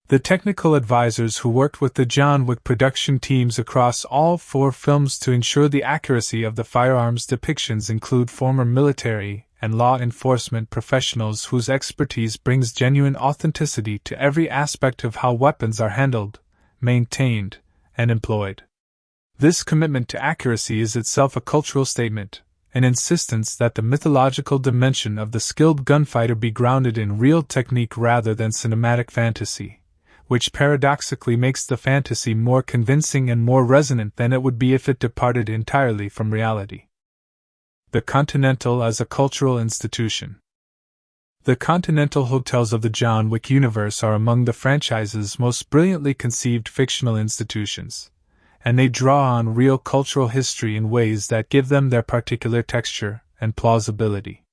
The technical advisors who worked with the John Wick production teams across all 4 films to ensure the accuracy of the firearms depictions include former military and law enforcement professionals whose expertise brings genuine authenticity to every aspect of how weapons are handled, maintained, and employed. This commitment to accuracy is itself a cultural statement, an insistence that the mythological dimension of the skilled gunfighter be grounded in real technique rather than cinematic fantasy, which paradoxically makes the fantasy more convincing and more resonant than it would be if it departed entirely from reality. The Continental as a cultural institution. The Continental hotels of the John Wick universe are among the franchise's most brilliantly conceived fictional institutions, and they draw on real cultural history in ways that give them their particular texture and plausibility.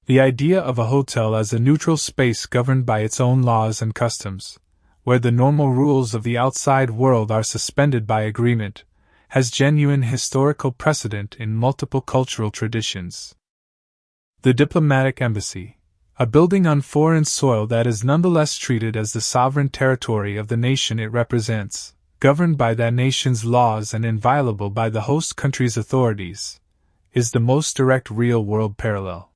The idea of a hotel as a neutral space governed by its own laws and customs, where the normal rules of the outside world are suspended by agreement, has genuine historical precedent in multiple cultural traditions. The diplomatic embassy, a building on foreign soil that is nonetheless treated as the sovereign territory of the nation it represents, governed by that nation's laws and inviolable by the host country's authorities, is the most direct real-world parallel.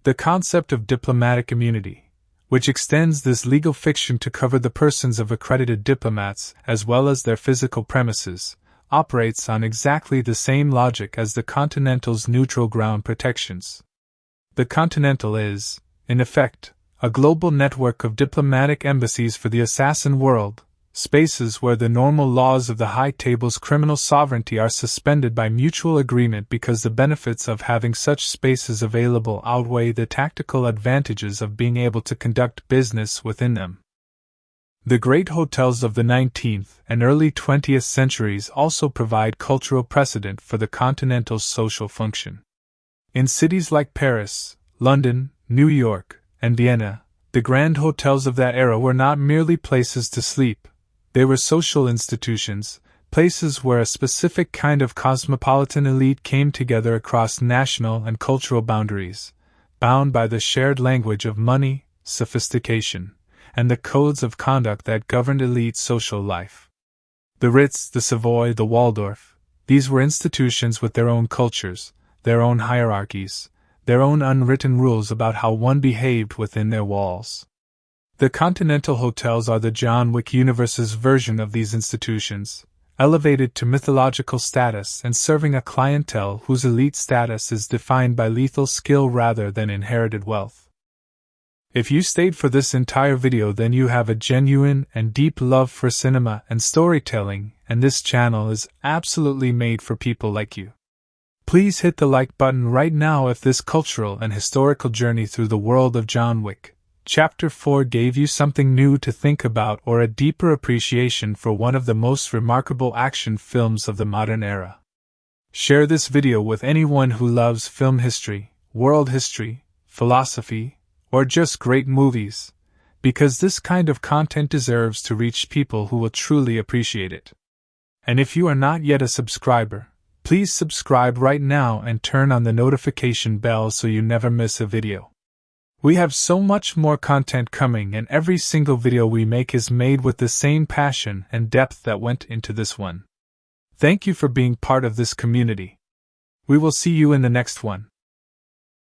The concept of diplomatic immunity, which extends this legal fiction to cover the persons of accredited diplomats as well as their physical premises, operates on exactly the same logic as the Continental's neutral ground protections. The Continental is, in effect, a global network of diplomatic embassies for the assassin world, spaces where the normal laws of the high table's criminal sovereignty are suspended by mutual agreement because the benefits of having such spaces available outweigh the tactical advantages of being able to conduct business within them. The great hotels of the 19th and early 20th centuries also provide cultural precedent for the Continental's social function. In cities like Paris, London, New York, and Vienna, the grand hotels of that era were not merely places to sleep. They were social institutions, places where a specific kind of cosmopolitan elite came together across national and cultural boundaries, bound by the shared language of money, sophistication, and the codes of conduct that governed elite social life. The Ritz, the Savoy, the Waldorf, these were institutions with their own cultures, their own hierarchies, their own unwritten rules about how one behaved within their walls. The Continental hotels are the John Wick universe's version of these institutions, elevated to mythological status and serving a clientele whose elite status is defined by lethal skill rather than inherited wealth. If you stayed for this entire video, then you have a genuine and deep love for cinema and storytelling, and this channel is absolutely made for people like you. Please hit the like button right now if this cultural and historical journey through the world of John Wick, Chapter 4 gave you something new to think about or a deeper appreciation for one of the most remarkable action films of the modern era. Share this video with anyone who loves film history, world history, philosophy, or just great movies, because this kind of content deserves to reach people who will truly appreciate it. And if you are not yet a subscriber, please subscribe right now and turn on the notification bell so you never miss a video. We have so much more content coming, and every single video we make is made with the same passion and depth that went into this one. Thank you for being part of this community. We will see you in the next one.